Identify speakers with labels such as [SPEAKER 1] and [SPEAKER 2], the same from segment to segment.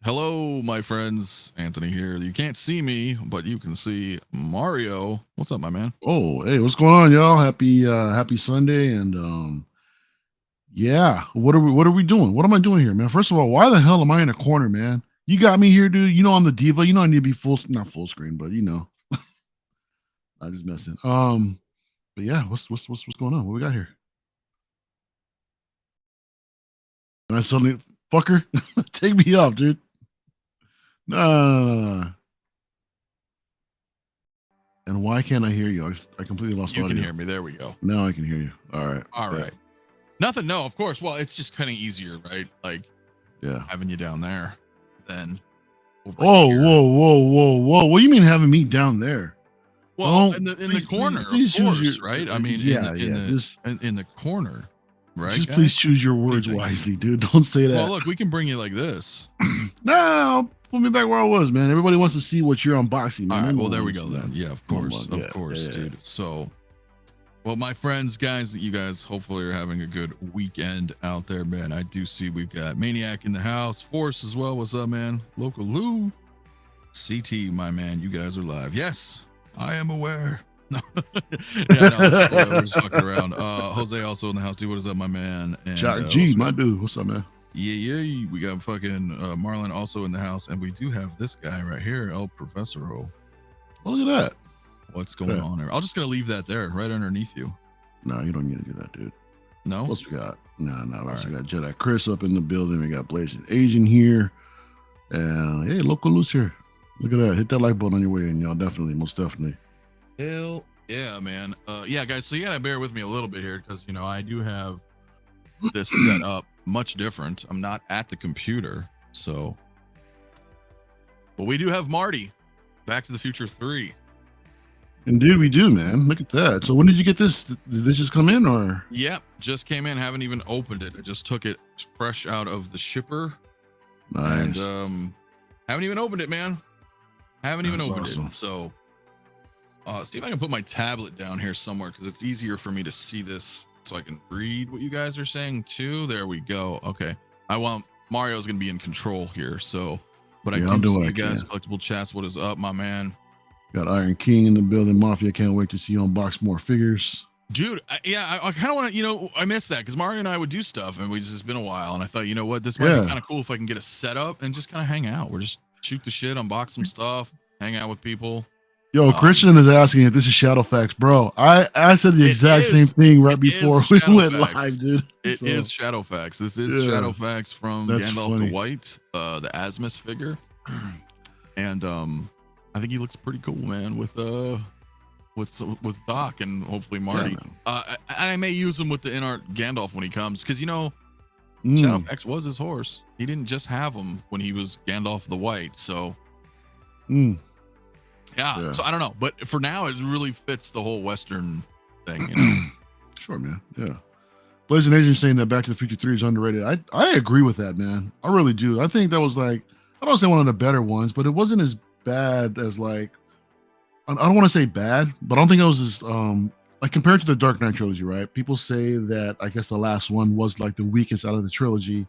[SPEAKER 1] Hello, my friends. Anthony here. You can't see me, but you can see Mario. What's up, my man?
[SPEAKER 2] Oh, hey, what's going on, y'all? Happy Sunday, and yeah, what are we doing? What am I doing here, man? First of all, why the hell am I in a corner, man? You got me here, dude. You know I'm the diva. You know I need to be not full screen, but I just messing. But yeah, what's going on? What we got here? And I suddenly, fucker, take me off, dude. Nah. And why can't I hear you? I completely lost
[SPEAKER 1] You
[SPEAKER 2] audio.
[SPEAKER 1] can hear me. There we go.
[SPEAKER 2] Now I can hear you. All right.
[SPEAKER 1] All right. Nothing. No, of course. Well, it's just kind of easier, right? Like,
[SPEAKER 2] Yeah.
[SPEAKER 1] having you down there than over
[SPEAKER 2] Oh,
[SPEAKER 1] here.
[SPEAKER 2] whoa! What do you mean having me down there?
[SPEAKER 1] Well, in the corner,
[SPEAKER 2] please
[SPEAKER 1] of course,
[SPEAKER 2] choose
[SPEAKER 1] right? I mean, in the corner, right?
[SPEAKER 2] Just
[SPEAKER 1] guys?
[SPEAKER 2] please choose your words wisely, dude. Don't say that.
[SPEAKER 1] Well, look, we can bring you like this.
[SPEAKER 2] No, put me back where I was, man. Everybody wants to see what you're unboxing, man.
[SPEAKER 1] All right. Well, there we go then. Yeah, of course,
[SPEAKER 2] Yeah.
[SPEAKER 1] dude. So, well, my friends, guys, you guys hopefully are having a good weekend out there, man. I do see we've got Maniac in the house, Force as well. What's up, man? Local Lou, CT, my man. You guys are live. Yes, I am aware. No, yeah, no, we're just fucking around. Jose also in the house, dude. What is up, my man? And
[SPEAKER 2] Shout G, my dude. What's up, man?
[SPEAKER 1] Yeah. We got fucking Marlon also in the house, and we do have this guy right here, El Professoro.
[SPEAKER 2] Oh, look at that.
[SPEAKER 1] What's going on there? I'm just gonna leave that there, right underneath you.
[SPEAKER 2] No, you don't need to do that, dude.
[SPEAKER 1] No.
[SPEAKER 2] What's we got? No. We got Jedi Chris up in the building. We got Blazing Asian here, and hey, local loose here. Look at that. Hit that like button on your way in, y'all. Definitely, most definitely.
[SPEAKER 1] Hell yeah, man. Yeah, guys. So you gotta bear with me a little bit here because I do have this set up much different. I'm not at the computer, so. But we do have Marty, Back to the Future 3.
[SPEAKER 2] Indeed, we do, man. Look at that. So when did you get this? Did this just come in, or?
[SPEAKER 1] Yep, just came in. Haven't even opened it. I just took it fresh out of the shipper.
[SPEAKER 2] Nice.
[SPEAKER 1] And haven't even opened it, man. Haven't even opened it. So see if I can put my tablet down here somewhere because it's easier for me to see this so I can read what you guys are saying too. There we go. Okay. Mario's gonna be in control here. So but I do see you guys, Collectible Chats. What is up, my man?
[SPEAKER 2] Got Iron King in the building. Mafia, can't wait to see you unbox more figures.
[SPEAKER 1] Dude, I kind of want to, I miss that because Mario and I would do stuff and it's been a while. And I thought, you know what, this might be kind of cool if I can get a setup and just kind of hang out. We're just shoot the shit, unbox some stuff, hang out with people.
[SPEAKER 2] Yo, Christian is asking if this is Shadowfax, bro. I said the exact same thing right before we went live, dude.
[SPEAKER 1] It is Shadowfax. This is Shadowfax from Gandalf the White, the Asmus figure. And I think he looks pretty cool, man, with Doc and hopefully Marty. I may use him with the in-art Gandalf when he comes because Shadowfax was his horse. He didn't just have him when he was Gandalf the White. So yeah. So I don't know, but for now it really fits the whole Western thing.
[SPEAKER 2] Sure, man. Yeah. Blazing Asian saying that Back to the Future 3 is underrated. I agree with that, man. I really do. I think that was like, I don't say one of the better ones, but it wasn't as bad as like, I don't want to say bad, but I don't think it was as like compared to the Dark Knight trilogy, right? People say that I guess the last one was like the weakest out of the trilogy.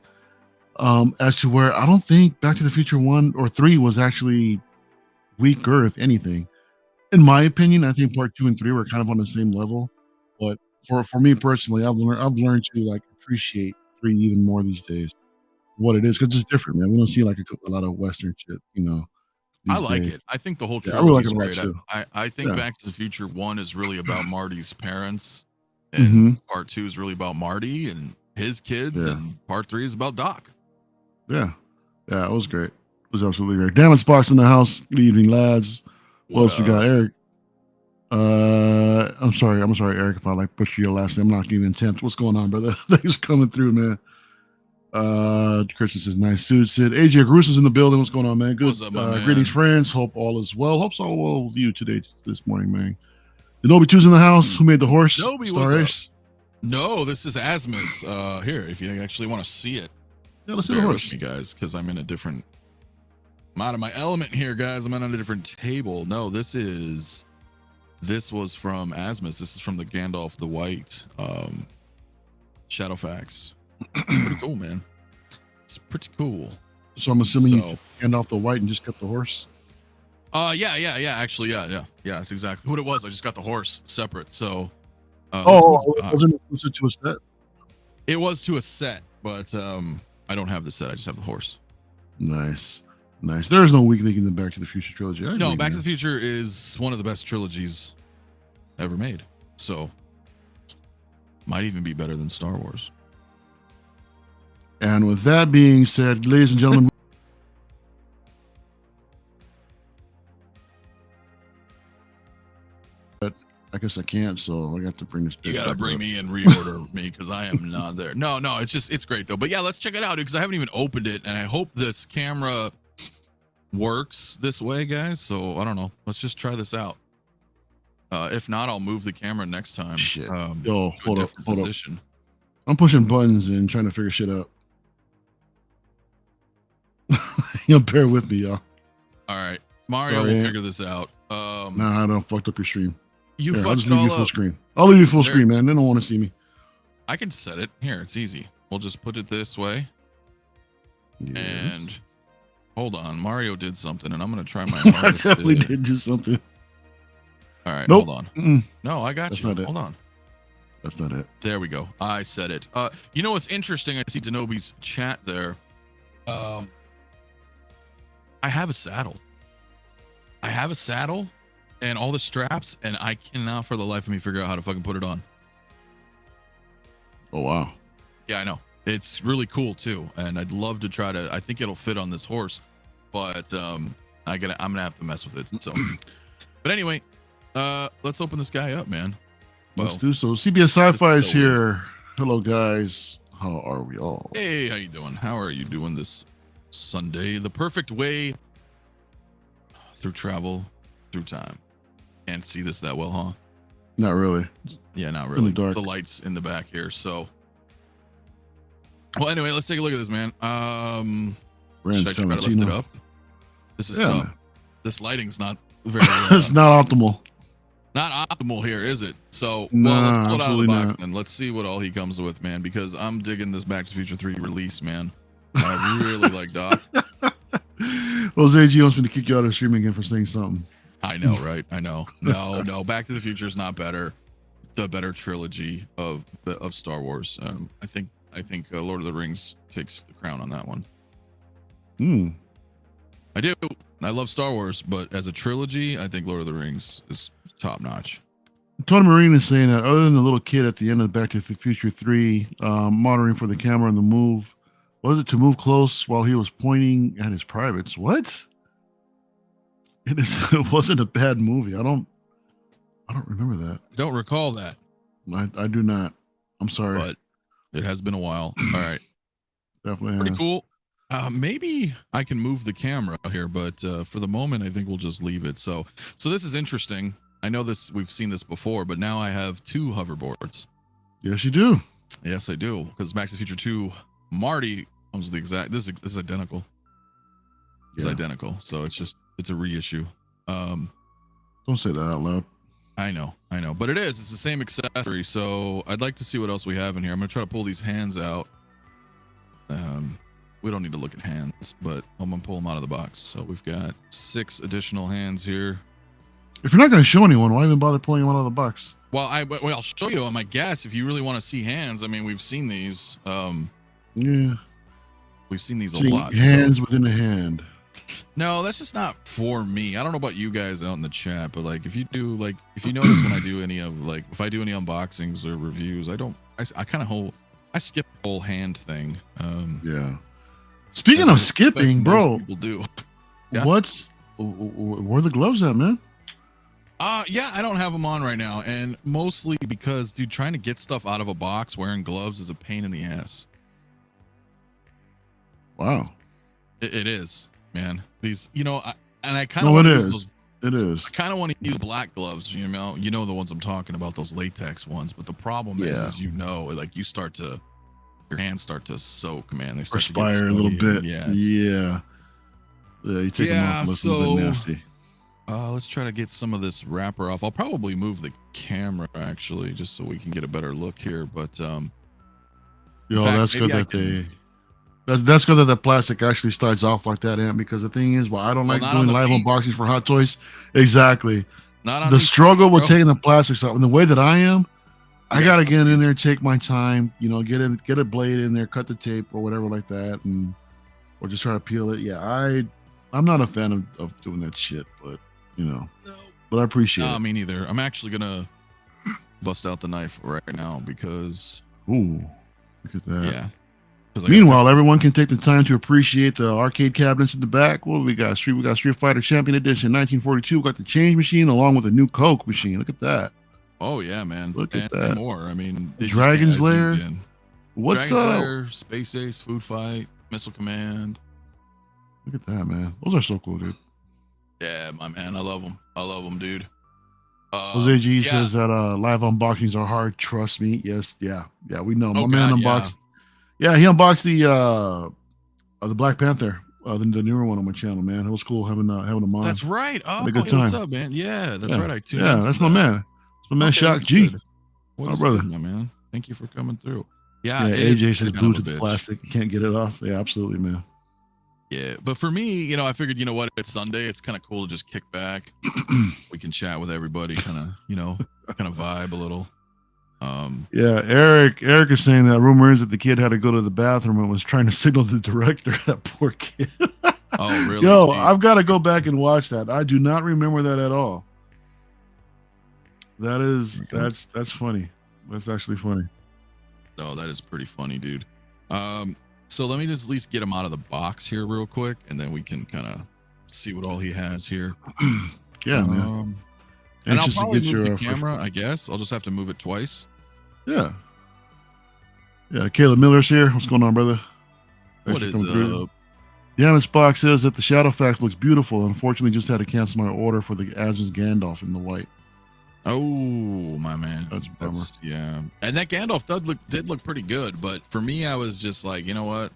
[SPEAKER 2] As to where I don't think Back to the Future 1 or 3 was actually weaker, if anything. In my opinion, I think part 2 and 3 were kind of on the same level. But for me personally, I've learned to like appreciate 3 even more these days. What it is, because it's different, man. We don't see like a lot of Western shit,
[SPEAKER 1] I like it. I think the whole trilogy is great. I think Back to the Future 1 is really about Marty's parents, and part 2 is really about Marty and his kids, and part 3 is about Doc.
[SPEAKER 2] Yeah, it was great. It was absolutely great. Damage Box in the house. Good evening, lads. What else we got, Eric? I'm sorry, Eric, if I like butcher your last name. I'm not giving intent. What's going on, brother? Thanks for coming through, man. Christian says nice suit. Sid AJ Caruso's in the building. What's going on, man? Good.
[SPEAKER 1] What's up, man?
[SPEAKER 2] Greetings, friends. Hope all is well. Hope's all well with you today, this morning, man. Denobi 2's in the house. Who made the horse?
[SPEAKER 1] Starish. No, this is Asmus. Here, if you actually want to see it.
[SPEAKER 2] Yeah, let's see the horse,
[SPEAKER 1] with me, guys, because I'm in a different. I'm out of my element here, guys. I'm on a different table. No, this was from Asmus. This is from the Gandalf the White, Shadowfax. Pretty cool, man. It's pretty cool.
[SPEAKER 2] So I'm assuming you
[SPEAKER 1] So,
[SPEAKER 2] hand off the white and just kept the horse.
[SPEAKER 1] yeah. Actually, yeah. That's exactly what it was. I just got the horse separate. So,
[SPEAKER 2] Wasn't it exclusive to a set?
[SPEAKER 1] it was to a set, but I don't have the set. I just have the horse.
[SPEAKER 2] Nice. There is no weak link in the Back to the Future trilogy.
[SPEAKER 1] No, Back to the Future is one of the best trilogies ever made. So, might even be better than Star Wars.
[SPEAKER 2] And with that being said, ladies and gentlemen, but I guess I can't, so I got to bring this.
[SPEAKER 1] You gotta bring me and reorder me because I am not there. No, it's great though. But yeah, let's check it out because I haven't even opened it, and I hope this camera works this way, guys. So I don't know. Let's just try this out. If not, I'll move the camera next time.
[SPEAKER 2] Shit.
[SPEAKER 1] Yo,
[SPEAKER 2] hold up. I'm pushing buttons and trying to figure shit out. You'll bear with me, y'all.
[SPEAKER 1] All right, Mario will figure this out.
[SPEAKER 2] Nah, I don't fucked up your stream.
[SPEAKER 1] You
[SPEAKER 2] Here,
[SPEAKER 1] fucked
[SPEAKER 2] I'll just
[SPEAKER 1] it
[SPEAKER 2] leave
[SPEAKER 1] all
[SPEAKER 2] you full
[SPEAKER 1] up.
[SPEAKER 2] screen. I'll leave you full screen, man. They don't want to see me.
[SPEAKER 1] I can set it here. It's easy. We'll just put it this way.
[SPEAKER 2] Yes.
[SPEAKER 1] And hold on, Mario did something, and I'm gonna try my
[SPEAKER 2] I
[SPEAKER 1] hardest.
[SPEAKER 2] definitely did do something.
[SPEAKER 1] All right,
[SPEAKER 2] Nope.
[SPEAKER 1] hold on.
[SPEAKER 2] Mm-mm.
[SPEAKER 1] No, I got
[SPEAKER 2] That's
[SPEAKER 1] you.
[SPEAKER 2] not it.
[SPEAKER 1] Hold on.
[SPEAKER 2] That's not it.
[SPEAKER 1] There we go. I said it. You know what's interesting? I see Denobi's chat there. I have a saddle. And all the straps, and I cannot for the life of me figure out how to fucking put it on.
[SPEAKER 2] Oh wow.
[SPEAKER 1] Yeah, I know. It's really cool too, and I'd love to try to. I think it'll fit on this horse, but I'm gonna have to mess with it. So, but anyway, let's open this guy up, man.
[SPEAKER 2] Let's do so. CBS Sci-Fi is
[SPEAKER 1] so
[SPEAKER 2] here. Hello, guys. How are we all?
[SPEAKER 1] Hey, how you doing? How are you doing this Sunday? The perfect way through travel, through time. Can't see this that well, huh?
[SPEAKER 2] Not really.
[SPEAKER 1] Yeah, not really.
[SPEAKER 2] dark.
[SPEAKER 1] The lights in the back here. So, well, anyway, let's take a look at this, man. Should I try to lift it up? This is tough.
[SPEAKER 2] Man.
[SPEAKER 1] This lighting's not very.
[SPEAKER 2] It's not optimal.
[SPEAKER 1] Not optimal here, is it? So,
[SPEAKER 2] Nah,
[SPEAKER 1] well, let's pull it out of the box
[SPEAKER 2] not.
[SPEAKER 1] and let's see what all he comes with, man. Because I'm digging this Back to the Future 3 release, man. I really like Doc.
[SPEAKER 2] Jose G wants me to kick you out of stream again for saying something.
[SPEAKER 1] I know, right? I know. No. Back to the Future is not better. The better trilogy of Star Wars. I think Lord of the Rings takes the crown on that one. I do. I love Star Wars, but as a trilogy, I think Lord of the Rings is top notch.
[SPEAKER 2] Tony Marine is saying that other than the little kid at the end of Back to the Future 3, monitoring for the camera and the move, was it to move close while he was pointing at his privates? What? It wasn't a bad movie. I don't remember that.
[SPEAKER 1] I don't recall that.
[SPEAKER 2] I do not. I'm sorry.
[SPEAKER 1] But it has been a while. All right.
[SPEAKER 2] Definitely
[SPEAKER 1] Pretty
[SPEAKER 2] has.
[SPEAKER 1] cool. Maybe I can move the camera here, but for the moment, I think we'll just leave it. So this is interesting. I know this, we've seen this before, but now I have 2 hoverboards.
[SPEAKER 2] Yes, you do.
[SPEAKER 1] Yes, I do. Because Back to the Future 2, Marty comes with the exact. This is identical. It's identical. So it's a reissue.
[SPEAKER 2] Don't say that out loud.
[SPEAKER 1] I know, but it is. It's the same accessory. So I'd like to see what else we have in here. I'm gonna try to pull these hands out. We don't need to look at hands, but I'm gonna pull them out of the box. So we've got 6 additional hands here.
[SPEAKER 2] If you're not going to show anyone, why even bother pulling them out of the box?
[SPEAKER 1] Well, I'll show you. I guess if you really want to see hands, I mean, we've seen these.
[SPEAKER 2] Yeah,
[SPEAKER 1] we've seen these a
[SPEAKER 2] seeing
[SPEAKER 1] lot.
[SPEAKER 2] hands within a hand.
[SPEAKER 1] No, that's just not for me. I don't know about you guys out in the chat, but like if you notice when I do any of if I do any unboxings or reviews, I kind of skip the whole hand thing.
[SPEAKER 2] Yeah. Speaking of skipping, bro,
[SPEAKER 1] people do. Yeah.
[SPEAKER 2] Where are the gloves at, man?
[SPEAKER 1] Yeah, I don't have them on right now, and mostly because, dude, trying to get stuff out of a box wearing gloves is a pain in the ass.
[SPEAKER 2] Wow.
[SPEAKER 1] It is, man. These, I kind of
[SPEAKER 2] no, it is. It is.
[SPEAKER 1] I kind of want to use black gloves, the ones I'm talking about, those latex ones. But the problem is you start to, your hands start to soak, man. They start
[SPEAKER 2] perspire
[SPEAKER 1] to get
[SPEAKER 2] a little bit.
[SPEAKER 1] Yeah.
[SPEAKER 2] Yeah. You take them off. It's a little bit nasty.
[SPEAKER 1] Let's try to get some of this wrapper off. I'll probably move the camera actually, just so we can get a better look here. But
[SPEAKER 2] that's good That's because the plastic actually starts off like that, Ant. Because the thing is, well, I don't
[SPEAKER 1] Well,
[SPEAKER 2] like
[SPEAKER 1] not
[SPEAKER 2] doing
[SPEAKER 1] on the
[SPEAKER 2] live
[SPEAKER 1] feet.
[SPEAKER 2] unboxings for Hot Toys. Exactly.
[SPEAKER 1] Not on
[SPEAKER 2] The
[SPEAKER 1] these
[SPEAKER 2] struggle
[SPEAKER 1] feet,
[SPEAKER 2] with
[SPEAKER 1] bro.
[SPEAKER 2] taking the plastics off, and the way that I am, I
[SPEAKER 1] gotta
[SPEAKER 2] gotta
[SPEAKER 1] cut
[SPEAKER 2] get in
[SPEAKER 1] these.
[SPEAKER 2] there, take my time, get a blade in there, cut the tape or whatever like that, and or just try to peel it. Yeah, I'm not a fan of doing that shit, but
[SPEAKER 1] No.
[SPEAKER 2] but I appreciate
[SPEAKER 1] No,
[SPEAKER 2] it.
[SPEAKER 1] me neither. I'm actually gonna bust out the knife right now because
[SPEAKER 2] Ooh, look at that.
[SPEAKER 1] yeah.
[SPEAKER 2] Meanwhile, everyone can take the time to appreciate the arcade cabinets in the back. What do we got? We got Street Fighter Champion Edition 1942. We got the change machine along with a new Coke machine. Look at that.
[SPEAKER 1] Oh yeah, man.
[SPEAKER 2] Look at
[SPEAKER 1] and
[SPEAKER 2] that.
[SPEAKER 1] more. I mean,
[SPEAKER 2] Dragon's Lair. What's
[SPEAKER 1] Dragon's
[SPEAKER 2] up?
[SPEAKER 1] Lair, Space Ace, Food Fight, Missile Command.
[SPEAKER 2] Look at that, man. Those are so cool, dude.
[SPEAKER 1] Yeah, my man. I love them. I love them, dude.
[SPEAKER 2] Jose G says that live unboxings are hard. Trust me. Yes, yeah, we know. My man unboxed. Yeah, he unboxed the Black Panther, the newer one on my channel, man. It was cool having a mod.
[SPEAKER 1] That's right. Oh,
[SPEAKER 2] a good time.
[SPEAKER 1] What's up, man? Yeah, that's right. I tuned in.
[SPEAKER 2] Yeah, that's my man. That's my man, Shock G.
[SPEAKER 1] What is brother, good, my man? Thank you for coming through. Yeah,
[SPEAKER 2] AJ says glued to the plastic. You can't get it off. Yeah, absolutely, man.
[SPEAKER 1] Yeah, but for me, I figured, what, it's Sunday. It's kind of cool to just kick back. We can chat with everybody, kind of vibe a little.
[SPEAKER 2] Yeah, Eric is saying that rumor is that the kid had to go to the bathroom and was trying to signal the director. That poor kid.
[SPEAKER 1] Oh, really?
[SPEAKER 2] Yo, I've got to go back and watch that. I do not remember that at all. That's funny. That's actually funny.
[SPEAKER 1] Oh, that is pretty funny, dude. So let me just at least get him out of the box here real quick, and then we can kind of see what all he has here.
[SPEAKER 2] Yeah, man.
[SPEAKER 1] And I'll probably move the camera, I guess. I'll just have to move it twice.
[SPEAKER 2] Yeah. Yeah, Caleb Miller's here. What's going on, brother?
[SPEAKER 1] What is up?
[SPEAKER 2] Damage Box says that the Shadow Fax looks beautiful. Unfortunately, just had to cancel my order for the Asmus Gandalf in the white.
[SPEAKER 1] Oh, my man.
[SPEAKER 2] That's
[SPEAKER 1] yeah. And that Gandalf did look pretty good, but for me, I was just like, you know what?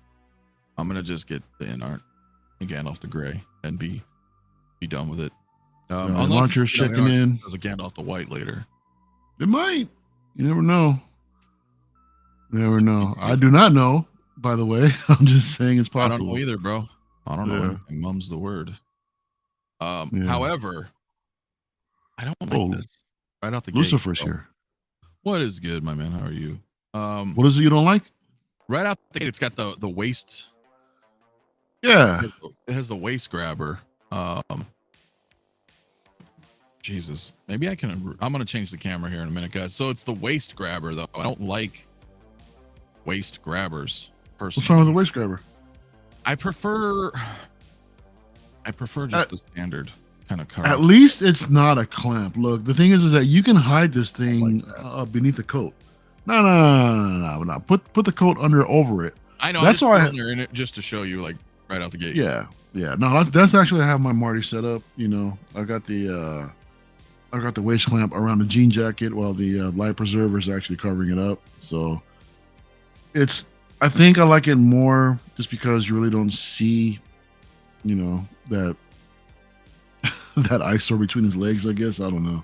[SPEAKER 1] I'm gonna just get the InArt and Gandalf the Gray and be done with it.
[SPEAKER 2] Launcher's checking in.
[SPEAKER 1] There's a Gandalf the White later.
[SPEAKER 2] It might. You never know. Never know. I do not know, by the way. I'm just saying it's possible.
[SPEAKER 1] I don't know either, bro. I don't know anything. Mum's the word. However, I don't like this. Right out the gate.
[SPEAKER 2] Lucifer's here.
[SPEAKER 1] What is good, my man? How are you?
[SPEAKER 2] What is it you don't like?
[SPEAKER 1] Right out the gate, it's got the waist.
[SPEAKER 2] Yeah.
[SPEAKER 1] It has the waist grabber. Jesus. Maybe I'm gonna change the camera here in a minute, guys. So it's the waist grabber, though. I don't like waist grabbers personally.
[SPEAKER 2] What's wrong with the waist grabber?
[SPEAKER 1] I prefer just the standard kind of cover.
[SPEAKER 2] At least it's not a clamp. Look, the thing is that you can hide this thing beneath the coat. No. Put the coat over it.
[SPEAKER 1] I know. That's why I in it just to show you, like, right out the gate.
[SPEAKER 2] Yeah. No, that's actually how my Marty set up. I got the waist clamp around the jean jacket while the light preserver is actually covering it up. So I think I like it more just because you really don't see, that that eyesore between his legs, I guess. I don't know.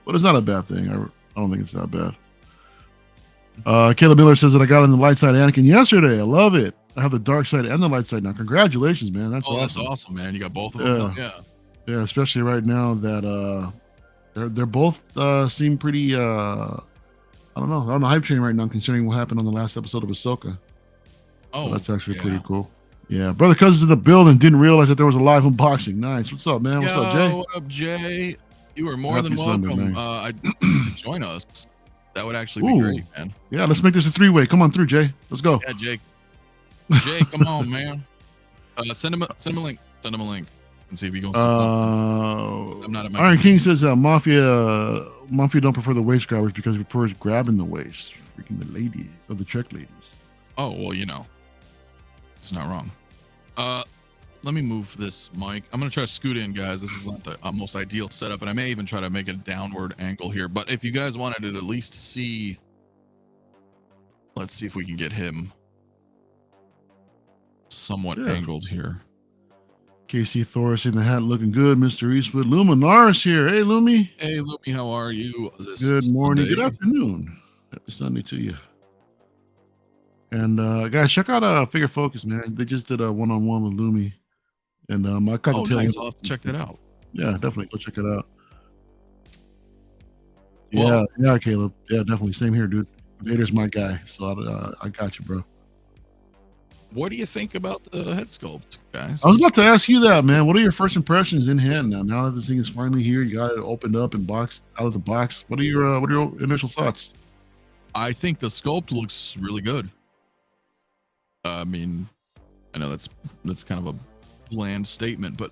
[SPEAKER 2] But it's not a bad thing. I don't think it's that bad. Caleb Miller says that I got on the light side Anakin yesterday. I love it. I have the dark side and the light side now. Congratulations, man. That's awesome.
[SPEAKER 1] That's awesome, man. You got both of them.
[SPEAKER 2] Yeah, especially right now that they're both seem pretty I don't know. They're on the hype train right now, considering what happened on the last episode of Ahsoka. Oh, so that's actually pretty cool. Yeah, brother Cousins in the building. Didn't realize that there was a live unboxing. Nice. What's up, man? What's up, Jay?
[SPEAKER 1] What up, Jay? You are more than welcome to join us. That would actually be great, man.
[SPEAKER 2] Yeah, let's make this a three-way. Come on through, Jay. Let's go.
[SPEAKER 1] Yeah, Jay. Jay, come on, man. Send him a link. Send him a link and see if he goes. I'm not at my
[SPEAKER 2] Iron King says Mafia don't prefer the waist grabbers because he prefers grabbing the waist. Freaking the lady of the Trek ladies.
[SPEAKER 1] Oh, well, it's not wrong. Let me move this mic. I'm going to try to scoot in, guys. This is not the most ideal setup, and I may even try to make a downward angle here. But if you guys wanted to at least see, let's see if we can get him somewhat angled here.
[SPEAKER 2] KC Thoris in the hat looking good. Mr. Eastwood. Luminaris here. Hey, Lumi.
[SPEAKER 1] Hey, Lumi. How are you?
[SPEAKER 2] Good morning. Good afternoon. Happy Sunday to you. And guys, check out Figure Focus, man. They just did a one-on-one with Lumi, and I caught
[SPEAKER 1] Oh,
[SPEAKER 2] the tail
[SPEAKER 1] nice.
[SPEAKER 2] end.
[SPEAKER 1] I'll have to check that out.
[SPEAKER 2] Yeah, definitely go check it out.
[SPEAKER 1] Well-
[SPEAKER 2] Yeah, Caleb. Yeah, definitely. Same here, dude. Vader's my guy, so I got you, bro.
[SPEAKER 1] What do you think about the head sculpt, guys?
[SPEAKER 2] I was about to ask you that, man. What are your first impressions in hand now? Now that this thing is finally here, you got it opened up and boxed out of the box. What are your initial thoughts?
[SPEAKER 1] I think the sculpt looks really good. I mean, I know that's kind of a bland statement, but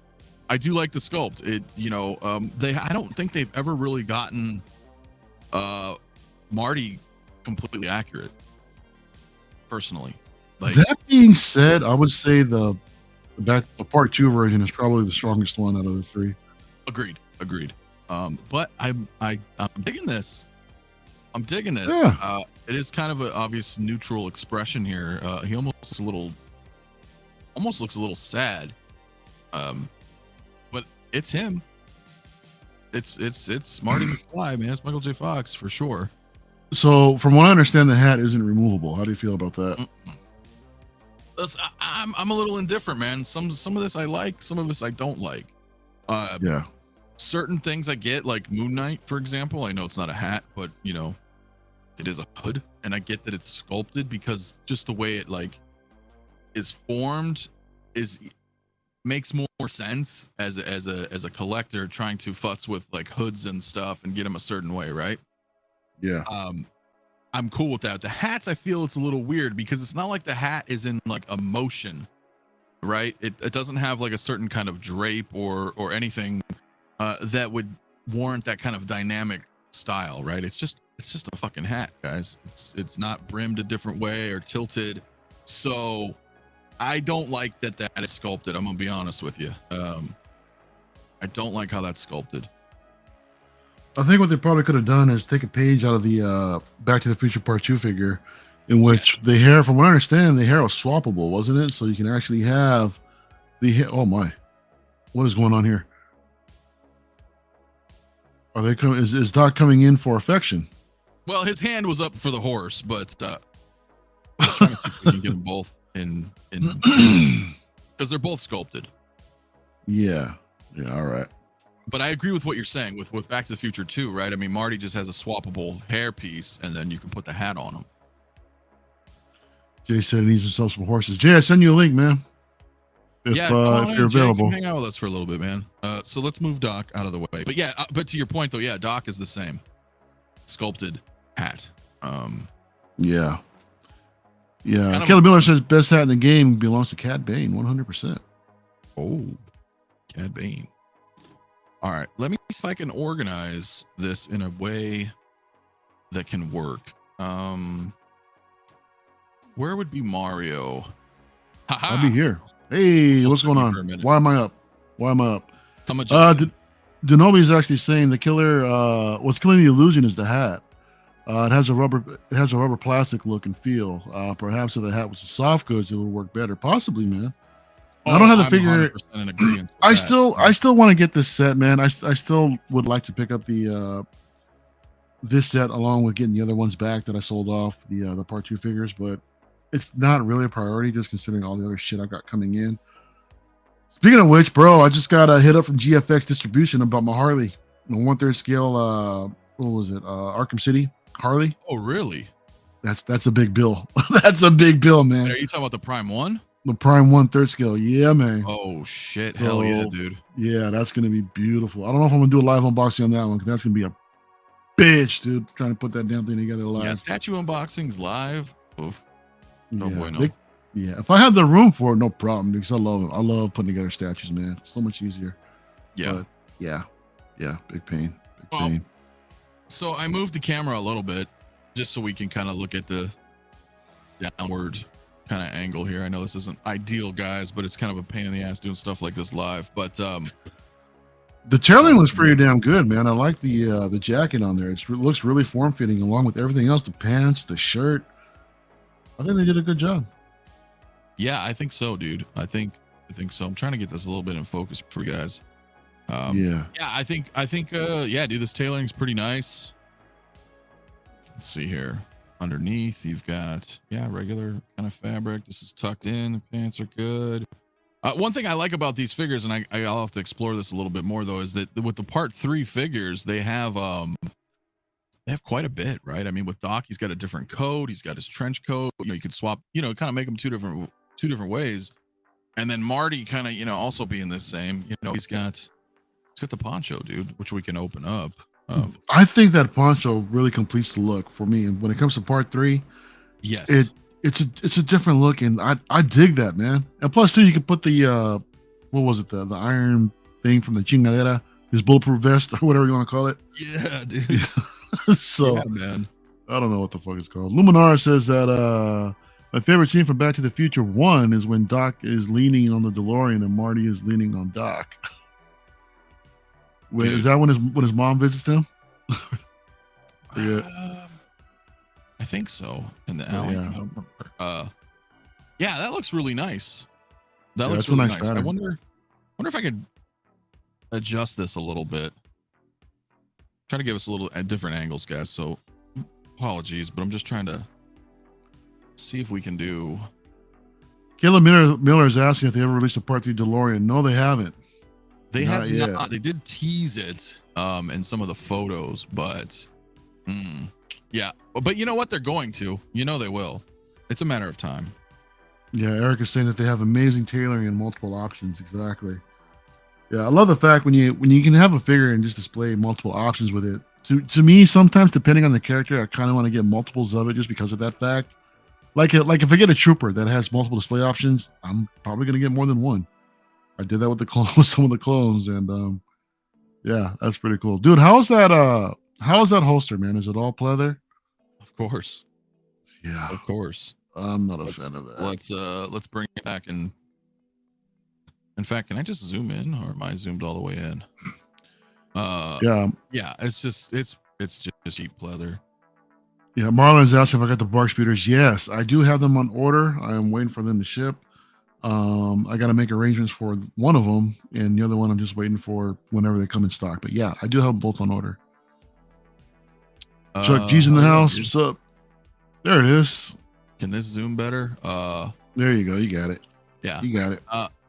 [SPEAKER 1] I do like the sculpt. It, I don't think they've ever really gotten Marty completely accurate. Personally, like,
[SPEAKER 2] That being said, I would say the part 2 version is probably the strongest one out of the 3.
[SPEAKER 1] agreed. But I'm digging this. I'm digging this.
[SPEAKER 2] Yeah.
[SPEAKER 1] It is kind of an obvious neutral expression here. He almost looks a little sad. But it's him. It's Marty McFly, man. It's Michael J. Fox for sure.
[SPEAKER 2] So, from what I understand, the hat isn't removable. How do you feel about that?
[SPEAKER 1] I'm a little indifferent, man. Some of this I like, some of this I don't like.
[SPEAKER 2] Yeah.
[SPEAKER 1] Certain things I get, like Moon Knight, for example. I know it's not a hat, but it is a hood, and I get that it's sculpted because just the way it like is formed makes more sense as a collector trying to futz with like hoods and stuff and get them a certain way, right?
[SPEAKER 2] Yeah.
[SPEAKER 1] I'm cool with that. The hats, I feel it's a little weird because it's not like the hat is in like a motion, right? It doesn't have like a certain kind of drape or anything that would warrant that kind of dynamic style, right? It's just a fucking hat, guys. It's not brimmed a different way or tilted. So I don't like that is sculpted. I'm gonna be honest with you. I don't like how that's sculpted.
[SPEAKER 2] I think what they probably could have done is take a page out of the Back to the Future Part 2 figure, in which the hair, from what I understand, the hair was swappable, wasn't it? So you can actually have the hair. Oh my, what is going on here? Are they coming? Is Doc coming in for affection?
[SPEAKER 1] Well, his hand was up for the horse, but I was trying to see if we can get them both in because they're both sculpted.
[SPEAKER 2] Yeah. All right.
[SPEAKER 1] But I agree with what you're saying with Back to the Future 2, right? I mean, Marty just has a swappable hair piece, and then you can put the hat on him.
[SPEAKER 2] Jay said he needs himself some horses. Jay, I send you a link, man. If you're available,
[SPEAKER 1] Jay, hang out with us for a little bit, man. So let's move Doc out of the way. But yeah, but to your point though, yeah, Doc is the same sculpted hat.
[SPEAKER 2] Yeah. Caleb Miller says best hat in the game belongs to Cad Bane, 100%.
[SPEAKER 1] Oh, Cad Bane. All right, let me see if I can organize this in a way that can work. Where would be Mario?
[SPEAKER 2] I'll be here. Hey, what's going on? Why am I up? Denobi is actually saying the killer. What's killing the illusion is the hat. It has a rubber plastic look and feel. Perhaps if the hat was a soft goods, it would work better. Possibly, man. I don't have the figure.
[SPEAKER 1] In agreement
[SPEAKER 2] I still want to get this set, man. I still would like to pick up the this set along with getting the other ones back that I sold off, the part 2 figures, but it's not really a priority just considering all the other shit I got coming in. Speaking of which, bro, I just got a hit up from GFX Distribution about my Harley, the 1/3 scale. What was it? Arkham City Harley.
[SPEAKER 1] Oh, really?
[SPEAKER 2] That's a big bill. That's a big bill, man.
[SPEAKER 1] Are you talking about the Prime 1?
[SPEAKER 2] The Prime 1/3 scale. Yeah, man.
[SPEAKER 1] Oh shit. Hell yeah, dude.
[SPEAKER 2] Yeah, that's gonna be beautiful. I don't know if I'm gonna do a live unboxing on that one because that's gonna be a bitch, dude. Trying to put that damn thing together live.
[SPEAKER 1] Yeah, statue unboxings live. Oof. No
[SPEAKER 2] yeah,
[SPEAKER 1] bueno.
[SPEAKER 2] If I had the room for it, no problem, because I love them. I love putting together statues, man. So much easier.
[SPEAKER 1] Yeah.
[SPEAKER 2] But yeah. Big pain. Big pain.
[SPEAKER 1] So I moved the camera a little bit just so we can kind of look at the downward kind of angle here. I know this isn't ideal, guys, but it's kind of a pain in the ass doing stuff like this live. But
[SPEAKER 2] the tailoring looks pretty damn good, man. I like the jacket on there. It looks really form fitting along with everything else. The pants, the shirt. I think they did a good job.
[SPEAKER 1] Yeah, I think so, dude. I think so. I'm trying to get this a little bit in focus for you guys. Yeah, I think, dude, this tailoring's pretty nice. Let's see here. underneath you've got regular kind of fabric. This is tucked in. The pants are good. One thing I like about these figures, and I'll have to explore this a little bit more though, is that with the part 3 figures, they have quite a bit, right? I mean, with Doc, he's got a different coat. He's got his trench coat. You could swap, kind of make them two different ways. And then Marty kind of, also being the same. He's got the poncho, dude, which we can open up.
[SPEAKER 2] I think that poncho really completes the look for me. And when it comes to part 3,
[SPEAKER 1] yes,
[SPEAKER 2] it's a different look, and I dig that, man. And plus, too, you could put the what was it, the iron thing from the chingadera, his bulletproof vest or whatever you want to call it.
[SPEAKER 1] Yeah, dude.
[SPEAKER 2] So,
[SPEAKER 1] yeah, man.
[SPEAKER 2] I don't know what the fuck it's called. Luminar says that my favorite scene from Back to the Future 1 is when Doc is leaning on the DeLorean and Marty is leaning on Doc. Wait, is that when his mom visits him?
[SPEAKER 1] I think so. In the alley.
[SPEAKER 2] Yeah.
[SPEAKER 1] I don't remember. Yeah, that looks really nice. That
[SPEAKER 2] Yeah,
[SPEAKER 1] looks
[SPEAKER 2] really
[SPEAKER 1] nice.
[SPEAKER 2] pattern.
[SPEAKER 1] I wonder if I could adjust this a little bit. Try to give us a little at different angles, guys. So apologies, but I'm just trying to see if we can do.
[SPEAKER 2] Caleb Miller is asking if they ever released a Part 3 DeLorean. No, they haven't.
[SPEAKER 1] They
[SPEAKER 2] Not
[SPEAKER 1] have
[SPEAKER 2] yet.
[SPEAKER 1] not. They did tease it in some of the photos, but yeah. But you know what? They're going to. They will. It's a matter of time.
[SPEAKER 2] Yeah, Eric is saying that they have amazing tailoring and multiple options. Exactly. Yeah, I love the fact when you can have a figure and just display multiple options with it. To me, sometimes depending on the character, I kind of want to get multiples of it just because of that fact. Like if I get a trooper that has multiple display options, I'm probably gonna get more than one. I did that with with some of the clones, and yeah, that's pretty cool, dude. How's that holster, man? Is it all pleather?
[SPEAKER 1] Of course.
[SPEAKER 2] Yeah,
[SPEAKER 1] Of course.
[SPEAKER 2] I'm not a fan of that.
[SPEAKER 1] Let's bring it back. And in fact, can I just zoom in, or am I zoomed all the way in? Yeah. It's just cheap pleather.
[SPEAKER 2] Yeah, Marlon's asking if I got the bark speeders. Yes, I do have them on order. I am waiting for them to ship. I got to make arrangements for one of them, and the other one I'm just waiting for whenever they come in stock. But yeah, I do have them both on order. Chuck G's in the house. What's up? There it is.
[SPEAKER 1] Can this zoom better?
[SPEAKER 2] There you go. You got it.
[SPEAKER 1] Yeah,
[SPEAKER 2] you got it.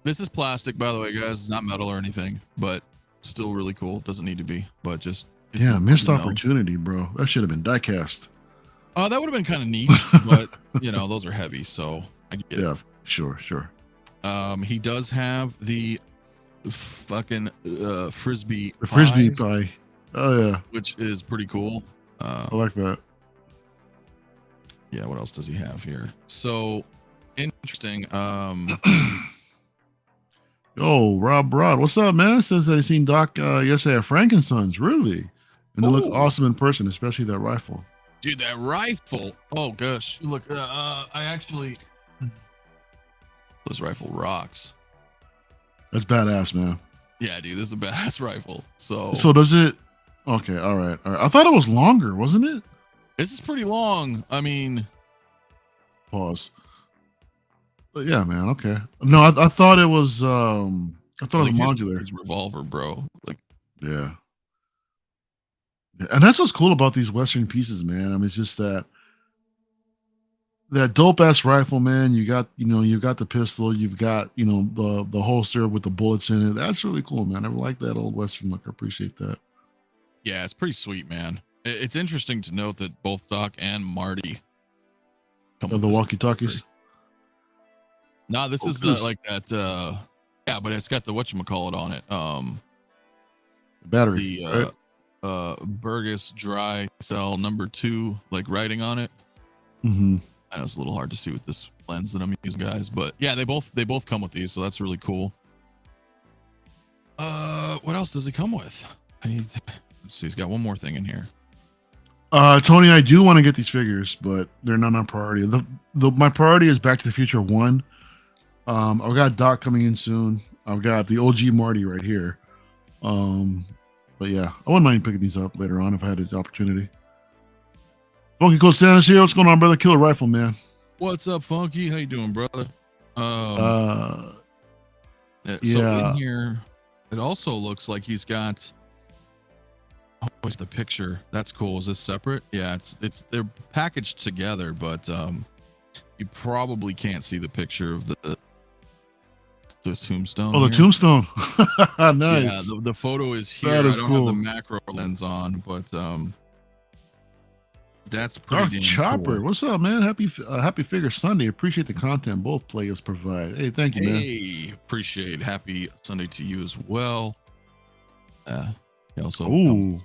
[SPEAKER 1] This is plastic, by the way, guys. It's not metal or anything, but still really cool. Doesn't need to be, but just
[SPEAKER 2] missed opportunity, bro. That should have been die cast.
[SPEAKER 1] That would have been kind of neat, but those are heavy, so I get it.
[SPEAKER 2] Yeah, sure.
[SPEAKER 1] He does have the fucking frisbee
[SPEAKER 2] pie. Oh yeah,
[SPEAKER 1] which is pretty cool.
[SPEAKER 2] I like that.
[SPEAKER 1] Yeah, what else does he have here? So interesting.
[SPEAKER 2] Yo, Rob Rod, what's up, man? Says that he seen Doc yesterday at Frankensons. Really? And they look awesome in person, especially that rifle.
[SPEAKER 1] Dude, that rifle. Oh gosh. Look, this rifle rocks.
[SPEAKER 2] That's badass, man.
[SPEAKER 1] Yeah, dude, this is a badass rifle. So
[SPEAKER 2] does it? Okay, all right. I thought it was longer, wasn't it?
[SPEAKER 1] This is pretty long. I mean,
[SPEAKER 2] pause. But yeah, man. Okay. No, I thought it was. I thought it was modular.
[SPEAKER 1] His revolver, bro. Like,
[SPEAKER 2] yeah. And that's what's cool about these Western pieces, man. I mean, it's just that dope ass rifle, man. You got the pistol. You've got the holster with the bullets in it. That's really cool, man. I like that old Western look. I appreciate that.
[SPEAKER 1] Yeah, it's pretty sweet, man. It's interesting to note that both Doc and Marty
[SPEAKER 2] come with the walkie-talkies.
[SPEAKER 1] No, this is that. Yeah, but it's got the whatchamacallit on it.
[SPEAKER 2] The battery.
[SPEAKER 1] Right? Burgess dry cell number 2, like writing on it.
[SPEAKER 2] Mm-hmm.
[SPEAKER 1] I know it's a little hard to see with this lens that I'm using, guys, but yeah, they both come with these, so that's really cool. What else does it come with? Let's see, he's got one more thing in here.
[SPEAKER 2] Tony, I do want to get these figures, but they're not my priority. My priority is Back to the Future 1. I've got Doc coming in soon. I've got the OG Marty right here. But yeah, I wouldn't mind picking these up later on if I had the opportunity. Funky Cold Santa's here. What's going on, brother? Killer Rifle, man.
[SPEAKER 1] What's up, Funky? How you doing, brother?
[SPEAKER 2] Yeah.
[SPEAKER 1] So in here, it also looks like he's got Oh, it's the picture. That's cool. Is this separate? Yeah, they're packaged together, but you probably can't see the picture of the tombstone.
[SPEAKER 2] Oh, the
[SPEAKER 1] here.
[SPEAKER 2] tombstone.
[SPEAKER 1] Yeah,
[SPEAKER 2] Nice.
[SPEAKER 1] the photo is here.
[SPEAKER 2] That is
[SPEAKER 1] I don't have the
[SPEAKER 2] cool.
[SPEAKER 1] macro lens on, but that's
[SPEAKER 2] Darth
[SPEAKER 1] pretty damn
[SPEAKER 2] Chopper,
[SPEAKER 1] cool.
[SPEAKER 2] what's up, man? Happy Figure Sunday. Appreciate the content both players provide. Hey, thank you, man.
[SPEAKER 1] Hey, appreciate happy Sunday to you as well. Also,
[SPEAKER 2] Ooh,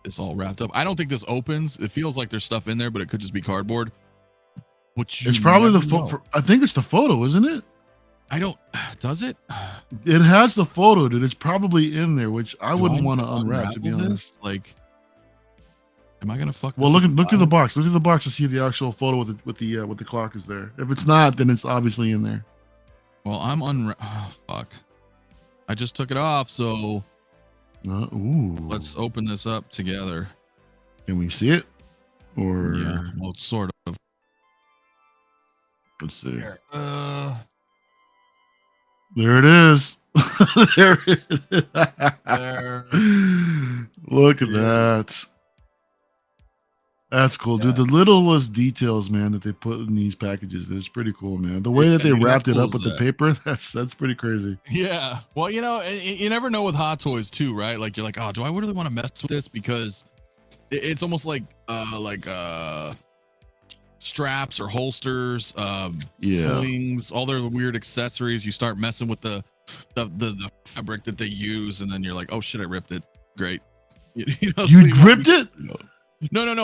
[SPEAKER 1] it's all wrapped up. I don't think this opens. It feels like there's stuff in there, but it could just be cardboard. Which
[SPEAKER 2] it's probably the
[SPEAKER 1] photo.
[SPEAKER 2] photo. I think it's the photo, isn't it?
[SPEAKER 1] I don't. Does it?
[SPEAKER 2] It has the photo, dude. It's probably in there, which I wouldn't want to unwrap, to be
[SPEAKER 1] this?
[SPEAKER 2] honest.
[SPEAKER 1] Like, am I gonna fuck?
[SPEAKER 2] Well, look through the box. Look through the box to see if the actual photo with the clock is there. If it's not, then it's obviously in there.
[SPEAKER 1] Well, I'm fuck. I just took it off, so
[SPEAKER 2] Ooh.
[SPEAKER 1] let's open this up together.
[SPEAKER 2] Can we see it? Or
[SPEAKER 1] yeah, well, sort of.
[SPEAKER 2] Let's see.
[SPEAKER 1] Here.
[SPEAKER 2] There it is. There it is.
[SPEAKER 1] There.
[SPEAKER 2] Look at that. That's cool, dude. The littlest details, man, that they put in these packages is pretty cool, man. The way that they wrapped it up with the paper, that's pretty crazy.
[SPEAKER 1] Yeah. Well, you never know with Hot Toys too, right? Like, you're like, oh, do I really want to mess with this? Because it's almost like straps or holsters, slings, all their weird accessories. You start messing with the fabric that they use, and then you're like, oh shit, I ripped it. Great.
[SPEAKER 2] You ripped it?
[SPEAKER 1] No.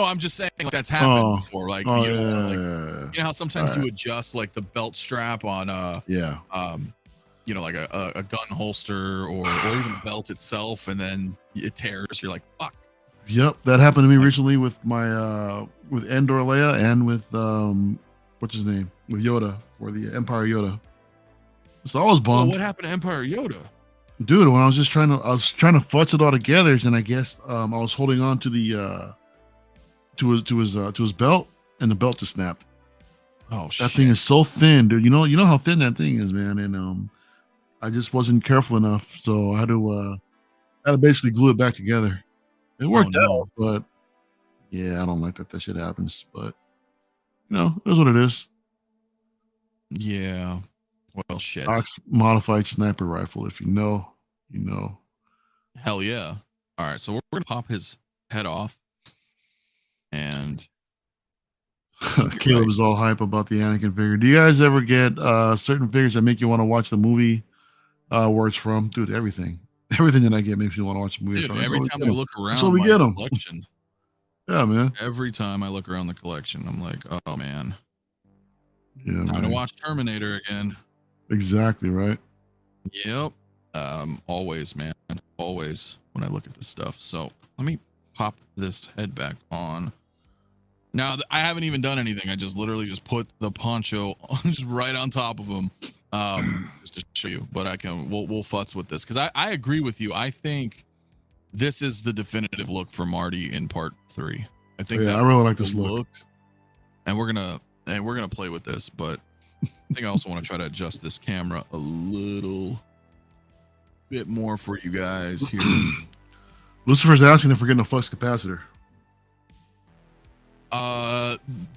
[SPEAKER 1] I'm just saying, like, that's happened before. Like, you know how sometimes you adjust like the belt strap on like a gun holster or even the belt itself, and then it tears. You're like, fuck.
[SPEAKER 2] Yep, that happened to me recently with my with Endor Leia and with what's his name, with Yoda, for the Empire Yoda. So I was bummed.
[SPEAKER 1] What happened to Empire Yoda?
[SPEAKER 2] Dude, when I was trying to futz it all together, and I guess I was holding on to the to his belt, and the belt just snapped.
[SPEAKER 1] Oh shit.
[SPEAKER 2] That thing is so thin, dude. You know how thin that thing is, man. And I just wasn't careful enough, so I had to basically glue it back together. It worked out, but yeah, I don't like that shit happens. But it is what it is.
[SPEAKER 1] Yeah. Well, shit.
[SPEAKER 2] Ox modified sniper rifle. If you know, you know.
[SPEAKER 1] Hell yeah. All right, so we're gonna pop his head off. And
[SPEAKER 2] Caleb is all hype about the Anakin figure. Do you guys ever get certain figures that make you want to watch the movie where it's from? Dude, everything that I get makes me want to watch the movie.
[SPEAKER 1] Dude, every time I look around
[SPEAKER 2] so we get them.
[SPEAKER 1] Collection,
[SPEAKER 2] yeah, man.
[SPEAKER 1] Every time I look around the collection, I'm like, oh man.
[SPEAKER 2] Yeah,
[SPEAKER 1] time to watch Terminator again.
[SPEAKER 2] Exactly, right?
[SPEAKER 1] Yep. Always, man. Always when I look at this stuff. So let me pop this head back on. Now, I haven't even done anything. I just literally put the poncho just right on top of him, just to show you. But we'll futz with this, because I agree with you. I think this is the definitive look for Marty in part 3. I think
[SPEAKER 2] I really like this look.
[SPEAKER 1] And we're gonna play with this, but I think I also want to try to adjust this camera a little bit more for you guys here.
[SPEAKER 2] Lucifer's asking if we're getting a flux capacitor.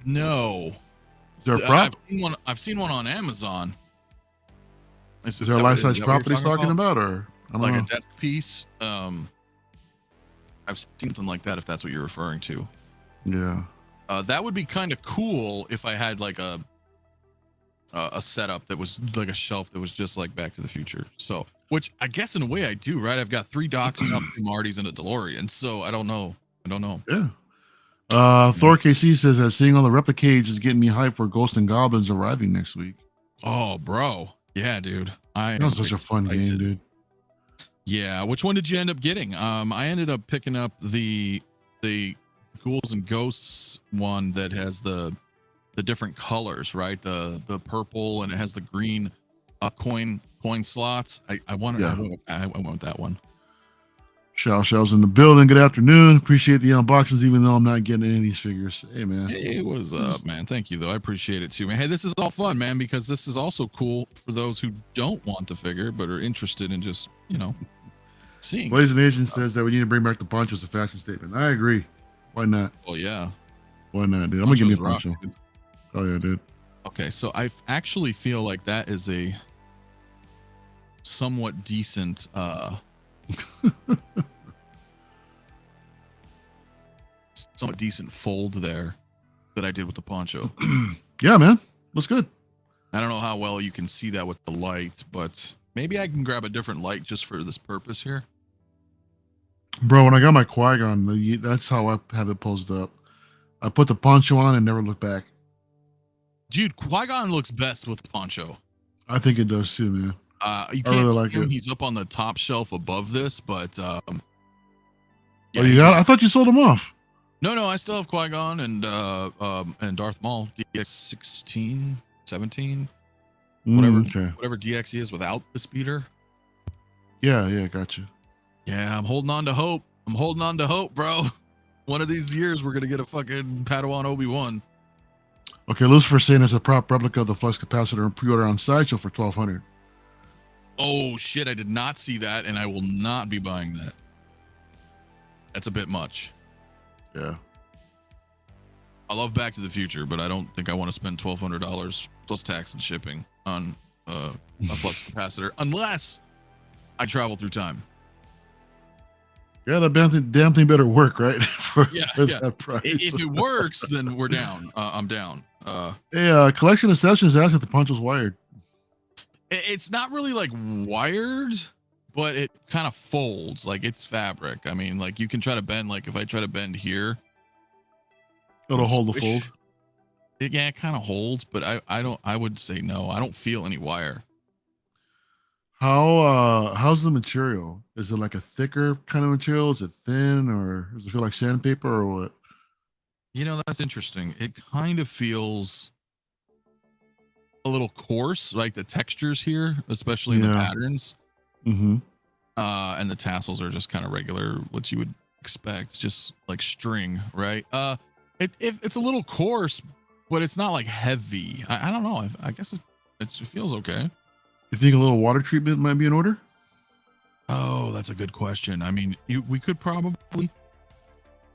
[SPEAKER 1] No.
[SPEAKER 2] Is there a prop?
[SPEAKER 1] I've seen one on Amazon.
[SPEAKER 2] Is there a life-size prop that he's talking about, or
[SPEAKER 1] like a desk piece? I've seen something like that, if that's what you're referring to.
[SPEAKER 2] Yeah.
[SPEAKER 1] That would be kind of cool if I had like a setup that was like a shelf that was just like Back to the Future. So, which I guess in a way I do, right? I've got 3 Docs and 3 Martys and a DeLorean. So I don't know.
[SPEAKER 2] Yeah. Thor KC says that seeing all the replicades is getting me hyped for Ghosts and Goblins arriving next week.
[SPEAKER 1] Oh, bro. Yeah, dude.
[SPEAKER 2] That was such a fun game, dude.
[SPEAKER 1] Yeah. Which one did you end up getting? I ended up picking up the Ghouls and Ghosts one that has the different colors, right? The purple, and it has the green coin slots. I went with that one.
[SPEAKER 2] Shell's in the building. Good afternoon. Appreciate the unboxings, even though I'm not getting any of these figures. Hey, man.
[SPEAKER 1] Hey, what is up, man? Thank you, though. I appreciate it too, man. Hey, this is all fun, man, because this is also cool for those who don't want the figure but are interested in just, seeing it.
[SPEAKER 2] Blazing Agent says that we need to bring back the poncho as a fashion statement. I agree. Why not?
[SPEAKER 1] Well, yeah.
[SPEAKER 2] Why not, dude? I'm gonna give me a
[SPEAKER 1] Poncho's
[SPEAKER 2] poncho.
[SPEAKER 1] rock, dude.
[SPEAKER 2] Oh yeah, dude.
[SPEAKER 1] Okay, so I actually feel like that is a somewhat decent somewhat decent fold there that I did with the poncho.
[SPEAKER 2] Yeah, man. Looks good.
[SPEAKER 1] I don't know how well you can see that with the light, but maybe I can grab a different light just for this purpose here.
[SPEAKER 2] Bro, when I got my Qui-Gon, that's how I have it posed up. I put the poncho on and never look back.
[SPEAKER 1] Dude, Qui-Gon looks best with the poncho.
[SPEAKER 2] I think it does too, man.
[SPEAKER 1] You
[SPEAKER 2] I
[SPEAKER 1] can't
[SPEAKER 2] really
[SPEAKER 1] see
[SPEAKER 2] like
[SPEAKER 1] him.
[SPEAKER 2] it.
[SPEAKER 1] He's up on the top shelf above this, but
[SPEAKER 2] Oh,
[SPEAKER 1] yeah,
[SPEAKER 2] you got? I thought you sold them off.
[SPEAKER 1] no, I still have Qui-Gon and Darth Maul DX 16, 17, whatever DX he is without the speeder.
[SPEAKER 2] Yeah, gotcha.
[SPEAKER 1] Yeah, I'm holding on to hope. I'm holding on to hope, bro. One of these years we're gonna get a fucking Padawan Obi-Wan.
[SPEAKER 2] Okay, Lucifer saying it's a prop replica of the flux capacitor and pre-order on Sideshow for $1,200.
[SPEAKER 1] Oh shit, I did not see that, and I will not be buying that. That's a bit much.
[SPEAKER 2] Yeah.
[SPEAKER 1] I love Back to the Future, but I don't think I want to spend $1,200 plus tax and shipping on a flux capacitor unless I travel through time.
[SPEAKER 2] Yeah, that damn thing better work, right? for that price.
[SPEAKER 1] If it works, then we're down. I'm down.
[SPEAKER 2] Hey, Collection Exceptions asked if the poncho's wired.
[SPEAKER 1] It's not really like wired, but it kind of folds like it's fabric. I mean, like you can try to bend. Like if I try to bend here,
[SPEAKER 2] It'll hold the fold.
[SPEAKER 1] It kind of holds, but I would say no. I don't feel any wire.
[SPEAKER 2] How's the material? Is it like a thicker kind of material? Is it thin, or does it feel like sandpaper, or what?
[SPEAKER 1] You know, that's interesting. It kind of feels a little coarse, like the textures here, especially in the patterns.
[SPEAKER 2] Mm-hmm.
[SPEAKER 1] And the tassels are just kind of regular, what you would expect, just like string, right? It's a little coarse, but it's not like heavy. I don't know. I guess it feels okay.
[SPEAKER 2] You think a little water treatment might be in order?
[SPEAKER 1] Oh, that's a good question. I mean, we could probably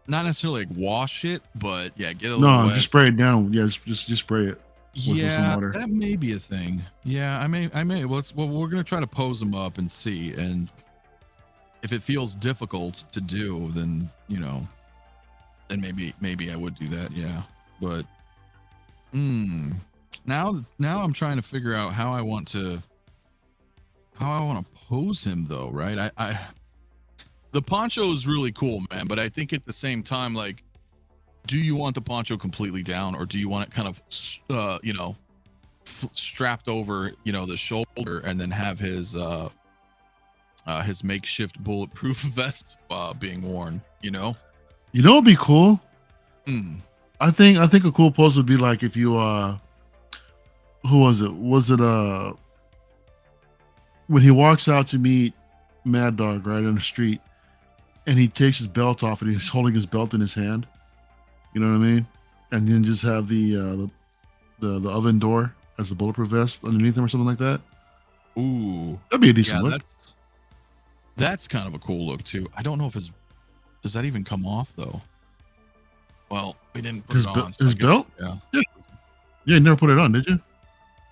[SPEAKER 1] not necessarily like wash it, but yeah, get a little wet.
[SPEAKER 2] Just spray it down. Yeah, just spray it.
[SPEAKER 1] With some water. That may be a thing. Yeah, I may. Well, we're gonna try to pose them up and see, and if it feels difficult to do, then then maybe I would do that. Yeah, but now I'm trying to figure out how I want to pose him though, right? The poncho is really cool, man, but I think at the same time, like, do you want the poncho completely down, or do you want it kind of strapped over the shoulder, and then have his makeshift bulletproof vest being worn?
[SPEAKER 2] It'd be cool. I think a cool pose would be like if you who was it? Was it when he walks out to meet Mad Dog right on the street, and he takes his belt off and he's holding his belt in his hand. You know what I mean? And then just have the oven door as a bulletproof vest underneath him or something like that.
[SPEAKER 1] Ooh,
[SPEAKER 2] that'd be a decent look.
[SPEAKER 1] That's kind of a cool look too. I don't know if does that even come off though? Well, we didn't put it on.
[SPEAKER 2] His belt?
[SPEAKER 1] Yeah.
[SPEAKER 2] You never put it on, did you?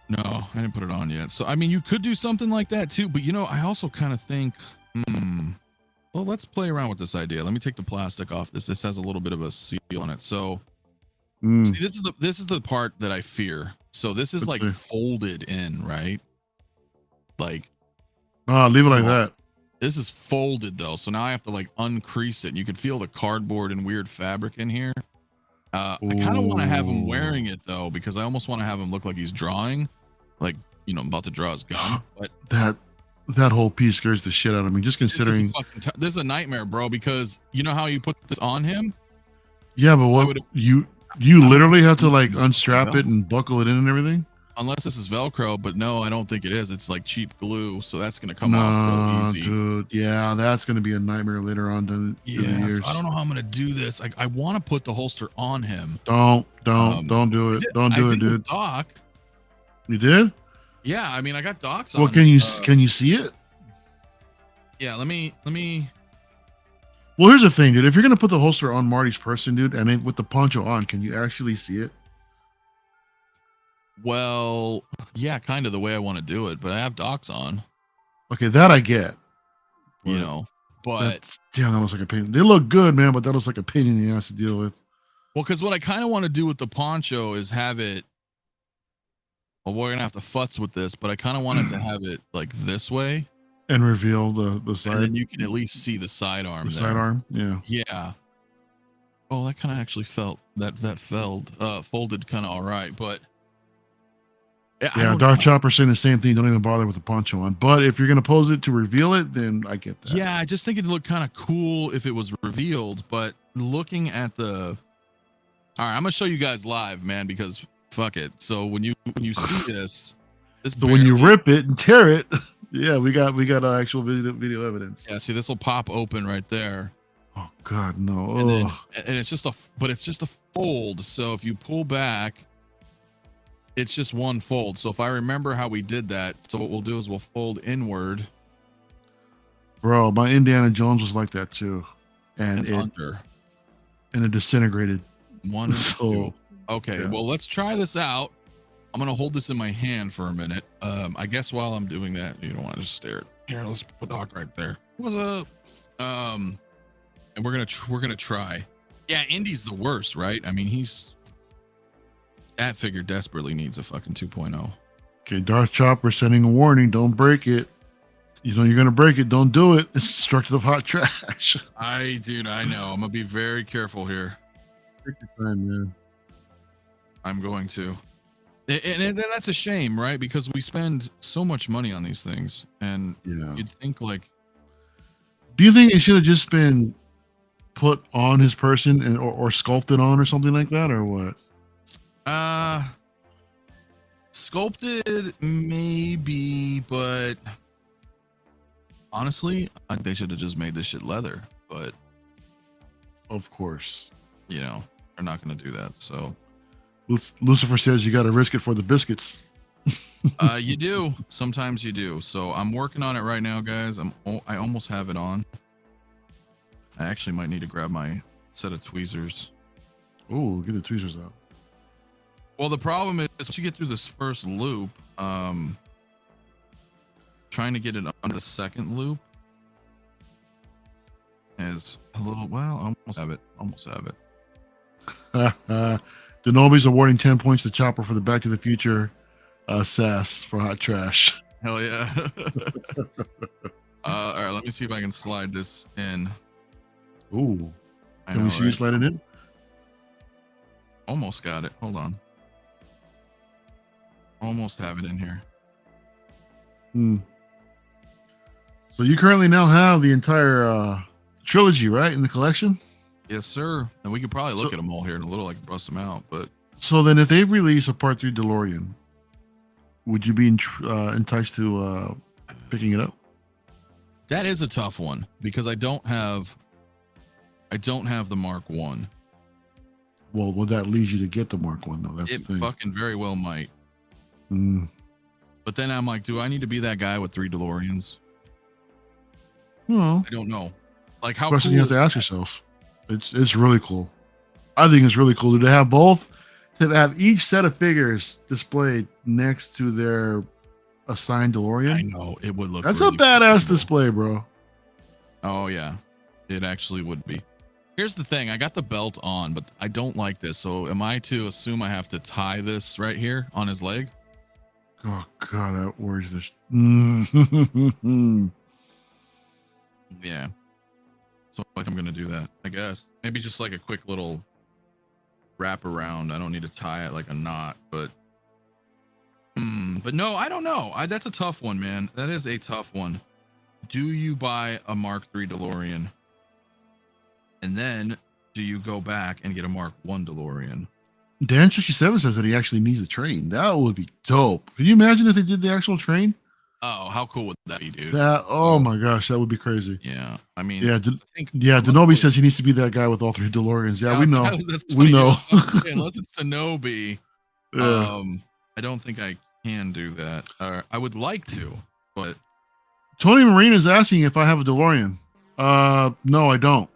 [SPEAKER 1] No, I didn't put it on yet. So I mean, you could do something like that too. But I also kind of think, well, let's play around with this idea. Let me take the plastic off this. This has a little bit of a seal on it. So see, this is the part that I fear. So this is folded in, right? Like,
[SPEAKER 2] leave it like that.
[SPEAKER 1] This is folded though. So now I have to like uncrease it. And you can feel the cardboard and weird fabric in here. I kind of want to have him wearing it though, because I almost want to have him look like he's drawing, like, I'm about to draw his gun. But
[SPEAKER 2] that whole piece scares the shit out of me. Just considering
[SPEAKER 1] this is a nightmare, bro. Because you know how you put this on him?
[SPEAKER 2] Yeah, but what you literally have to like unstrap it and buckle it in and everything.
[SPEAKER 1] Unless this is Velcro, but no, I don't think it is. It's like cheap glue, so that's gonna come off real easy.
[SPEAKER 2] Dude, yeah, that's gonna be a nightmare later on. So
[SPEAKER 1] I don't know how I'm gonna do this. I want to put the holster on him.
[SPEAKER 2] Don't do it. Don't do it, dude.
[SPEAKER 1] Doc,
[SPEAKER 2] you did?
[SPEAKER 1] Yeah, I mean, I got Docs.
[SPEAKER 2] Well, can you see it?
[SPEAKER 1] Yeah, let me.
[SPEAKER 2] Well, here's the thing, dude. If you're gonna put the holster on Marty's person, dude, and then with the poncho on, can you actually see it?
[SPEAKER 1] Well, yeah, kind of the way I want to do it, but I have docs on,
[SPEAKER 2] Okay, that I get.
[SPEAKER 1] you
[SPEAKER 2] But
[SPEAKER 1] know. But
[SPEAKER 2] that's damn, that looks like a pain. They look good, man, but that looks like a pain in the ass to deal with.
[SPEAKER 1] well, because what I kind of want to do with the poncho is have it. Well, we're gonna have to futz with this, but I kind of wanted to have it like this way,
[SPEAKER 2] And reveal the
[SPEAKER 1] and
[SPEAKER 2] side,
[SPEAKER 1] then you can at least see the sidearm
[SPEAKER 2] the
[SPEAKER 1] there.
[SPEAKER 2] sidearm. Yeah.
[SPEAKER 1] Yeah. Oh, that kind of actually felt that folded kind of all right, but
[SPEAKER 2] Yeah, Dark Chopper saying the same thing. Don't even bother with the poncho on. But if you're gonna pose it to reveal it, then I get that.
[SPEAKER 1] Yeah, I just think it'd look kind of cool if it was revealed. But looking at the, all right, I'm gonna show you guys live, man, because fuck it. So when you see this
[SPEAKER 2] so when you rip it and tear it, yeah, we got actual video evidence.
[SPEAKER 1] Yeah, see, this will pop open right there.
[SPEAKER 2] Oh God, no!
[SPEAKER 1] And it's just a fold. So if you pull back, it's just one fold. So if I remember how we did that, so what we'll do is we'll fold inward.
[SPEAKER 2] Bro, my Indiana Jones was like that too, and
[SPEAKER 1] under,
[SPEAKER 2] and it disintegrated.
[SPEAKER 1] One, two. Okay,
[SPEAKER 2] yeah.
[SPEAKER 1] Well, let's try this out. I'm gonna hold this in my hand for a minute. I guess while I'm doing that, you don't want to just stare at. Here, let's put Doc right there. What's up? And we're gonna try. Yeah, Indy's the worst, right? I mean, that figure desperately needs a fucking 2.0.
[SPEAKER 2] Okay, Darth Chopper sending a warning. Don't break it. You know you're gonna break it. Don't do it. It's destructive hot trash.
[SPEAKER 1] I know. I'm gonna be very careful here.
[SPEAKER 2] Take your time, man.
[SPEAKER 1] I'm going to. And that's a shame, right? Because we spend so much money on these things, and you'd think like.
[SPEAKER 2] Do you think it should have just been put on his person and or sculpted on or something like that, or what?
[SPEAKER 1] Sculpted maybe, but honestly, I think they should have just made this shit leather. But
[SPEAKER 2] of course,
[SPEAKER 1] they're not going to do that. So
[SPEAKER 2] Lucifer says you got to risk it for the biscuits.
[SPEAKER 1] You do. Sometimes you do. So I'm working on it right now, guys. I almost have it on. I actually might need to grab my set of tweezers.
[SPEAKER 2] Oh, get the tweezers out.
[SPEAKER 1] Well, the problem is once you get through this first loop, trying to get it on the second loop is a little. Well, I almost have it.
[SPEAKER 2] Denobi's awarding 10 points to Chopper for the Back to the Future sass for hot trash.
[SPEAKER 1] Hell yeah. All right, let me see if I can slide this in.
[SPEAKER 2] Ooh. Can we see you slide it in?
[SPEAKER 1] Almost got it. Hold on. Almost have it in here.
[SPEAKER 2] So you currently now have the entire trilogy, right, in the collection?
[SPEAKER 1] Yes, sir. And we could probably look at them all here in a little, like bust them out. But
[SPEAKER 2] so then, if they release a Part 3 DeLorean, would you be enticed to picking it up?
[SPEAKER 1] That is a tough one because I don't have the Mark 1.
[SPEAKER 2] Well, that leads you to get the Mark 1 though. That's
[SPEAKER 1] the thing. It fucking very well might. But then I'm like, do I need to be that guy with 3 DeLoreans?
[SPEAKER 2] Well,
[SPEAKER 1] I don't know. Like, how
[SPEAKER 2] question
[SPEAKER 1] cool
[SPEAKER 2] you have to ask yourself. It's really cool. I think it's really cool to have each set of figures displayed next to their assigned DeLorean.
[SPEAKER 1] I know it would look.
[SPEAKER 2] That's really a badass display, bro.
[SPEAKER 1] Oh yeah, it actually would be. Here's the thing: I got the belt on, but I don't like this. So, am I to assume I have to tie this right here on his leg?
[SPEAKER 2] Oh God, that worries this.
[SPEAKER 1] Yeah. So like I'm gonna do that, I guess. Maybe just like a quick little wrap around. I don't need to tie it like a knot, but no, I don't know. That's a tough one, man. That is a tough one. Do you buy a Mark III DeLorean? And then do you go back and get a Mark I DeLorean?
[SPEAKER 2] Dan67 says that he actually needs a train. That would be dope. Can you imagine if they did the actual train?
[SPEAKER 1] Oh, how cool would that be, dude?
[SPEAKER 2] Oh my gosh, that would be crazy.
[SPEAKER 1] Yeah, I mean,
[SPEAKER 2] Denobi says he needs to be that guy with all 3 DeLoreans. Yeah, we know. We know.
[SPEAKER 1] Unless it's Denobi, I don't think I can do that. I would like to, but
[SPEAKER 2] Tony Marine is asking if I have a DeLorean. No, I don't.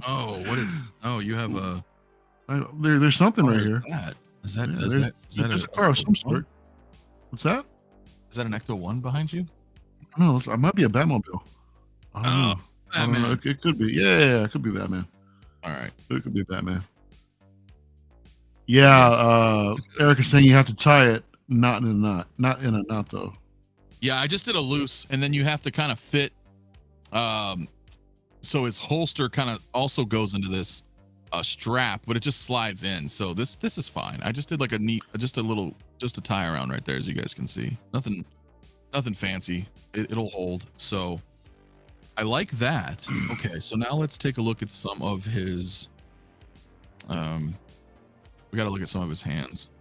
[SPEAKER 1] Oh, what is? Oh, you have a.
[SPEAKER 2] There's something right here.
[SPEAKER 1] Is that?
[SPEAKER 2] Yeah,
[SPEAKER 1] Is
[SPEAKER 2] there's
[SPEAKER 1] that
[SPEAKER 2] a car of some sort. What's that?
[SPEAKER 1] Is that an Ecto 1 behind you?
[SPEAKER 2] No, it might be a Batmobile. I don't know. I don't know. It could be. Yeah, it could be Batman.
[SPEAKER 1] All right.
[SPEAKER 2] It could be Batman. Yeah, Eric is saying you have to tie it, not in a knot. Not in a knot, though.
[SPEAKER 1] Yeah, I just did a loose, and then you have to kind of fit. So his holster kind of also goes into this strap, but it just slides in. So this is fine. I just did like just a tie around right there, as you guys can see. Nothing fancy. It'll hold. So I like that. Okay, so now let's take a look at some of his. We got to look at some of his hands.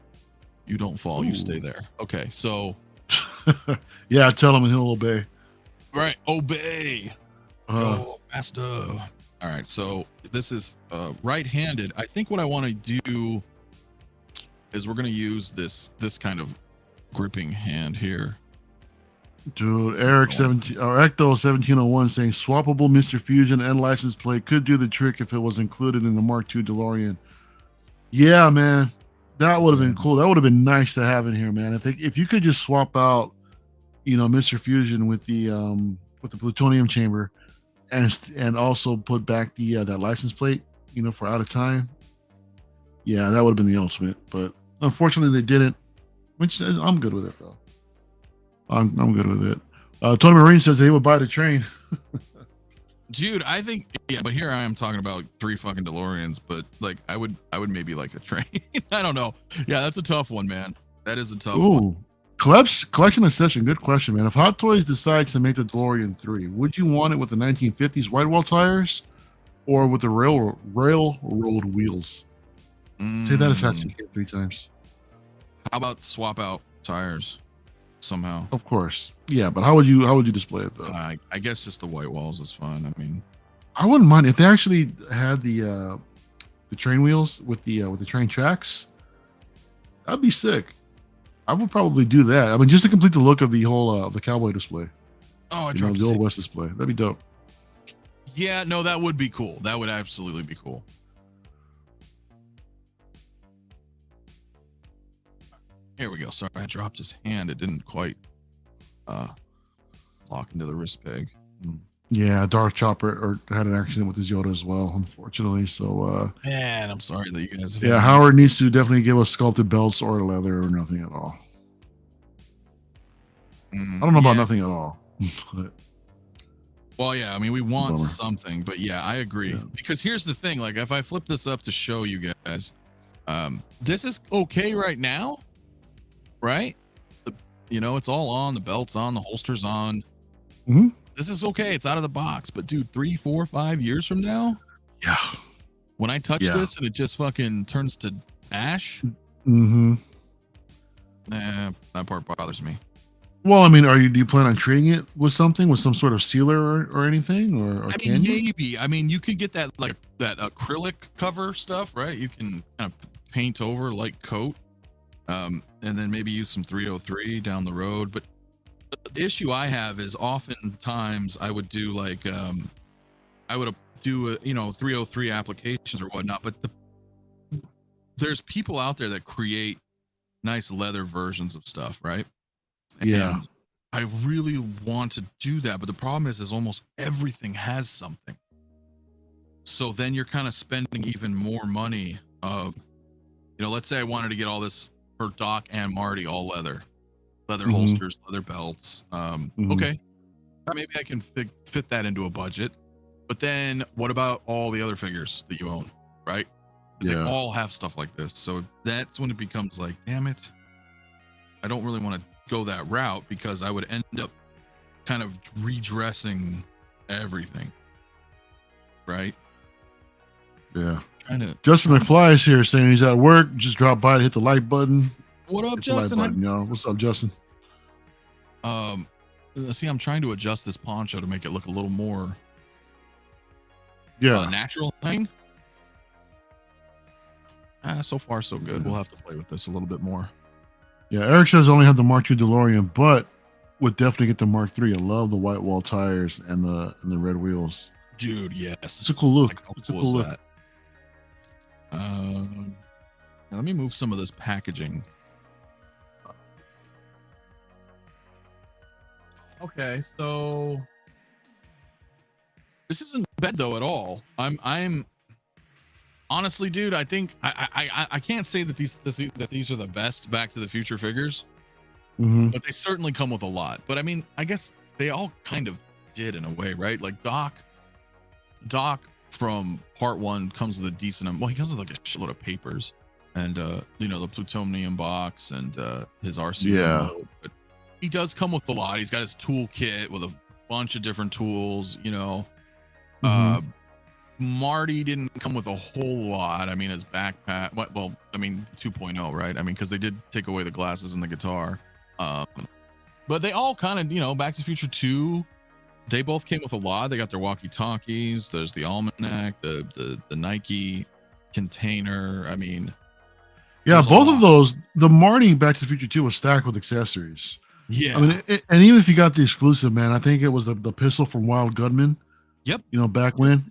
[SPEAKER 1] You don't fall. Ooh. You stay there. Okay, so.
[SPEAKER 2] Yeah, tell him and he'll obey.
[SPEAKER 1] Right, obey. Oh, master. All right, so this is right-handed. I think what I want to do is we're going to use this kind of gripping hand here.
[SPEAKER 2] Dude, Eric 17 or Ecto 1701 saying swappable Mr. Fusion and license plate could do the trick if it was included in the Mark II DeLorean. Yeah, man, that would have been cool. That would have been nice to have in here, man. If you could just swap out, Mr. Fusion with the plutonium chamber, and also put back the that license plate, for out of time. Yeah, that would have been the ultimate. But unfortunately, they didn't. Which I'm good with it though. I'm good with it. Tony Marine says he would buy the train.
[SPEAKER 1] Dude, I think but here I am talking about 3 fucking DeLoreans, but like I would maybe like a train. I don't know. Yeah, that's a tough one, man. That is a tough one.
[SPEAKER 2] Collection obsession. Good question, man. If Hot Toys decides to make the DeLorean 3, would you want it with the 1950s white wall tires or with the railroad wheels? Say that as fast as you can 3 times.
[SPEAKER 1] How about swap out tires somehow?
[SPEAKER 2] Of course. Yeah, but how would you display it though?
[SPEAKER 1] I guess just the white walls is fine. I mean,
[SPEAKER 2] I wouldn't mind if they actually had the train wheels with the train tracks. That'd be sick. I would probably do that. I mean, just to complete the look of the whole the cowboy display.
[SPEAKER 1] Oh,
[SPEAKER 2] the Old West display. That'd be dope.
[SPEAKER 1] Yeah, no, that would be cool. That would absolutely be cool. Here we go. Sorry, I dropped his hand. It didn't quite lock into the wrist peg.
[SPEAKER 2] Yeah, Darth Chopper had an accident with his Yoda as well, unfortunately. So
[SPEAKER 1] man, I'm sorry that you guys.
[SPEAKER 2] Yeah, Howard needs to definitely give us sculpted belts or leather or nothing at all. I don't know about nothing at all. But,
[SPEAKER 1] well, yeah, I mean, we want something, but yeah, I agree. Yeah. Because here's the thing: like, if I flip this up to show you guys, this is okay right now, right? It's all on. The belt's on. The holster's on.
[SPEAKER 2] Mm-hmm.
[SPEAKER 1] This is okay. It's out of the box. But dude, 3, 4, 5 years from now,
[SPEAKER 2] yeah,
[SPEAKER 1] when I touch this and it just fucking turns to ash,
[SPEAKER 2] that
[SPEAKER 1] part bothers me.
[SPEAKER 2] Well, I mean, do you plan on treating it with some sort of sealer or anything, or
[SPEAKER 1] I mean, maybe. I mean, you could get that like that acrylic cover stuff, right? You can kind of paint over light coat, and then maybe use some 303 down the road. But the issue I have is oftentimes I would do like I would do 303 applications or whatnot, but there's people out there that create nice leather versions of stuff, right?
[SPEAKER 2] Yeah.
[SPEAKER 1] And I really want to do that, but the problem is almost everything has something. So then you're kind of spending even more money. Let's say I wanted to get all this for Doc and Marty, all leather holsters, leather belts. Okay, maybe I can fit that into a budget. But then what about all the other figures that you own, right? Because they all have stuff like this. So that's when it becomes like, damn it, I don't really want to go that route because I would end up kind of redressing everything, right?
[SPEAKER 2] Yeah. Justin McFly is here saying he's at work. Just drop by to hit the like button.
[SPEAKER 1] What up, Justin?
[SPEAKER 2] What's up, Justin?
[SPEAKER 1] See, I'm trying to adjust this poncho to make it look a little more natural thing. So far so good. We'll have to play with this a little bit more.
[SPEAKER 2] Yeah, Eric says I only have the Mark II DeLorean, but would definitely get the Mark III. I love the white wall tires and the red wheels.
[SPEAKER 1] Dude,
[SPEAKER 2] It's
[SPEAKER 1] yes.
[SPEAKER 2] a cool look.
[SPEAKER 1] Like, how
[SPEAKER 2] It's a
[SPEAKER 1] cool
[SPEAKER 2] cool
[SPEAKER 1] is
[SPEAKER 2] look.
[SPEAKER 1] that? Now let me move some of this packaging. Okay, so this isn't bad though at all. I'm honestly, dude. I think I can't say that these are the best Back to the Future figures,
[SPEAKER 2] Hmm.
[SPEAKER 1] but they certainly come with a lot. But I mean, I guess they all kind of did in a way, right? Like Doc from part one comes with a decent. Well, he comes with like a shitload of papers, and you know, the plutonium box and his RC
[SPEAKER 2] Yeah.
[SPEAKER 1] remote. But he does come with a lot. He's got his toolkit with a bunch of different tools. You know,
[SPEAKER 2] Hmm.
[SPEAKER 1] Marty didn't come with a whole lot. I mean, his backpack. Well, I mean, 2.0, right? I mean, because they did take away the glasses and the guitar. Um, but they all kind of, you know, Back to the Future 2. They both came with a lot. They got their walkie-talkies. There's the almanac, the Nike container. I mean,
[SPEAKER 2] Yeah,
[SPEAKER 1] there's a
[SPEAKER 2] both of
[SPEAKER 1] lot.
[SPEAKER 2] those. The Marty Back to the Future 2 was stacked with accessories. I
[SPEAKER 1] Yeah.
[SPEAKER 2] mean, and even if you got the exclusive, man, I think it was the pistol from Wild Gunman.
[SPEAKER 1] Yep.
[SPEAKER 2] You know, back
[SPEAKER 1] Yep.
[SPEAKER 2] when,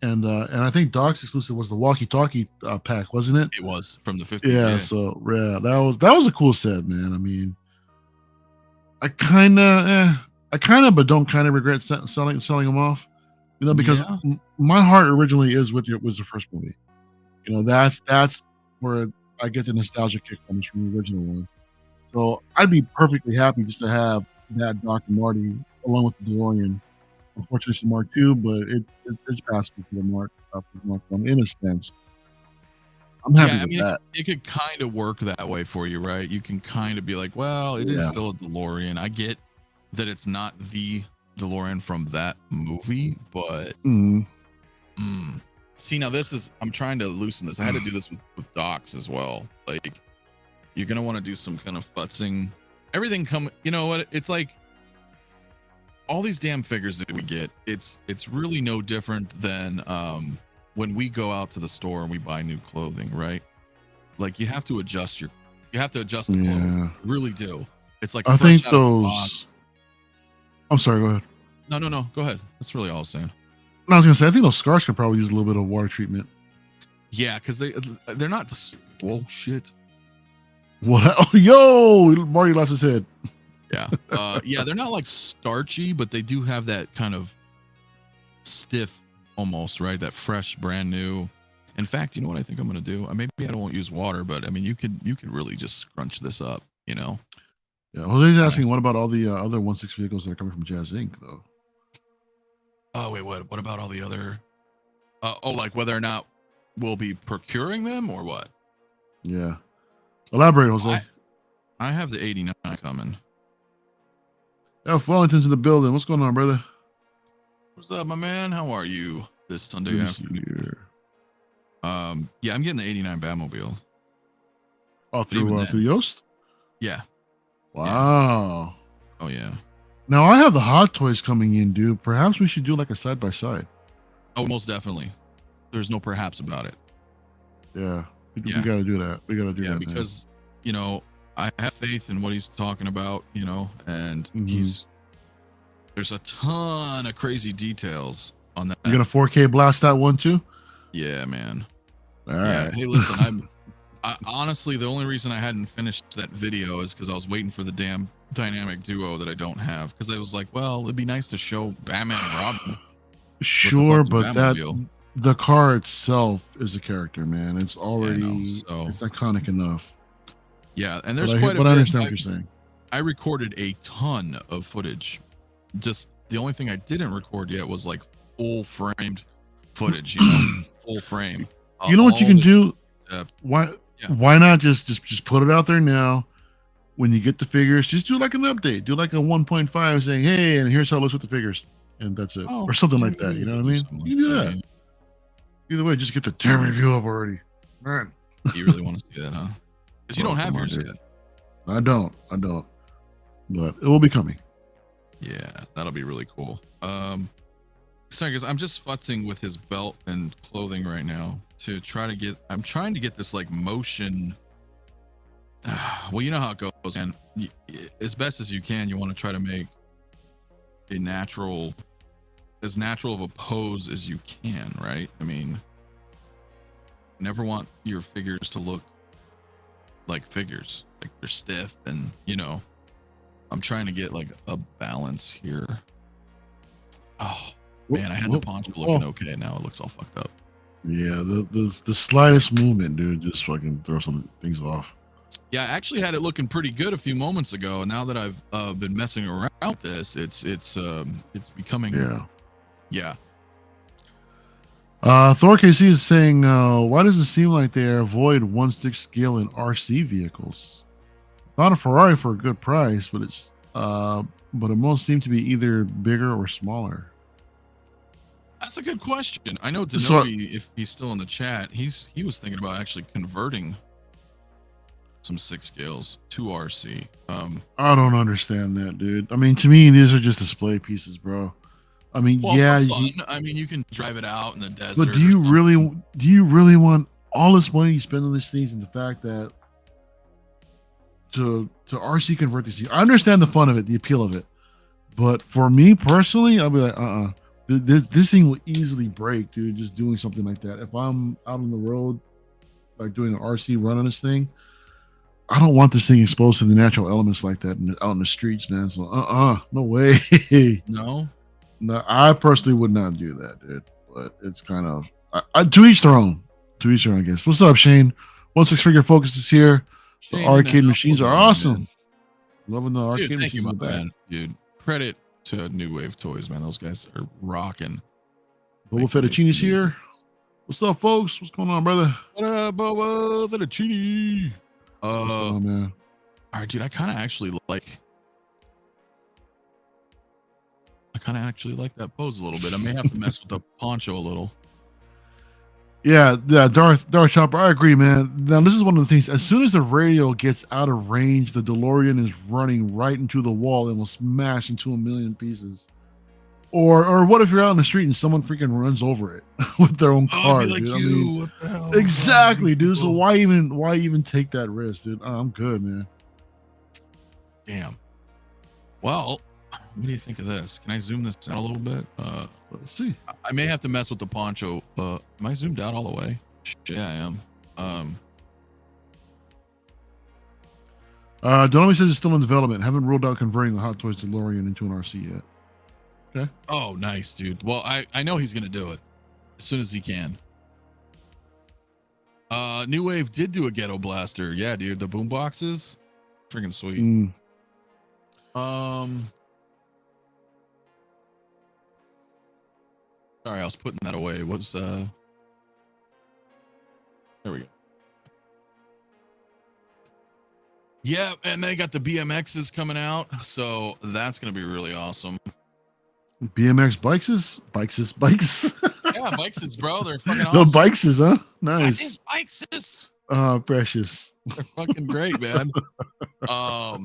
[SPEAKER 2] and I think Doc's exclusive was the walkie-talkie pack, wasn't it?
[SPEAKER 1] It was from the 50s.
[SPEAKER 2] Yeah.
[SPEAKER 1] Yeah.
[SPEAKER 2] So yeah, that was a cool set, man. I mean, I kind of, but don't kind of regret selling them off. You know, because
[SPEAKER 1] Yeah.
[SPEAKER 2] my heart originally is with was the first movie. You know, that's where I get the nostalgia kick from the original one. So I'd be perfectly happy just to have that Doc and Marty along with the DeLorean. Unfortunately, it's the Mark II, but it's passable for the Mark One in a sense. I'm happy
[SPEAKER 1] Yeah. I
[SPEAKER 2] with
[SPEAKER 1] mean,
[SPEAKER 2] that.
[SPEAKER 1] it could kind of work that way for you, right? You can kind of be like, well, it is
[SPEAKER 2] Yeah.
[SPEAKER 1] still a DeLorean. I get that it's not the DeLorean from that movie, but
[SPEAKER 2] Mm.
[SPEAKER 1] see, now this is, I'm trying to loosen this. I had to do this with docs as well. Like, you're gonna want to do some kind of futzing. Everything you know what? It's like all these damn figures that we get. It's really no different than when we go out to the store and we buy new clothing, right? Like you have to adjust the clothes.
[SPEAKER 2] Yeah.
[SPEAKER 1] You really do. It's like
[SPEAKER 2] I
[SPEAKER 1] fresh
[SPEAKER 2] think
[SPEAKER 1] out of the box.
[SPEAKER 2] those. I'm sorry. Go ahead.
[SPEAKER 1] No. Go ahead. That's really all I was saying.
[SPEAKER 2] No, I was gonna say I think those scars could probably use a little bit of water treatment.
[SPEAKER 1] Yeah, because they're not oh shit.
[SPEAKER 2] What? Oh, yo, Marty lost his head.
[SPEAKER 1] Yeah. Yeah, they're not like starchy, but they do have that kind of stiff almost, right? That fresh, brand new. In fact, you know what I think I'm gonna do? Maybe I don't use water, but I mean you could really just scrunch this up, you know?
[SPEAKER 2] Yeah, Jose's asking, what about all the other 1/6 vehicles that are coming from Jazz Inc. though?
[SPEAKER 1] Oh wait, what about all the other like whether or not we'll be procuring them or what?
[SPEAKER 2] Yeah, elaborate, Jose.
[SPEAKER 1] I have the 89 coming.
[SPEAKER 2] F. Wellington's in the building. What's going on, brother?
[SPEAKER 1] What's up, my man? How are you this Sunday
[SPEAKER 2] Good to
[SPEAKER 1] afternoon?
[SPEAKER 2] see you.
[SPEAKER 1] Yeah, I'm getting the 89 Batmobile.
[SPEAKER 2] Oh,
[SPEAKER 1] even
[SPEAKER 2] through Yoast?
[SPEAKER 1] Yeah.
[SPEAKER 2] Wow.
[SPEAKER 1] Oh yeah.
[SPEAKER 2] Now I have the Hot Toys coming in, dude. Perhaps we should do like a side by side.
[SPEAKER 1] Oh, most definitely. There's no perhaps about it.
[SPEAKER 2] Yeah, we got to do that. We got to do that,
[SPEAKER 1] because you know I have faith in what he's talking about, you know, and
[SPEAKER 2] Mhm.
[SPEAKER 1] there's a ton of crazy details on that.
[SPEAKER 2] You gonna 4K blast that one too?
[SPEAKER 1] Yeah, man.
[SPEAKER 2] All right.
[SPEAKER 1] Hey, listen, I honestly, the only reason I hadn't finished that video is because I was waiting for the damn dynamic duo that I don't have. Because I was like, well, it'd be nice to show Batman and Robin.
[SPEAKER 2] Sure, but
[SPEAKER 1] Batmobile.
[SPEAKER 2] the car itself is a character, man. It's already
[SPEAKER 1] so
[SPEAKER 2] it's iconic enough.
[SPEAKER 1] Yeah, and there's
[SPEAKER 2] But
[SPEAKER 1] quite a bit.
[SPEAKER 2] I understand what you're saying.
[SPEAKER 1] I recorded a ton of footage. Just the only thing I didn't record yet was like full framed footage, you know, full frame.
[SPEAKER 2] You know what you can do? Why not just put it out there now? When you get the figures, just do like an update. Do like a 1.5 saying, "Hey, and here's how it looks with the figures," and that's it, or something like that. You know what I mean? You can do that. Either way, just get the damn review up already. Man.
[SPEAKER 1] You really want to see that, huh? Because you don't have yours yet.
[SPEAKER 2] I don't. But it will be coming.
[SPEAKER 1] Yeah, that'll be really cool. Sorry, guys, I'm just futzing with his belt and clothing right now to try to get. I'm trying to get this like motion Well, you know how it goes, and as best as you can, you want to try to make a as natural of a pose as you can, right? I mean, you never want your figures to look like figures, like they're stiff, and I'm trying to get like a balance here. Oh man, I had the Poncho looking okay. Now it looks all fucked up.
[SPEAKER 2] Yeah, the slightest movement, dude, just fucking throw some things off.
[SPEAKER 1] Yeah, I actually had it looking pretty good a few moments ago. Now that I've been messing around with this, it's becoming. Yeah.
[SPEAKER 2] Thor KC is saying, why does it seem like they avoid 1/6 scale in RC vehicles? Not a Ferrari for a good price, but it most seem to be either bigger or smaller.
[SPEAKER 1] That's a good question. I know Denobi, if he's still in the chat, he was thinking about actually converting some 6 scales to RC.
[SPEAKER 2] I don't understand that, dude. I mean, to me, these are just display pieces, bro. I mean,
[SPEAKER 1] well,
[SPEAKER 2] yeah,
[SPEAKER 1] you can drive it out in the desert.
[SPEAKER 2] But do you really want all this money you spend on these things, and the fact that to RC convert these? I understand the fun of it, the appeal of it, but for me personally, I'll be like, this thing will easily break, dude. Just doing something like that. If I'm out on the road, like doing an RC run on this thing, I don't want this thing exposed to the natural elements like that out in the streets, man. So, no way.
[SPEAKER 1] No,
[SPEAKER 2] I personally would not do that, dude. But it's kind of to each their own. To each their own, I guess. What's up, Shane? 1/6 Figure Focus is here. The arcade machines are awesome.
[SPEAKER 1] Man.
[SPEAKER 2] Loving the arcade machines.
[SPEAKER 1] Thank you, my man. Dude, credit to New Wave Toys, man. Those guys are rocking.
[SPEAKER 2] Boba Fettuccine's here. What's up, folks? What's going on, brother?
[SPEAKER 1] What up, Boba Fettuccine?
[SPEAKER 2] Oh man.
[SPEAKER 1] All right, dude. I kind of actually like that pose a little bit. I may have to mess with the Poncho a little.
[SPEAKER 2] Yeah, Darth Chopper. I agree, man. Now this is one of the things. As soon as the radio gets out of range, the DeLorean is running right into the wall and will smash into a million pieces. Or what if you're out in the street and someone freaking runs over it with their own car?
[SPEAKER 1] Like
[SPEAKER 2] dude.
[SPEAKER 1] I mean, what the hell?
[SPEAKER 2] Exactly, dude. So why even take that risk, dude? I'm good, man.
[SPEAKER 1] Damn. Well, what do you think of this? Can I zoom this out a little bit?
[SPEAKER 2] Let's see.
[SPEAKER 1] I may have to mess with the Poncho. Am I zoomed out all the way? Yeah, I am.
[SPEAKER 2] Donomi says it's still in development. Haven't ruled out converting the Hot Toys DeLorean into an RC yet. Okay.
[SPEAKER 1] Oh, nice, dude. Well, I know he's gonna do it as soon as he can. New Wave did do a Ghetto Blaster. Yeah, dude. The boom boxes, freaking sweet. Sorry, I was putting that away. What's there we go. Yeah, and they got the BMXs coming out, so that's gonna be really awesome.
[SPEAKER 2] BMX bikes.
[SPEAKER 1] Yeah, bikes, bro. They're fucking awesome.
[SPEAKER 2] The bikes, huh? Nice.
[SPEAKER 1] Bikes.
[SPEAKER 2] Precious.
[SPEAKER 1] They're fucking great, man.
[SPEAKER 2] Yeah.
[SPEAKER 1] All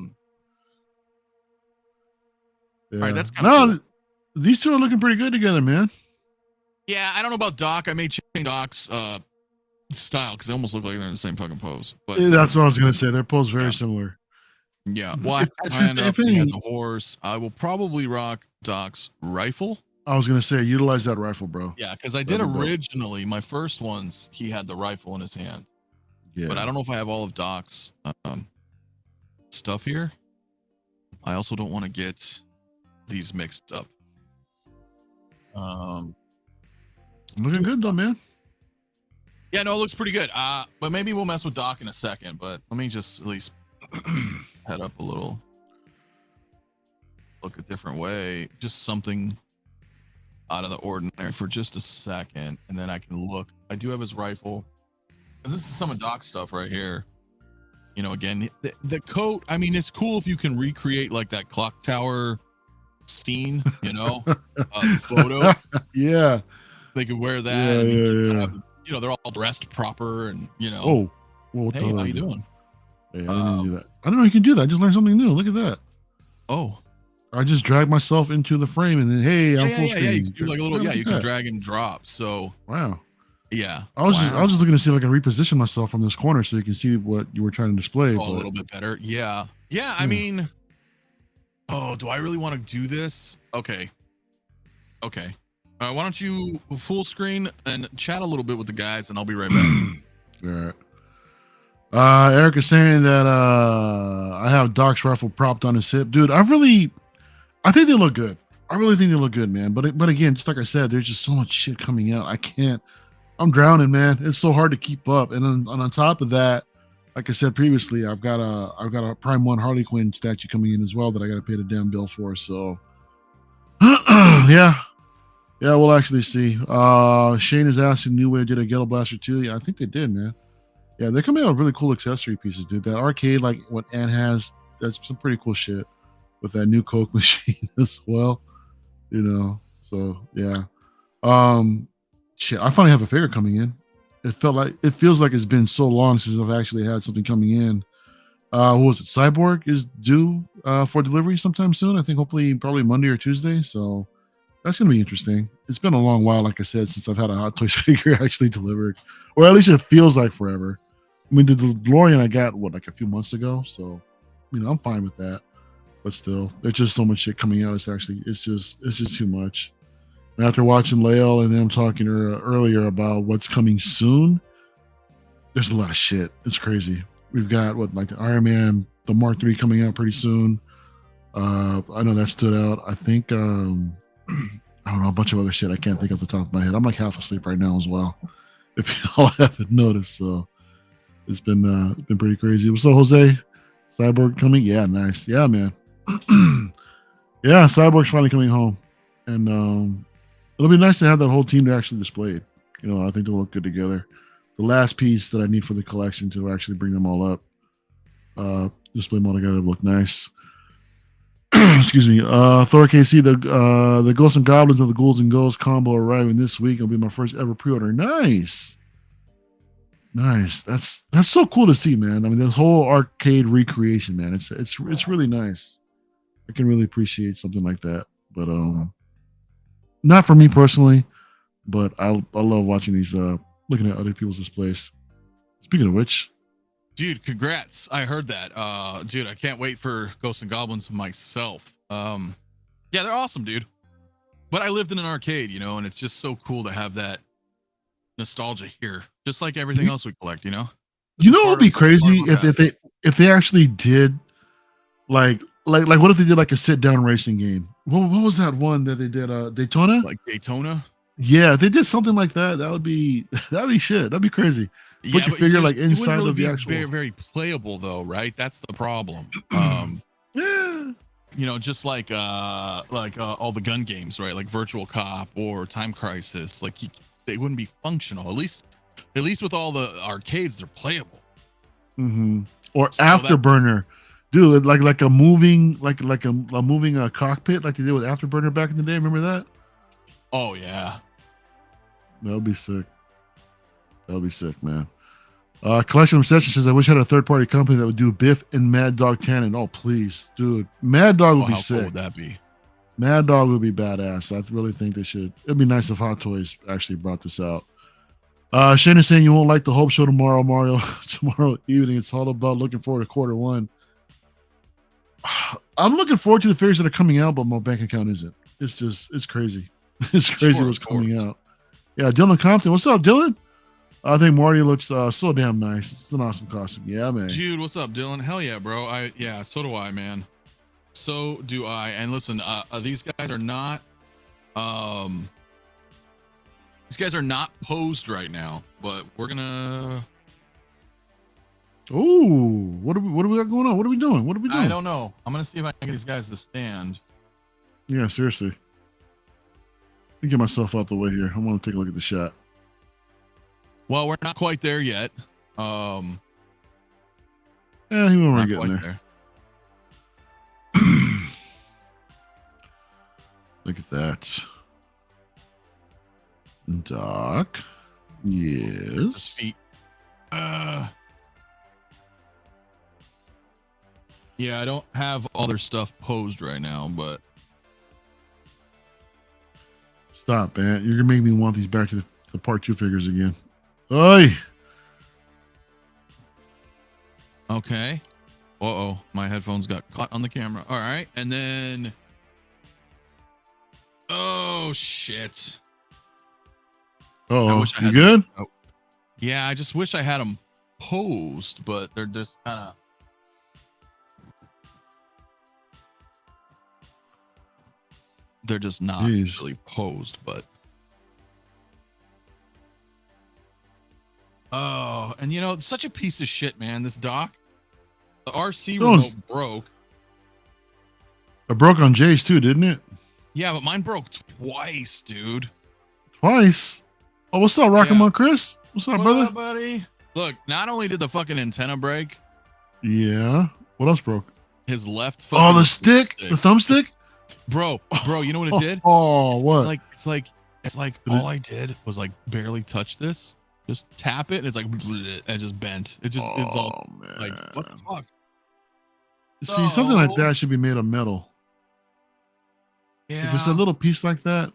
[SPEAKER 1] right, that's kind of cool.
[SPEAKER 2] These two are looking pretty good together, man.
[SPEAKER 1] Yeah, I don't know about Doc. I may change Doc's style because they almost look like they're in the same fucking pose. But
[SPEAKER 2] that's what I was gonna say. Their pose very similar.
[SPEAKER 1] Yeah. Well, if I end up looking at the horse, I will probably rock Doc's rifle.
[SPEAKER 2] I was gonna say utilize that rifle, bro.
[SPEAKER 1] Yeah, because I did originally my first ones. He had the rifle in his hand. Yeah. But I don't know if I have all of Doc's stuff here. I also don't want to get these mixed up.
[SPEAKER 2] Looking good though, man.
[SPEAKER 1] Yeah, no, it looks pretty good. But maybe we'll mess with Doc in a second. But let me just at least head up a little, look a different way, just something out of the ordinary for just a second, and then I can look. I do have his rifle. This is some of Doc's stuff right here. You know, again, the coat. I mean, it's cool if you can recreate like that clock tower scene. You know, photo.
[SPEAKER 2] Yeah,
[SPEAKER 1] they could wear that.
[SPEAKER 2] Yeah,
[SPEAKER 1] and
[SPEAKER 2] yeah.
[SPEAKER 1] You know, they're all dressed proper, and you know.
[SPEAKER 2] Oh,
[SPEAKER 1] hey, how you doing?
[SPEAKER 2] Hey, I didn't do that. I don't know you can do that. I just learned something new. Look at that.
[SPEAKER 1] Oh.
[SPEAKER 2] I just dragged myself into the frame and then, hey, I'm full
[SPEAKER 1] screen.
[SPEAKER 2] screen.
[SPEAKER 1] You can do like a little, you can drag and drop. So
[SPEAKER 2] wow.
[SPEAKER 1] Yeah.
[SPEAKER 2] I was just looking to see if I can reposition myself from this corner so you can see what you were trying to display.
[SPEAKER 1] A little bit better. Yeah. Yeah. I mean, do I really want to do this? Okay. Why don't you full screen and chat a little bit with the guys, and I'll be right back.
[SPEAKER 2] All right. Eric is saying that I have Doc's rifle propped on his hip, dude. I think they look good. I really think they look good, man. But again, just like I said, there's just so much shit coming out. I'm drowning, man. It's so hard to keep up. And then on top of that, like I said previously, I've got a Prime 1 Harley Quinn statue coming in as well that I got to pay the damn bill for. So yeah, we'll actually see. Shane is asking New Wave did a Ghetto Blaster 2. Yeah, I think they did, man. Yeah, they're coming out with really cool accessory pieces, dude. That arcade, like what Ann has, that's some pretty cool shit with that new Coke machine as well. So yeah. Shit, I finally have a figure coming in. It feels like it's been so long since I've actually had something coming in. What was it? Cyborg is due for delivery sometime soon. I think hopefully probably Monday or Tuesday. So that's gonna be interesting. It's been a long while, like I said, since I've had a Hot Toys figure actually delivered, or at least it feels like forever. I mean, the DeLorean I got like a few months ago, so I'm fine with that. But still, there's just so much shit coming out. It's just too much. And after watching Lael and them talking earlier about what's coming soon, there's a lot of shit. It's crazy. We've got the Iron Man, the Mark III coming out pretty soon. I know that stood out. I think I don't know, a bunch of other shit I can't think off the top of my head. I'm like half asleep right now as well, if y'all haven't noticed. So it's been pretty crazy. What's up, Jose? Cyborg coming? Yeah, nice. Yeah, man. Yeah, Cyborg's finally coming home, and it'll be nice to have that whole team to actually display it. I think they'll look good together. The last piece that I need for the collection to actually bring them all up, display them all together, look nice. Excuse me. Thor KC, the Ghosts and Goblins of the Ghouls and Ghosts combo arriving this week. It'll be my first ever pre-order. Nice. That's so cool to see, man. I mean, this whole arcade recreation, man. It's really nice. I can really appreciate something like that. But not for me personally, but I love watching these, looking at other people's displays. Speaking of which,
[SPEAKER 1] dude, congrats! I heard that. Dude, I can't wait for Ghosts and Goblins myself. Yeah, they're awesome, dude. But I lived in an arcade, and it's just so cool to have that nostalgia here, just like everything else we collect.
[SPEAKER 2] You know what would be crazy if they actually did like what if they did like a sit down racing game? What was that one that they did? Daytona?
[SPEAKER 1] Like Daytona?
[SPEAKER 2] Yeah, if they did something like that, that'd be shit. That'd be crazy. Put your figure like inside of the actual.
[SPEAKER 1] Very, very playable though, right? That's the problem.
[SPEAKER 2] Yeah.
[SPEAKER 1] Just like all the gun games, right? Like Virtual Cop or Time Crisis. Like they wouldn't be functional. At least with all the arcades, they're playable.
[SPEAKER 2] Mm-hmm. Or so Afterburner. Dude, like a moving a moving cockpit like they did with Afterburner back in the day. Remember that?
[SPEAKER 1] Oh yeah,
[SPEAKER 2] that would be sick, man. Collection Obsession says, I wish I had a third-party company that would do Biff and Mad Dog canon. Oh, please, dude. Mad Dog would be sick.
[SPEAKER 1] How cool would that be?
[SPEAKER 2] Mad Dog would be badass. I really think they should. It'd be nice if Hot Toys actually brought this out. Shane is saying you won't like the Hope Show tomorrow, Mario. Tomorrow evening. It's all about looking forward to Q1. I'm looking forward to the figures that are coming out, but my bank account isn't. It's crazy. It's crazy what's coming out. Yeah, Dylan Compton. What's up, Dylan? I think Marty looks so damn nice. It's an awesome costume. Yeah, man.
[SPEAKER 1] Dude, what's up, Dylan? Hell yeah, bro. So do I, man. So do I. And listen, these guys are not posed right now, but we're gonna.
[SPEAKER 2] Oh, what do we got going on? What are we doing?
[SPEAKER 1] I don't know. I'm gonna see if I can get these guys to stand.
[SPEAKER 2] Yeah, seriously. Let me get myself out the way here. I want to take a look at the shot.
[SPEAKER 1] Well, we're not quite there yet.
[SPEAKER 2] Yeah, he won't getting there. Look at that. Doc. Yes.
[SPEAKER 1] His feet. Yeah, I don't have all their stuff posed right now, but
[SPEAKER 2] stop, man. You're gonna make me want these back to the the part 2 figures again. Oi!
[SPEAKER 1] Okay. Uh-oh, my headphones got caught on the camera. All right, and then... Oh, shit.
[SPEAKER 2] Oh,
[SPEAKER 1] wish I
[SPEAKER 2] you
[SPEAKER 1] had
[SPEAKER 2] good?
[SPEAKER 1] This, oh, yeah, I just wish I had them posed, but they're just kind of... They're just not really posed, but... Oh, and you know, it's such a piece of shit, man, this dock. The RC remote broke.
[SPEAKER 2] It broke on Jay's too, didn't it?
[SPEAKER 1] Yeah, but mine broke twice, dude.
[SPEAKER 2] Twice? Oh, what's up, Rock'em Chris? What's up, brother?
[SPEAKER 1] What up, buddy? Look, not only did the fucking antenna break.
[SPEAKER 2] Yeah. What else broke?
[SPEAKER 1] His left
[SPEAKER 2] foot. Oh, the stick? The thumbstick?
[SPEAKER 1] Bro, you know what it did?
[SPEAKER 2] Oh, what?
[SPEAKER 1] It's like all I did was like barely touch this. Just tap it, and it's like, and it just bent. It's all
[SPEAKER 2] man.
[SPEAKER 1] Like, what the fuck?
[SPEAKER 2] See, something like that should be made of metal.
[SPEAKER 1] Yeah.
[SPEAKER 2] If it's a little piece like that,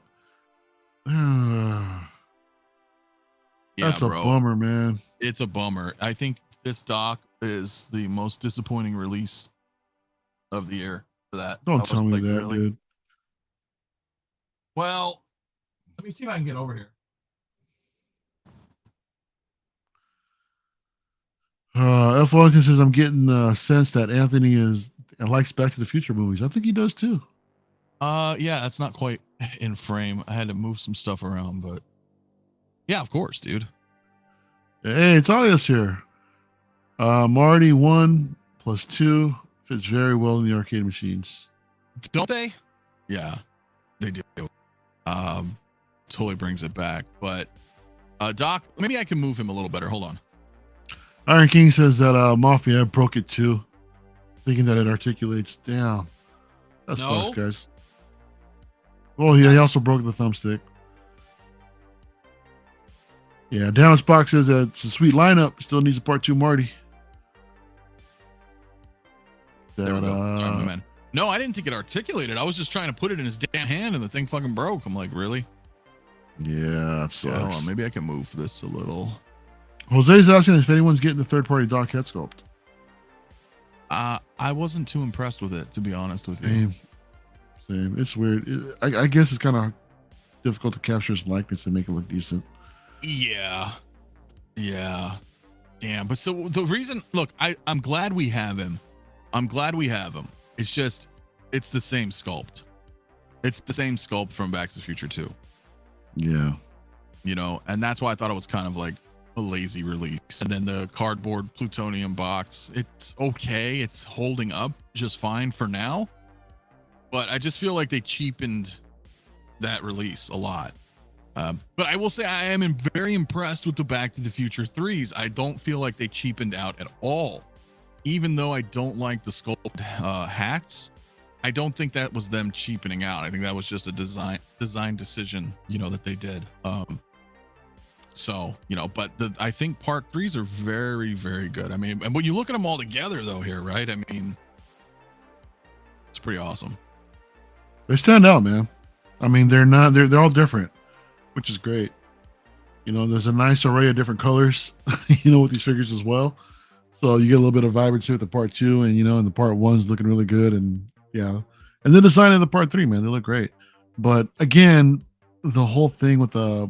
[SPEAKER 2] that's a bummer, man.
[SPEAKER 1] It's a bummer. I think this dock is the most disappointing release of the year for that.
[SPEAKER 2] Don't tell me that, really? Dude.
[SPEAKER 1] Well, let me see if I can get over here.
[SPEAKER 2] F. Wellington says, I'm getting the sense that Anthony likes Back to the Future movies. I think he does too.
[SPEAKER 1] Yeah, that's not quite in frame. I had to move some stuff around, but yeah, of course, dude.
[SPEAKER 2] Hey, it's Alias here. Marty 1 + 2 fits very well in the arcade machines.
[SPEAKER 1] Don't they? Yeah, they do. Totally brings it back. But Doc, maybe I can move him a little better. Hold on.
[SPEAKER 2] Iron King says that Mafia broke it too, thinking that it articulates. Damn, that sucks, guys. Well, yeah, he also broke the thumbstick. Yeah, Dallas Box says that it's a sweet lineup. Still needs a part 2 Marty.
[SPEAKER 1] Sorry, man. No, I didn't think it articulated. I was just trying to put it in his damn hand, and the thing fucking broke. I'm like, really?
[SPEAKER 2] Yeah, it sucks.
[SPEAKER 1] Yeah, hold on, maybe I can move this a little.
[SPEAKER 2] Jose's asking if anyone's getting the third-party dock head sculpt.
[SPEAKER 1] I wasn't too impressed with it, to be honest with you.
[SPEAKER 2] Same. It's weird. I guess it's kind of difficult to capture his likeness and make it look decent.
[SPEAKER 1] Yeah. Damn. But so the reason, look, I'm glad we have him. It's just, it's the same sculpt. It's the same sculpt from Back to the Future 2.
[SPEAKER 2] Yeah.
[SPEAKER 1] You know, and that's why I thought it was kind of like a lazy release. And then the cardboard plutonium box, it's okay. It's holding up just fine for now. But I just feel like they cheapened that release a lot. But I will say I am very impressed with the Back to the Future 3s. I don't feel like they cheapened out at all. Even though I don't like the sculpt hats, I don't think that was them cheapening out. I think that was just a design decision, you know, that they did. So, you know, but I think part 3s are very, very good. I mean, and when you look at them all together though here, right? I mean, it's pretty awesome.
[SPEAKER 2] They stand out, man. I mean, they're all different, which is great. You know, there's a nice array of different colors, you know, with these figures as well. So you get a little bit of vibrancy with the part 2, and, you know, and the part 1's looking really good. And yeah. And the design of the part 3, man, they look great. But again, the whole thing with the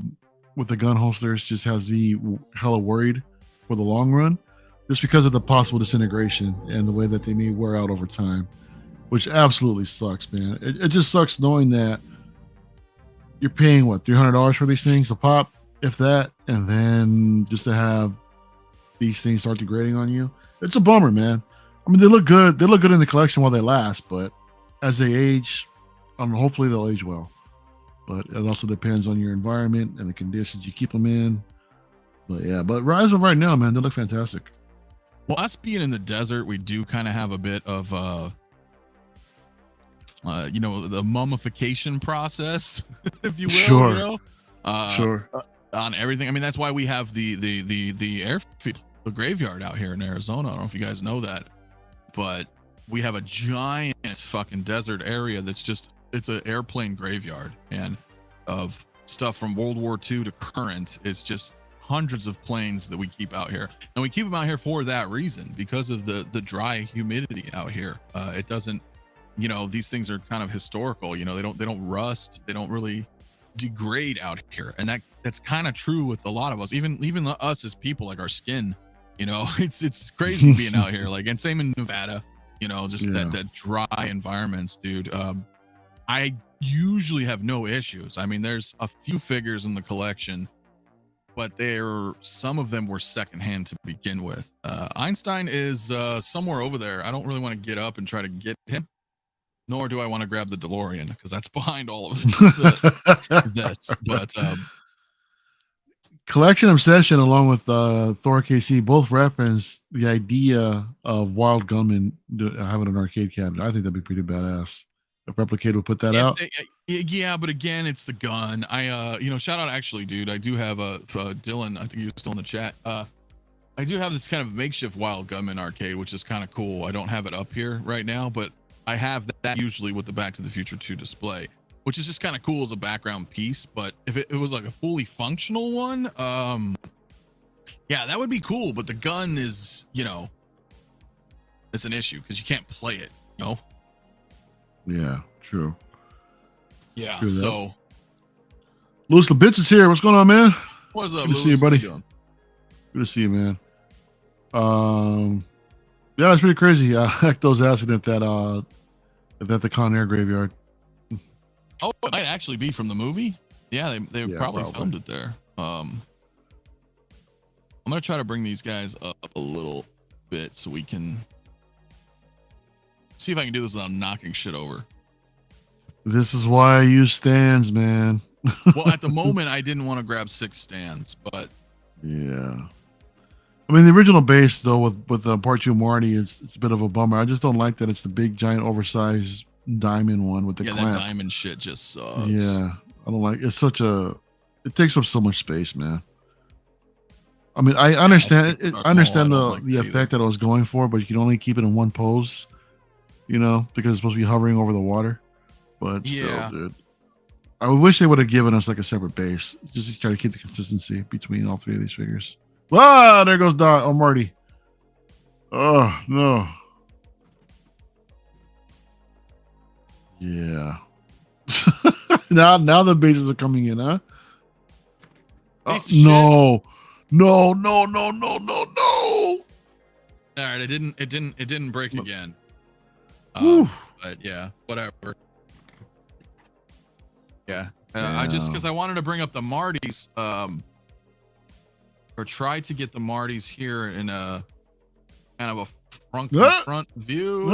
[SPEAKER 2] gun holsters just has me hella worried for the long run, just because of the possible disintegration and the way that they may wear out over time, which absolutely sucks, man. It just sucks knowing that you're paying what, $300 for these things a pop, if that, and then just to have these things start degrading on you. It's a bummer, man. I mean, they look good. They look good in the collection while they last, but as they age, hopefully they'll age well. But it also depends on your environment and the conditions you keep them in. But yeah, but as of right now, man, they look fantastic.
[SPEAKER 1] Well, us being in the desert, we do kind of have a bit of you know, the mummification process, if you will.
[SPEAKER 2] Sure.
[SPEAKER 1] You know?
[SPEAKER 2] Sure.
[SPEAKER 1] On everything. I mean, that's why we have the airfield, the graveyard out here in Arizona. I don't know if you guys know that, but we have a giant fucking desert area that's just, it's an airplane graveyard, and of stuff from World War II to current. It's just hundreds of planes that we keep out here, and we keep them out here for that reason, because of the dry humidity out here. It doesn't, these things are kind of historical. They don't rust. They don't really degrade out here, and that's kind of true with a lot of us. Even us as people, like our skin. It's crazy being out here. Like, and same in Nevada. Just that dry environments, dude. I usually have no issues. I mean, there's a few figures in the collection, but some of them were secondhand to begin with. Einstein is somewhere over there. I don't really want to get up and try to get him, nor do I want to grab the DeLorean, because that's behind all of this. But
[SPEAKER 2] Collection Obsession, along with Thor KC, both reference the idea of Wild Gunman having an arcade cabinet. I think that'd be pretty badass if Replicated would put that out.
[SPEAKER 1] Yeah, but again, it's the gun. Shout out, actually, dude. I do have Dylan. I think he was still in the chat. I do have this kind of makeshift Wild Gunman arcade, which is kind of cool. I don't have it up here right now, but I have that usually with the Back to the Future 2 display, which is just kind of cool as a background piece. But if it was like a fully functional one, yeah, that would be cool. But the gun is, it's an issue because you can't play it,
[SPEAKER 2] Yeah, true.
[SPEAKER 1] Yeah, true. So
[SPEAKER 2] Louis LeBitz is here. What's going on, man?
[SPEAKER 1] What's up,
[SPEAKER 2] Good to
[SPEAKER 1] Louis?
[SPEAKER 2] see you, buddy. Good to see you, man. Yeah, that's pretty crazy. Ecto's asking at the Con Air graveyard.
[SPEAKER 1] Oh, it might actually be from the movie. Yeah, they probably filmed it there. I'm gonna try to bring these guys up a little bit so we can see if I can do this without knocking shit over.
[SPEAKER 2] This is why I use stands, man.
[SPEAKER 1] Well, at the moment, I didn't want to grab 6 stands, but
[SPEAKER 2] yeah. I mean, the original base, though, with Part 2 Marty, it's a bit of a bummer. I just don't like that it's the big, giant, oversized diamond one with the clamp.
[SPEAKER 1] That diamond shit just sucks.
[SPEAKER 2] Yeah, I don't like it. It takes up so much space, man. I mean, I understand the effect that I was going for, but you can only keep it in one pose, because it's supposed to be hovering over the water. But still, dude, I wish they would have given us like a separate base, just to try to keep the consistency between all 3 of these figures. Ah, there goes Dot. Oh, Marty. Oh no. Yeah. now the bases are coming in, huh? No.
[SPEAKER 1] All right, it didn't break again. But yeah, whatever. Yeah. I just, because I wanted to bring up the Martys, or try to get the Martys here in a kind of a front view.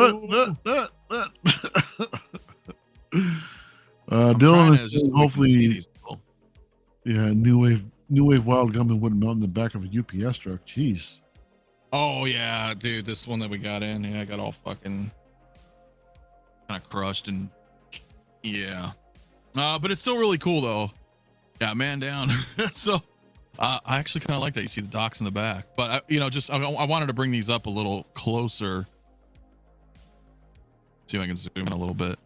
[SPEAKER 2] Dylan is just hopefully, New Wave Wild Gunman wouldn't melt in the back of a UPS truck. Jeez.
[SPEAKER 1] Oh yeah, dude, this one that we got in, I got all fucking kind of crushed, and but it's still really cool though. Yeah, man down. So I actually kind of like that. You see the docks in the back, but I wanted to bring these up a little closer. See if I can zoom in a little bit.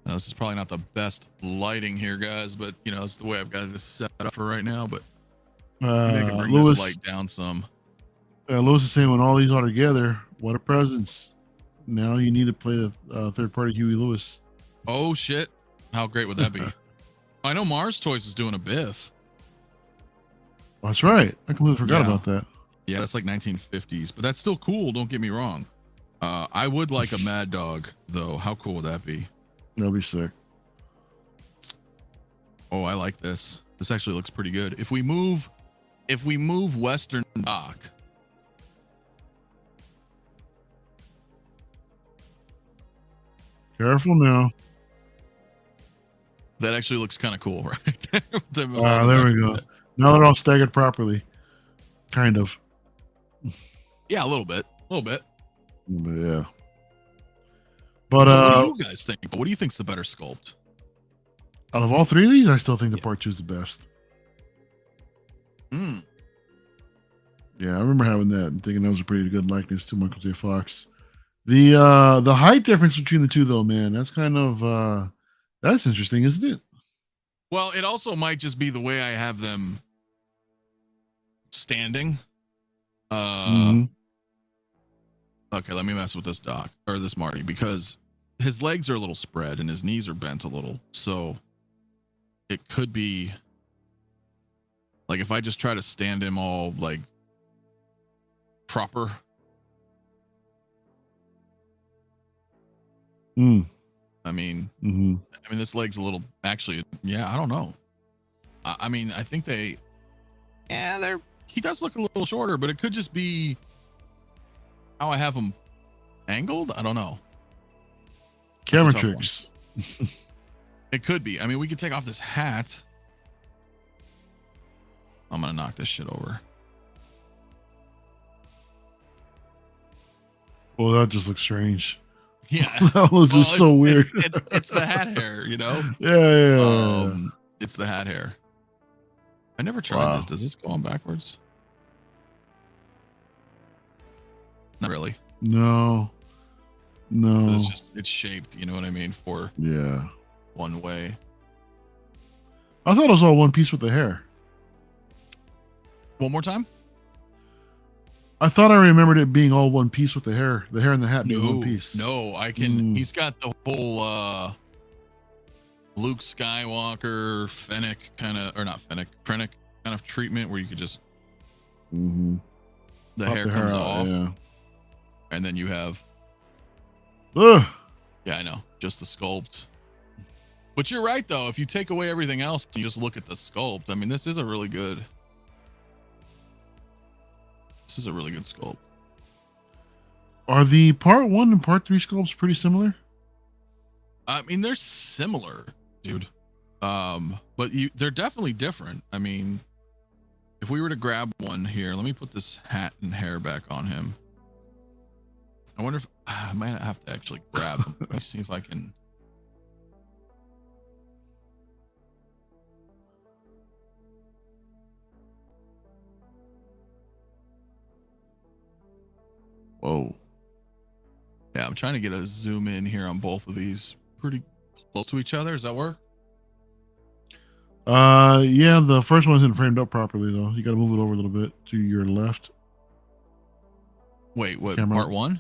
[SPEAKER 1] Now, this is probably not the best lighting here, guys, but it's the way I've got this set up for right now. But maybe I can bring this light down some.
[SPEAKER 2] Lewis is saying, when all these are together, what a presence. Now you need to play the third-party Huey Lewis.
[SPEAKER 1] Oh shit! How great would that be? I know Mars Toys is doing a Biff.
[SPEAKER 2] That's right. I completely forgot about that.
[SPEAKER 1] Yeah, that's like 1950s, but that's still cool. Don't get me wrong. I would like a Mad Dog, though. How cool would that be?
[SPEAKER 2] That'll be sick.
[SPEAKER 1] Oh, I like this. This actually looks pretty good. If we move Western Dock.
[SPEAKER 2] Careful now.
[SPEAKER 1] That actually looks kind of cool, right there.
[SPEAKER 2] There we go. Now they're all staggered properly. Kind of.
[SPEAKER 1] Yeah, a little bit.
[SPEAKER 2] Yeah.
[SPEAKER 1] But what do you guys think? What do you think's the better sculpt?
[SPEAKER 2] Out of all 3 of these, I still think the Part 2 is the best. Yeah, I remember having that and thinking that was a pretty good likeness to Michael J. Fox. The height difference between the two, though, man, that's kind of that's interesting, isn't it?
[SPEAKER 1] Well, it also might just be the way I have them standing.
[SPEAKER 2] Mm-hmm.
[SPEAKER 1] Okay, let me mess with this Doc or this Marty because his legs are a little spread and his knees are bent a little. So it could be like if I just try to stand him all like proper.
[SPEAKER 2] Mm.
[SPEAKER 1] I mean,
[SPEAKER 2] Mm-hmm.
[SPEAKER 1] this leg's a little actually, yeah, I don't know. I mean, I think he does look a little shorter, but it could just be how I have him angled. I don't know.
[SPEAKER 2] Camera tricks.
[SPEAKER 1] It could be. I mean, we could take off this hat. I'm gonna knock this shit over.
[SPEAKER 2] Well, that just looks strange.
[SPEAKER 1] Yeah,
[SPEAKER 2] that was just so weird.
[SPEAKER 1] It's the hat hair, you know.
[SPEAKER 2] Yeah.
[SPEAKER 1] It's the hat hair. I never tried this. Does this go on backwards? Not really.
[SPEAKER 2] No.
[SPEAKER 1] It's shaped. You know what I mean? For one way.
[SPEAKER 2] I thought it was all one piece with the hair.
[SPEAKER 1] One more time.
[SPEAKER 2] I thought I remembered it being all one piece with the hair and the hat being one piece.
[SPEAKER 1] No, I can. He's got the whole Luke Skywalker Fennec kind of, or not Fennec, Krennic kind of treatment where you could just the hair comes off, and then you have. Yeah, I know, just the sculpt. But you're right though. If you take away everything else, and you just look at the sculpt. I mean, this is a really good. This is a really good sculpt.
[SPEAKER 2] Are the part 1 and part 3 sculpts pretty similar?
[SPEAKER 1] I mean, they're similar, dude. But they're definitely different. I mean, if we were to grab one here, let me put this hat and hair back on him. I wonder if I might have to actually grab him. Let me see if I can.
[SPEAKER 2] Whoa.
[SPEAKER 1] Yeah, I'm trying to get a zoom in here on both of these. Pretty close to each other. Does that work?
[SPEAKER 2] Yeah, the first one isn't framed up properly though. You got to move it over a little bit to your left.
[SPEAKER 1] Wait, what?
[SPEAKER 2] Camera.
[SPEAKER 1] Part 1?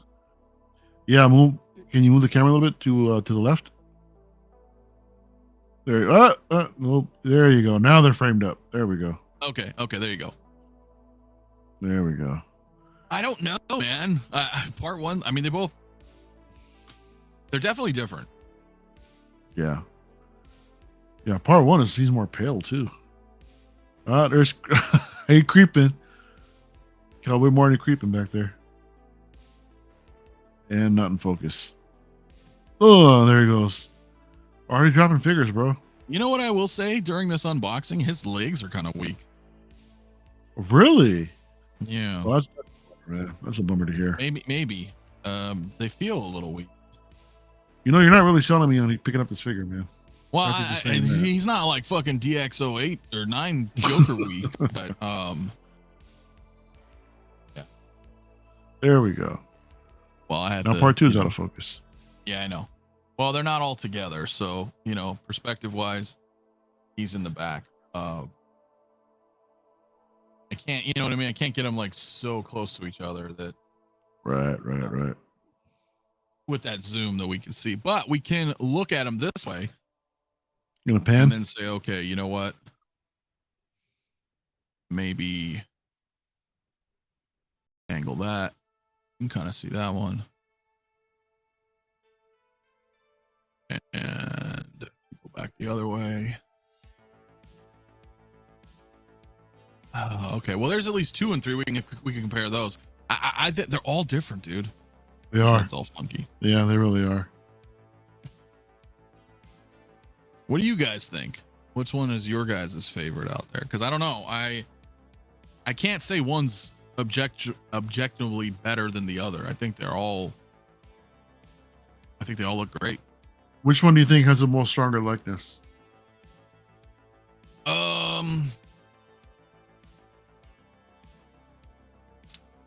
[SPEAKER 2] Yeah, move. Can you move the camera a little bit to the left? There. Nope. There you go. Now they're framed up. There we go.
[SPEAKER 1] Okay. There you go.
[SPEAKER 2] There we go.
[SPEAKER 1] I don't know, man. Part 1. I mean, they're definitely different.
[SPEAKER 2] Yeah. Yeah. Part 1 he's more pale too. There's hey creeping. Cowboy Marty creeping back there. And not in focus. Oh, there he goes. Already dropping figures, bro.
[SPEAKER 1] You know what I will say during this unboxing? His legs are kind of weak.
[SPEAKER 2] Really?
[SPEAKER 1] Yeah.
[SPEAKER 2] Well, that's a bummer to hear.
[SPEAKER 1] Maybe. They feel a little weak.
[SPEAKER 2] You know, you're not really selling me on picking up this figure, man.
[SPEAKER 1] Well, he's not like fucking DX08 or 9 Joker weak, but yeah.
[SPEAKER 2] There we go.
[SPEAKER 1] Well, I had
[SPEAKER 2] now part 2 is out of focus.
[SPEAKER 1] Yeah, I know. Well, they're not all together, so perspective wise, he's in the back. I can't, you know what I mean? I can't get them like so close to each other that.
[SPEAKER 2] Right.
[SPEAKER 1] With that zoom that we can see, but we can look at them this way.
[SPEAKER 2] You gonna pan
[SPEAKER 1] and then say, okay, you know what? Maybe angle that. You can kind of see that one. And go back the other way. Okay, well, there's at least 2 and 3. We can compare those. I think they're all different, dude.
[SPEAKER 2] They are.
[SPEAKER 1] It's all funky.
[SPEAKER 2] Yeah, they really are.
[SPEAKER 1] What do you guys think? Which one is your guys' favorite out there? Because I don't know. I can't say one's objectively better than the other. I think they all look great.
[SPEAKER 2] Which one do you think has the most stronger likeness?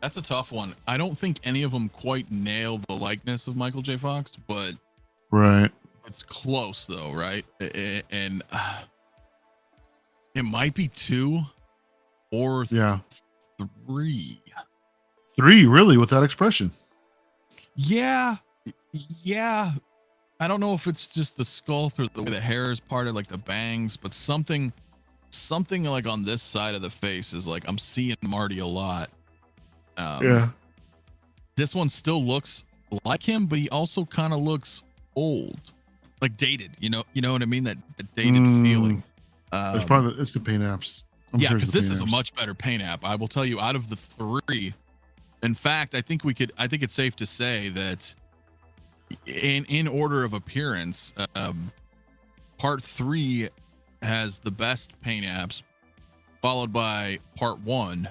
[SPEAKER 1] That's a tough one. I don't think any of them quite nail the likeness of Michael J. Fox, but
[SPEAKER 2] right.
[SPEAKER 1] It's close though, right? And It might be 2 or
[SPEAKER 2] Yeah.
[SPEAKER 1] 3.
[SPEAKER 2] 3, really, with that expression.
[SPEAKER 1] Yeah. I don't know if it's just the sculpt or the way the hair is parted, like the bangs, but something like on this side of the face is like I'm seeing Marty a lot.
[SPEAKER 2] Yeah.
[SPEAKER 1] This one still looks like him, but he also kind of looks old, like dated. You know what I mean? That dated feeling.
[SPEAKER 2] It's the paint apps.
[SPEAKER 1] Yeah, because this is a much better paint app. I will tell you, out of the 3, in fact, I think it's safe to say that in order of appearance, part 3 has the best paint apps, followed by part 1,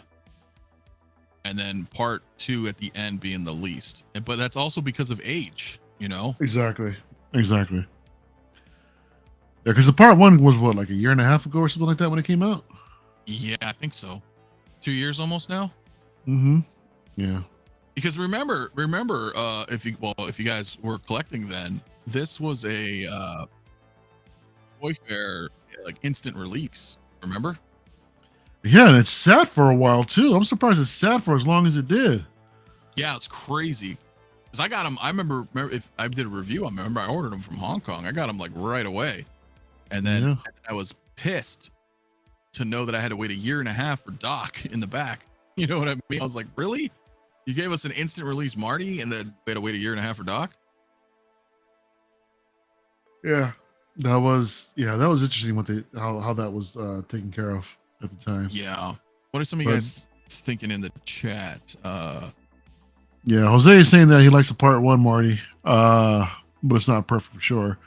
[SPEAKER 1] and then part 2 at the end being the least. But that's also because of age, you know?
[SPEAKER 2] Exactly. Yeah, because the part 1 was what, like a year and a half ago or something like that when it came out?
[SPEAKER 1] Yeah, I think so. 2 years almost now.
[SPEAKER 2] Mm-hmm. Yeah.
[SPEAKER 1] Because remember, if you guys were collecting then, this was a Toy Fair like instant release. Remember?
[SPEAKER 2] Yeah, and it's sat for a while too. I'm surprised it sat for as long as it did.
[SPEAKER 1] Yeah, it's crazy. Cause I got them. I remember if I did a review. I remember I ordered them from Hong Kong. I got them like right away, and then I was pissed to know that I had to wait a year and a half for Doc in the back. You know what I mean? I was like, really? You gave us an instant release Marty, and then we had to wait a year and a half for Doc?
[SPEAKER 2] Yeah. That was interesting what how that was taken care of at the time.
[SPEAKER 1] Yeah. What are some of you guys thinking in the chat?
[SPEAKER 2] Yeah, Jose is saying that he likes the part 1 Marty, but it's not perfect for sure.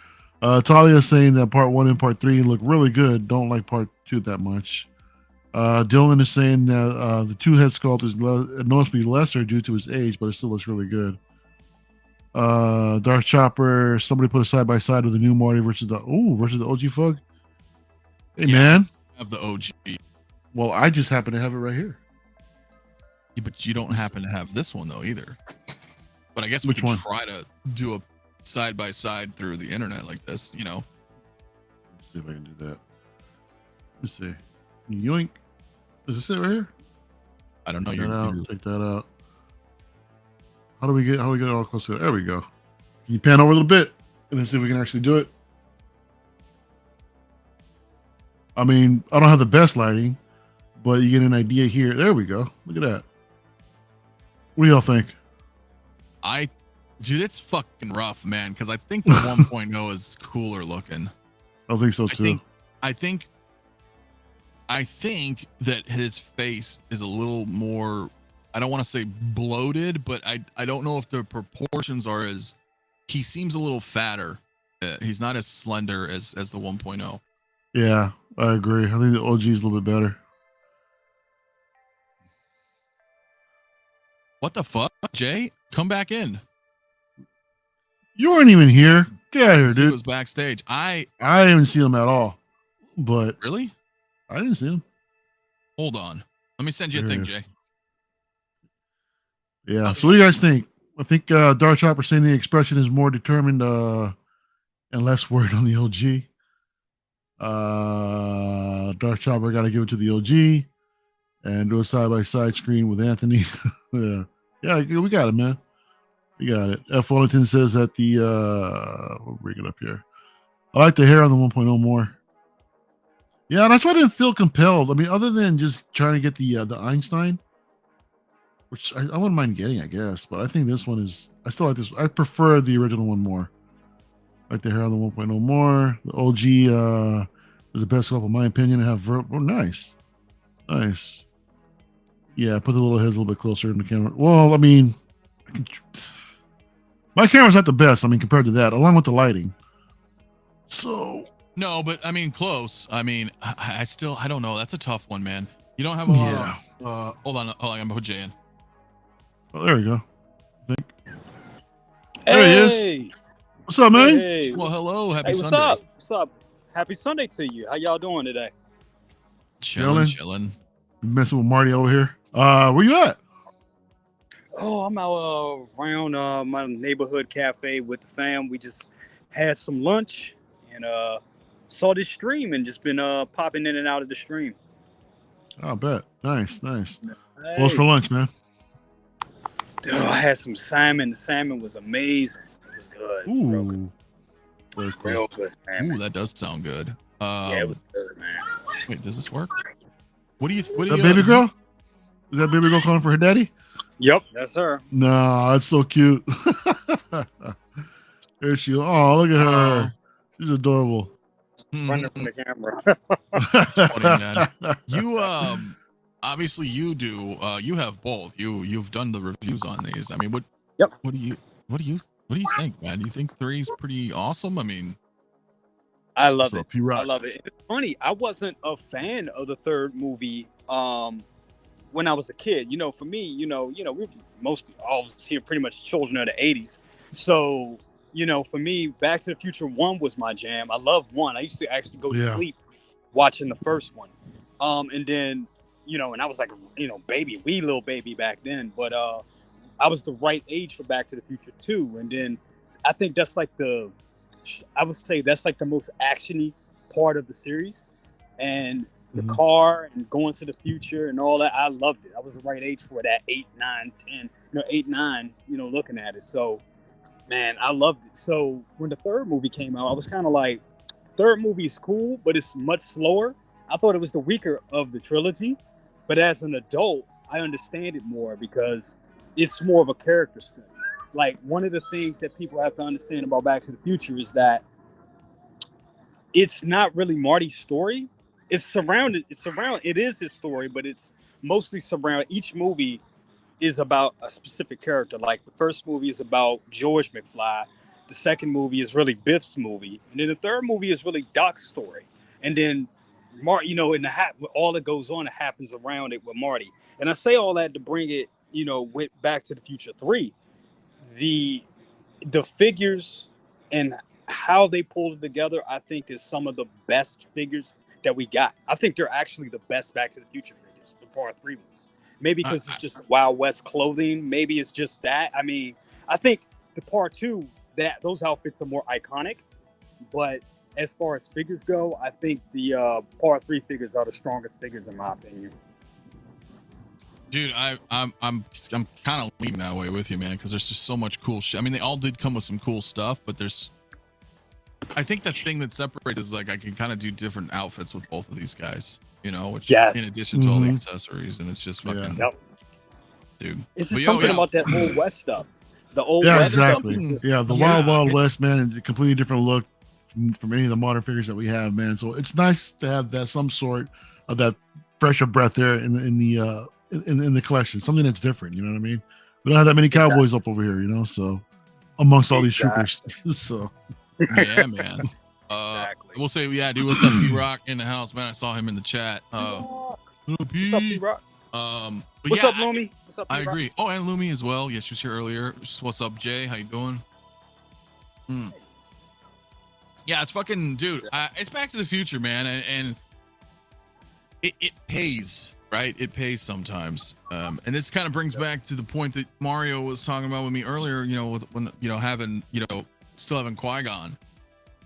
[SPEAKER 2] Talia is saying that part 1 and part 3 look really good. Don't like part 2 that much. Dylan is saying that the 2 head sculpt is noticeably lesser due to his age, but it still looks really good. Dark Chopper, somebody put a side by side of the new Marty versus the OG Fug. Hey man,
[SPEAKER 1] I have the OG.
[SPEAKER 2] Well, I just happen to have it right here.
[SPEAKER 1] Yeah, but you don't happen to have this one though either. But I guess we can try to do a side by side through the internet like this, you know.
[SPEAKER 2] Let's see if I can do that. Let's see. Yoink. Is this it right here?
[SPEAKER 1] I don't know.
[SPEAKER 2] Take that out. How do we get it all close to it? There we go. Can you pan over a little bit and then see if we can actually do it? I mean, I don't have the best lighting, but you get an idea here. There we go. Look at that. What do y'all think?
[SPEAKER 1] Dude, it's fucking rough, man, because I think the 1.0 is cooler looking.
[SPEAKER 2] I think so too.
[SPEAKER 1] I think that his face is a little more, I don't want to say bloated, but I don't know if the proportions are as, he seems a little fatter. He's not as slender as the 1.0.
[SPEAKER 2] Yeah, I agree. I think the OG is a little bit better.
[SPEAKER 1] What the fuck, Jay? Come back in.
[SPEAKER 2] You weren't even here. Get out of here, dude.
[SPEAKER 1] He was backstage. I
[SPEAKER 2] didn't see him at all. But
[SPEAKER 1] really?
[SPEAKER 2] I didn't see him.
[SPEAKER 1] Hold on. Let me send you a thing, Jay.
[SPEAKER 2] Yeah. So what do you guys think? I think Dark Chopper saying the expression is more determined and less worried on the OG. Dark Chopper got to give it to the OG and do a side-by-side screen with Anthony. Yeah, we got it, man. We got it. F. Wellington says that we'll bring it up here. I like the hair on the 1.0 more. Yeah, and that's why I didn't feel compelled. I mean, other than just trying to get the Einstein, which I wouldn't mind getting, I guess. But I think this one is, I still like this. I prefer the original one more. I like the hair on the 1.0 more. The OG is the best sculpt in my opinion. Nice. Yeah, put the little heads a little bit closer in the camera. Well, I mean, my camera's not the best. I mean, compared to that, along with the lighting. So
[SPEAKER 1] no, but I mean, close. I mean, I don't know. That's a tough one, man. You don't have a lot of, hold on. I'm gonna put Jay in.
[SPEAKER 2] Oh, there we go. I think.
[SPEAKER 3] Hey.
[SPEAKER 2] There he is. What's up, man?
[SPEAKER 3] Hey.
[SPEAKER 1] Well, hello. Happy
[SPEAKER 3] What's
[SPEAKER 1] Sunday.
[SPEAKER 3] up? What's up? Happy Sunday to you. How y'all doing today?
[SPEAKER 1] Chilling.
[SPEAKER 2] Messing with Marty over here. Where you at?
[SPEAKER 3] Oh, I'm out around my neighborhood cafe with the fam. We just had some lunch and saw this stream and just been popping in and out of the stream.
[SPEAKER 2] I bet. Nice. What was for
[SPEAKER 3] Nice.
[SPEAKER 2] lunch, man?
[SPEAKER 3] Dude, I had some salmon. The salmon was amazing. It was good. It was real good.
[SPEAKER 2] Ooh. Very cool.
[SPEAKER 3] Real good salmon.
[SPEAKER 1] Ooh, that does sound good.
[SPEAKER 3] Yeah, it was good, man.
[SPEAKER 1] Wait, does this work? What do you?
[SPEAKER 2] That baby girl? Is that baby girl calling for her daddy?
[SPEAKER 3] Yep, that's her.
[SPEAKER 2] No, it's so cute. There she. Oh, look at her. She's adorable.
[SPEAKER 3] Running from the camera.
[SPEAKER 1] Funny, man. You obviously you do you have both. You've done the reviews on these. I mean, what do you think, man? Do you think 3 is pretty awesome? I mean,
[SPEAKER 3] I love
[SPEAKER 2] So,
[SPEAKER 3] it.
[SPEAKER 2] P-Rock.
[SPEAKER 3] I love it. It's funny. I wasn't a fan of the third movie when I was a kid. You know, for me, we're mostly all of us here pretty much children of the 80s. So, for me, Back to the Future 1 was my jam. I love 1. I used to actually go to
[SPEAKER 2] Yeah.
[SPEAKER 3] sleep watching the first one. And then, and I was like, wee little baby back then. But I was the right age for Back to the Future 2. And then I think that's like the most actiony part of the series. And the car and going to the future and all that, I loved it. I was the right age for that 8, 9, 10, 8, 9, looking at it. So, man, I loved it. So when the third movie came out, I was kind of like, third movie is cool, but it's much slower. I thought it was the weaker of the trilogy. But as an adult, I understand it more because it's more of a character study. Like, one of the things that people have to understand about Back to the Future is that it's not really Marty's story. It is his story, but it's mostly surrounded. Each movie is about a specific character. Like, the first movie is about George McFly. The second movie is really Biff's movie. And then the third movie is really Doc's story. And then all that goes on, it happens around it with Marty. And I say all that to bring it, with Back to the Future 3. The figures and how they pulled it together, I think, is some of the best figures that we got. I think they're actually the best Back to the Future figures, the Part 3 ones. Maybe because it's just Wild West clothing. Maybe it's just that. I mean, I think the Part 2, those outfits are more iconic. But as far as figures go, I think the Part 3 figures are the strongest figures in my opinion.
[SPEAKER 1] dude, I'm kind of leaning that way with you, man, because there's just so much cool shit. I mean, they all did come with some cool stuff, but I think the thing that separates is like I can kind of do different outfits with both of these guys, which in addition to all the accessories, and it's just fucking, dude.
[SPEAKER 3] It's just something about that old West stuff. The old
[SPEAKER 2] West
[SPEAKER 3] exactly.
[SPEAKER 2] Yeah, the Wild West, man, and a completely different look from any of the modern figures that we have, man. So it's nice to have that some sort of that fresher breath there in the collection, something that's different. You know what I mean? We don't have that many cowboys up over here, so amongst all these troopers. So
[SPEAKER 1] yeah, man. We'll say, dude, what's up, P-Rock in the house, man? I saw him in the chat.
[SPEAKER 3] What's up, P-Rock?
[SPEAKER 1] What's
[SPEAKER 3] up, Lumi? What's up,
[SPEAKER 1] I agree. Oh, and Lumi as well. Yeah, she was here earlier. What's up, Jay? How you doing? Yeah, it's fucking, dude. It's Back to the Future, man, and it pays, right? It pays sometimes. And this kind of brings back to the point that Mario was talking about with me earlier. When having still having Qui-Gon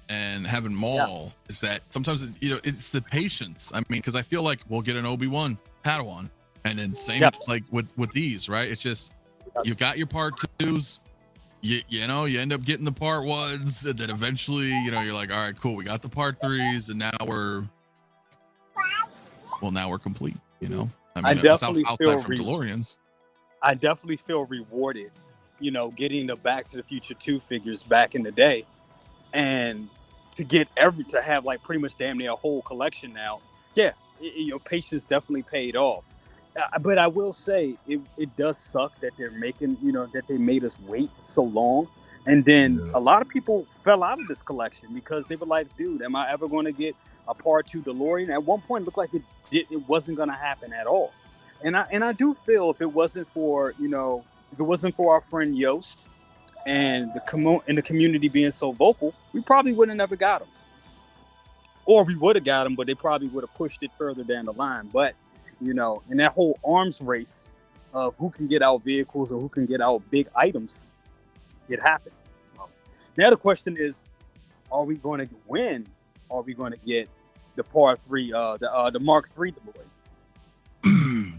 [SPEAKER 1] and having Maul, is that sometimes it's the patience. I mean, because I feel like we'll get an Obi-Wan Padawan, and then same like with these, right? It's just you got your Part 2s. You end up getting the Part 1s, and then eventually, you're like, all right, cool, we got the Part 3s, and now we're complete. I mean,
[SPEAKER 3] I definitely feel
[SPEAKER 1] from DeLoreans.
[SPEAKER 3] I definitely feel rewarded, getting the Back to the Future 2 figures back in the day, and to have like pretty much damn near a whole collection now. Yeah, patience definitely paid off. But I will say it does suck that they're making, that they made us wait so long. And then a lot of people fell out of this collection because they were like, dude, am I ever going to get a Part 2 DeLorean? At one point, it looked like it wasn't going to happen at all. And I do feel if it wasn't for our friend Yost and the community being so vocal, we probably would have never got him. Or we would have got him, but they probably would have pushed it further down the line. But in that whole arms race of who can get out vehicles or who can get out big items, it happened. So now the question is, are we going to win are we going to get the Part 3, the Mark III DeLorean?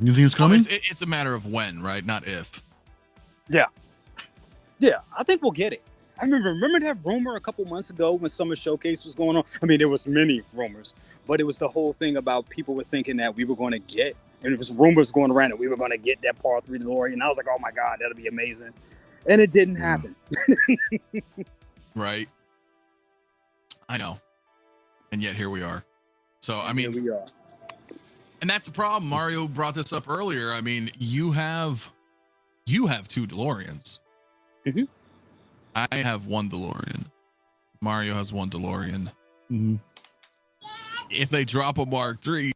[SPEAKER 2] You think it's
[SPEAKER 1] Well,
[SPEAKER 2] coming?
[SPEAKER 1] it's a matter of when, right? Not if.
[SPEAKER 3] Yeah, I think we'll get it. I remember that rumor a couple months ago when Summer Showcase was going on. I mean, there was many rumors, but it was the whole thing about people were thinking that we were going to get, and it was rumors going around that we were going to get that Part 3 DeLorean. And I was like, oh my God, that'll be amazing. And it didn't happen.
[SPEAKER 1] Right. I know. And yet here we are. So, I mean,
[SPEAKER 3] here we are.
[SPEAKER 1] And that's the problem. Mario brought this up earlier. I mean, you have 2 DeLoreans.
[SPEAKER 3] Mm-hmm.
[SPEAKER 1] I have 1 DeLorean. Mario has 1 DeLorean.
[SPEAKER 2] Mm-hmm.
[SPEAKER 1] If they drop a Mark III,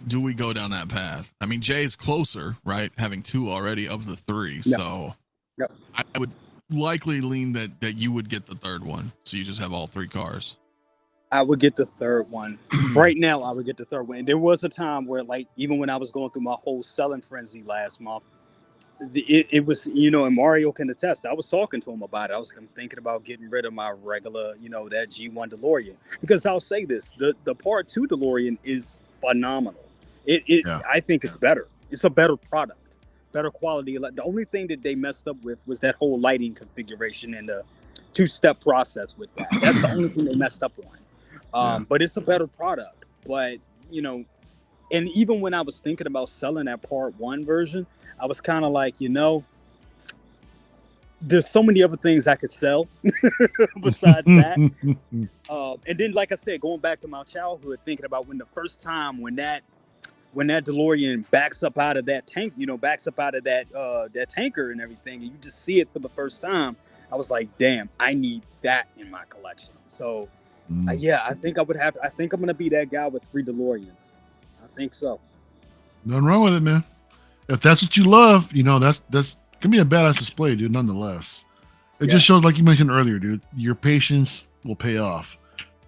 [SPEAKER 1] do we go down that path? I mean, Jay is closer, right? Having 2 already of the 3.
[SPEAKER 3] Yep.
[SPEAKER 1] So
[SPEAKER 3] Yep.
[SPEAKER 1] I would likely lean that you would get the 3rd one. So you just have all 3 cars.
[SPEAKER 3] I would get the 3rd one. Right now, I would get the 3rd one. And there was a time where, like, even when I was going through my whole selling frenzy last month, it was, and Mario can attest. I was talking to him about it. I'm thinking about getting rid of my regular, that G1 DeLorean. Because I'll say this, the Part 2 DeLorean is phenomenal. I think it's better. It's a better product, better quality. The only thing that they messed up with was that whole lighting configuration and the 2-step process with that. That's the only thing they messed up on. But it's a better product. But, and even when I was thinking about selling that Part 1 version, I was kind of like, there's so many other things I could sell besides that. And then, like I said, going back to my childhood, thinking about when that DeLorean backs up out of that tank, backs up out of that tanker and everything, and you just see it for the first time, I was like, damn, I need that in my collection. So, I think I'm going to be that guy with 3 DeLoreans. I think so.
[SPEAKER 2] Nothing wrong with it, man. If that's what you love, that's can be a badass display, dude. Nonetheless, it just shows, like you mentioned earlier, dude, your patience will pay off,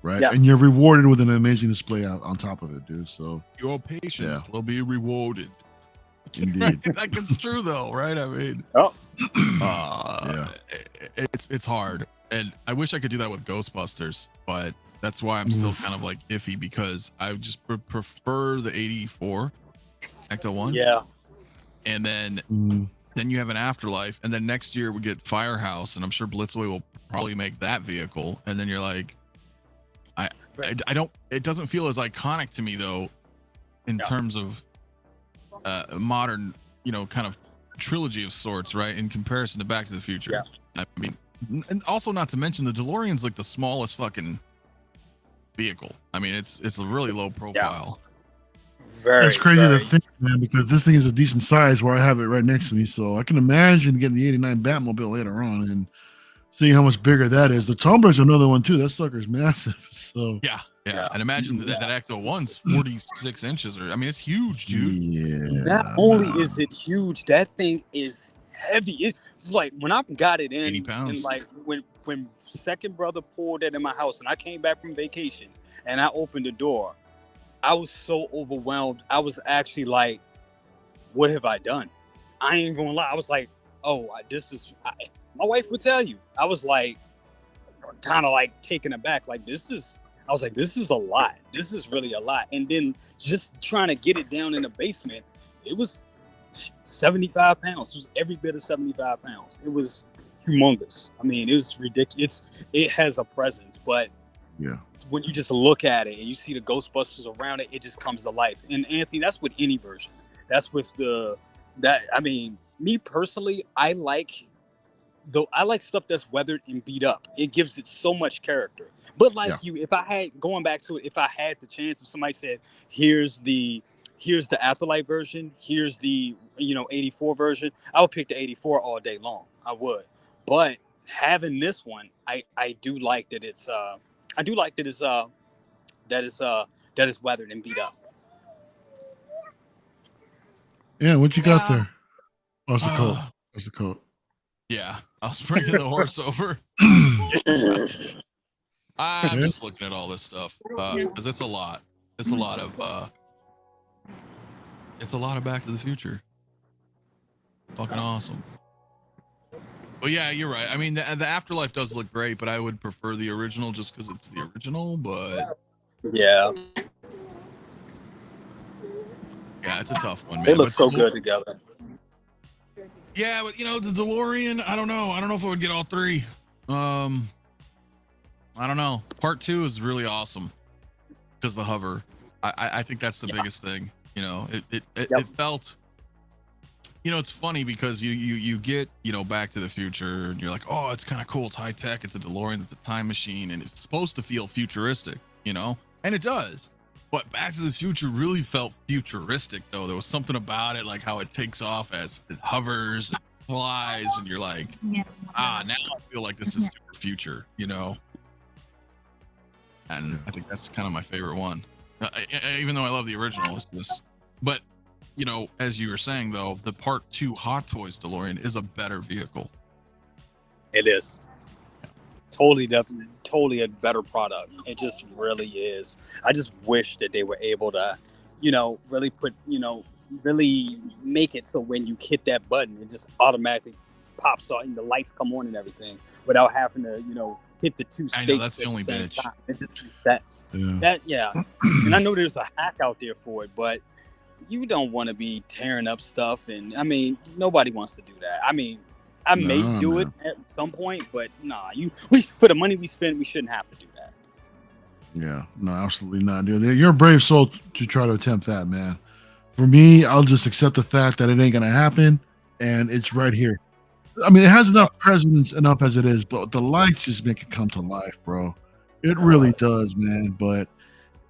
[SPEAKER 2] right?
[SPEAKER 3] Yes.
[SPEAKER 2] And you're rewarded with an amazing display on top of it, dude. So
[SPEAKER 1] your patience will be rewarded.
[SPEAKER 2] Indeed.
[SPEAKER 1] That's true, though, right? I mean, it's hard, and I wish I could do that with Ghostbusters, but that's why I'm still kind of like iffy, because I just prefer the 84 Ecto 1.
[SPEAKER 3] Yeah.
[SPEAKER 1] And then you have an Afterlife, and then next year we get Firehouse, and I'm sure Blitzway will probably make that vehicle. And then you're like, I don't. It doesn't feel as iconic to me, though, in terms of modern, kind of trilogy of sorts, right? In comparison to Back to the Future.
[SPEAKER 3] Yeah.
[SPEAKER 1] I mean, and also not to mention the DeLorean's like the smallest fucking vehicle. I mean, it's a really low profile.
[SPEAKER 2] That's crazy to think, man, because this thing is a decent size where I have it right next to me. So I can imagine getting the 89 Batmobile later on and seeing how much bigger that is. The Tomber's another one too. That sucker's massive. So
[SPEAKER 1] yeah. And imagine that Ecto 1's 46 inches, or I mean, it's huge, dude.
[SPEAKER 2] Yeah.
[SPEAKER 3] Not only is it huge, that thing is heavy. It's like when I got it in,
[SPEAKER 1] 80 pounds.
[SPEAKER 3] and like when second brother pulled it in my house, and I came back from vacation, and I opened the door, I was so overwhelmed. I was actually like, what have I done? I ain't gonna lie. I was like, my wife would tell you. I was like, kind of like taken aback. Like, this is a lot. This is really a lot. And then just trying to get it down in the basement, it was 75 pounds. It was every bit of 75 pounds. It was humongous. I mean, it was ridiculous. It has a presence, but when you just look at it and you see the Ghostbusters around it, it just comes to life. And Anthony, that's with any version. That's with I mean, me personally, I like stuff that's weathered and beat up. It gives it so much character. But if I had the chance, if somebody said, here's the Afterlife version, here's the 84 version, I would pick the 84 all day long. I would. But having this one, I do like that it's that is weathered and beat up.
[SPEAKER 2] Yeah, what you got there? Oh, it's the coat. It's the coat.
[SPEAKER 1] Yeah, I was bringing the horse over. I'm just looking at all this stuff because it's a lot. It's a lot of Back to the Future. Fucking awesome. But yeah, you're right. I mean, the Afterlife does look great, but I would prefer the original just because it's the original. But
[SPEAKER 3] yeah,
[SPEAKER 1] it's a tough one, man.
[SPEAKER 3] they look
[SPEAKER 1] But
[SPEAKER 3] so good together.
[SPEAKER 1] Yeah, but the DeLorean, I don't know. I don't know if I would get all three. I don't know. Part 2 is really awesome because the hover. I think that's the biggest thing. It felt. It's funny because you get Back to the Future and you're like, oh, it's kind of cool. It's high tech. It's a DeLorean. It's a time machine, and it's supposed to feel futuristic, and it does. But Back to the Future really felt futuristic, though. There was something about it, like how it takes off as it hovers, and flies, and you're like, now I feel like this is super future, And I think that's kind of my favorite one, even though I love the original. But as you were saying, though, the Part 2 Hot Toys DeLorean is a better vehicle.
[SPEAKER 3] It is. Totally a better product. It just really is. I just wish that they were able to, really put, really make it so when you hit that button, it just automatically pops on and the lights come on and everything without having to, hit the two states. I know,
[SPEAKER 1] that's the only bitch.
[SPEAKER 3] Time. It just resets. And I know there's a hack out there for it, but you don't want to be tearing up stuff. And I mean, nobody wants to do that. I mean, I may do it at some point, but for the money we spend, we shouldn't have to do that.
[SPEAKER 2] Yeah, no, absolutely not, dude. You're a brave soul to try to attempt that, man. For me, I'll just accept the fact that it ain't gonna happen, and it's right here. I mean, it has enough presence enough as it is, but the lights just make it come to life, bro. It really does, man. But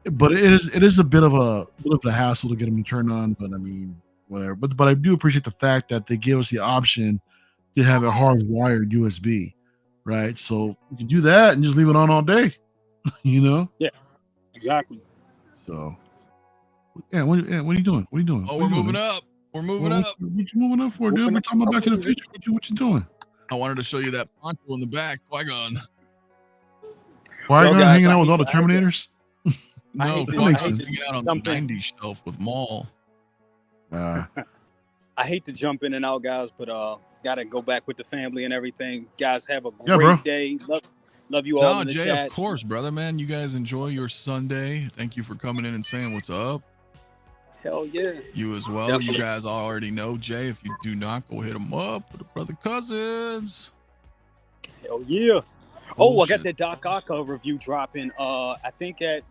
[SPEAKER 2] it is a bit of a hassle to get them to turn on. But I mean, whatever. But I do appreciate the fact that they give us the option to have a hardwired USB, right? So you can do that and just leave it on all day,
[SPEAKER 3] Yeah, exactly.
[SPEAKER 2] So, what are you doing? What are you doing?
[SPEAKER 1] Oh, we're moving up. We're moving up.
[SPEAKER 2] What you moving up for, dude? We're talking about Back to the Future. What you doing?
[SPEAKER 1] I wanted to show you that Poncho in the back. Qui-Gon.
[SPEAKER 2] Qui-Gon hanging out with all the Terminators?
[SPEAKER 1] No, Qui-Gon's hanging out on the 90s shelf with Maul.
[SPEAKER 3] I hate to jump in and out, guys, but gotta go back with the family and everything. Guys, have a great day. Love you all.
[SPEAKER 1] No, Jay, of course, brother, man. You guys enjoy your Sunday. Thank you for coming in and saying what's up.
[SPEAKER 3] Hell yeah.
[SPEAKER 1] You as well. Definitely. You guys already know Jay. If you do not, go hit him up with the brother cousins.
[SPEAKER 3] Hell yeah. Oh, I got that Doc Ock review dropping. I think at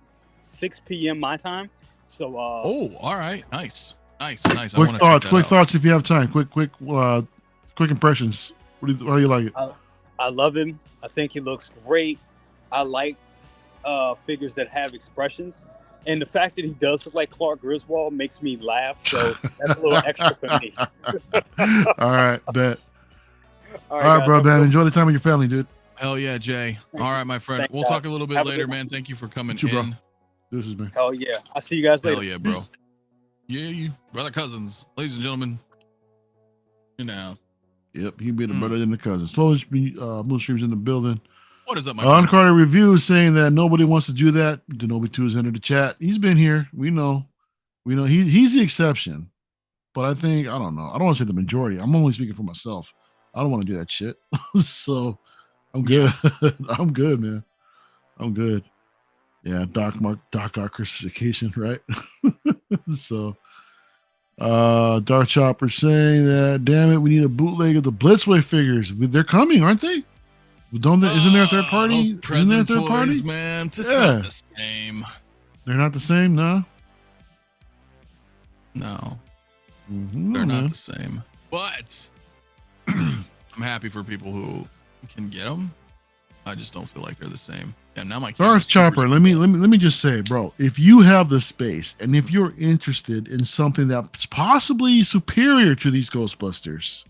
[SPEAKER 3] 6 p.m. my time. So.
[SPEAKER 1] All right. Nice.
[SPEAKER 2] Quick thoughts if you have time. Quick impressions. How do you like it?
[SPEAKER 3] I love him. I think he looks great. I like figures that have expressions. And the fact that he does look like Clark Griswold makes me laugh. So that's a little extra for me.
[SPEAKER 2] All right, bet. All right, bro, man. Enjoy the time with your family, dude.
[SPEAKER 1] Hell yeah, Jay. All right, my friend. We'll talk a little bit later, man. Thank you for coming in.
[SPEAKER 2] Bro. This is me.
[SPEAKER 3] Hell yeah. I'll see you guys later.
[SPEAKER 1] Hell yeah, bro. Yeah, you brother cousins. Ladies and gentlemen. You know.
[SPEAKER 2] Yep, he be the brother and the cousins. Moon Stream's in the building.
[SPEAKER 1] What is up, my friend?
[SPEAKER 2] Uncarded Review is saying that nobody wants to do that. Denobi2 has entered the chat. He's been here. We know. He's the exception. But I think, I don't know. I don't want to say the majority. I'm only speaking for myself. I don't want to do that shit. So I'm good. I'm good, man. I'm good. Yeah, Doc Ock Christification, right? So Dark Chopper saying that, damn it, we need a bootleg of the Blitzway figures. They're coming, aren't they? Don't they? Isn't there a third party?
[SPEAKER 1] Those present toys, man. It's not the same.
[SPEAKER 2] They're not the same, no?
[SPEAKER 1] No. They're not the same. But I'm happy for people who can get them. I just don't feel like they're the same. Yeah, now my
[SPEAKER 2] Darth Chopper, let me just say, bro, if you have the space and if you're interested in something that's possibly superior to these Ghostbusters,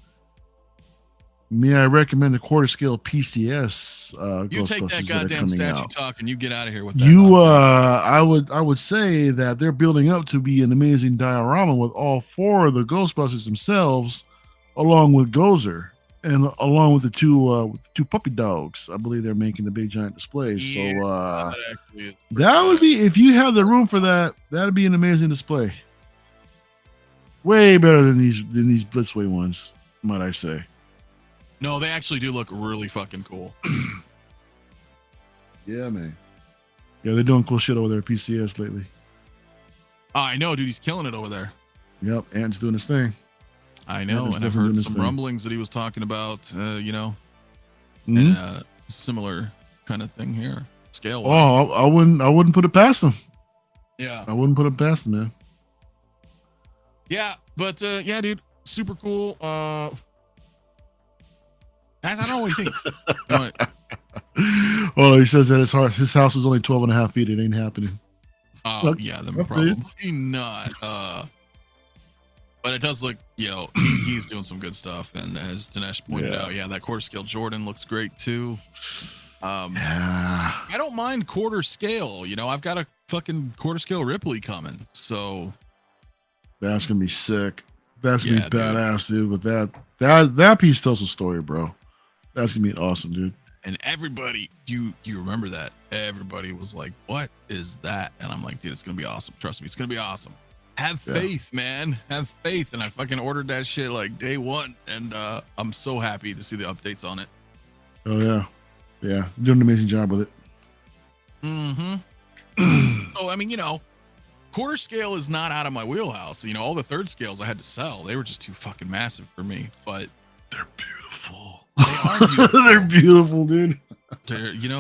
[SPEAKER 2] may I recommend the quarter scale PCS
[SPEAKER 1] you
[SPEAKER 2] Ghostbusters
[SPEAKER 1] take that goddamn statue talk and you get out of here with that.
[SPEAKER 2] I would say that they're building up to be an amazing diorama with all four of the Ghostbusters themselves, along with Gozer. And along with the two puppy dogs, I believe they're making the big giant displays. Yeah, so that would be, if you have the room for that, that'd be an amazing display. Way better than these Blitzway ones, might I say.
[SPEAKER 1] No, they actually do look really fucking cool.
[SPEAKER 2] Yeah, man. Yeah, they're doing cool shit over there at PCS lately.
[SPEAKER 1] Oh, I know, dude. He's killing it over there.
[SPEAKER 2] Yep, Ant's doing his thing.
[SPEAKER 1] I know,
[SPEAKER 2] Ant's
[SPEAKER 1] and I've
[SPEAKER 2] definitely
[SPEAKER 1] heard
[SPEAKER 2] doing
[SPEAKER 1] some
[SPEAKER 2] his thing.
[SPEAKER 1] rumblings that he was talking about, in
[SPEAKER 2] Mhm.
[SPEAKER 1] a similar kind of thing here, scale.
[SPEAKER 2] Oh, I wouldn't put it past him.
[SPEAKER 1] Yeah.
[SPEAKER 2] I wouldn't put it past him, man.
[SPEAKER 1] Yeah, but yeah, dude, super cool. Guys, I don't know what you think. You want-
[SPEAKER 2] Oh, he says that his house is only 12 and a half feet. It ain't happening.
[SPEAKER 1] Oh,
[SPEAKER 2] Look,
[SPEAKER 1] yeah, then
[SPEAKER 2] I feel you.
[SPEAKER 1] probably not. But it does look, he's doing some good stuff. And as Dinesh pointed out, yeah, that quarter scale Jordan looks great too.
[SPEAKER 2] Yeah.
[SPEAKER 1] I don't mind quarter scale. I've got a fucking quarter scale Ripley coming. So
[SPEAKER 2] That's gonna be sick. That's gonna
[SPEAKER 1] Yeah,
[SPEAKER 2] be badass, dude. With that piece tells a story, bro. That's gonna be awesome, dude.
[SPEAKER 1] and everybody, you remember that? Everybody was like, "What is that?" And I'm like, "Dude, it's gonna be awesome. Trust me, it's gonna be awesome. Have faith, man. Have faith." And I fucking ordered that shit like day one, and I'm so happy to see the updates on it.
[SPEAKER 2] Oh yeah, yeah. Doing an amazing job with it.
[SPEAKER 1] Mm-hmm. So I mean, quarter scale is not out of my wheelhouse. All the third scales I had to sell. They were just too fucking massive for me. But
[SPEAKER 2] they're beautiful.
[SPEAKER 1] They are beautiful.
[SPEAKER 2] They're beautiful, dude.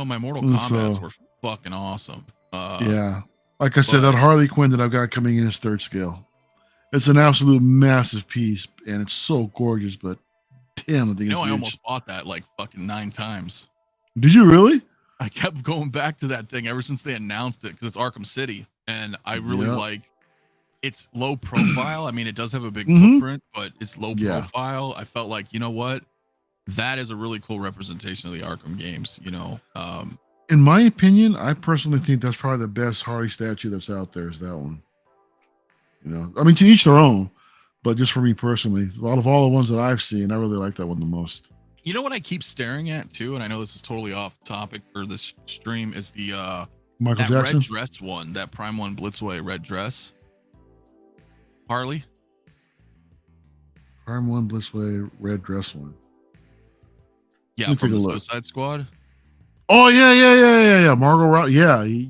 [SPEAKER 1] My Mortal Kombats were fucking awesome.
[SPEAKER 2] Yeah. Like I said, that Harley Quinn that I've got coming in is third scale. It's an absolute massive piece, and it's so gorgeous, but damn, I think it's
[SPEAKER 1] I
[SPEAKER 2] huge.
[SPEAKER 1] almost bought that like fucking 9 times.
[SPEAKER 2] Did you really?
[SPEAKER 1] I kept going back to that thing ever since they announced it because it's Arkham City, and I really like. It's low profile. I mean, it does have a big footprint, but it's low profile. I felt like, you know what? That is a really cool representation of the Arkham games.
[SPEAKER 2] In my opinion, I personally think that's probably the best Harley statue that's out there. Is that one? I mean, to each their own, but just for me personally, out of all the ones that I've seen, I really like that one the most.
[SPEAKER 1] You know what I keep staring at too, and I know this is totally off topic for this stream, is the
[SPEAKER 2] Michael Jackson
[SPEAKER 1] red dress one, that Prime 1 Blitzway red dress. Harley.
[SPEAKER 2] Prime 1 Blitzway red dress one.
[SPEAKER 1] Yeah, from the Suicide Squad.
[SPEAKER 2] Oh yeah. Margot Robbie.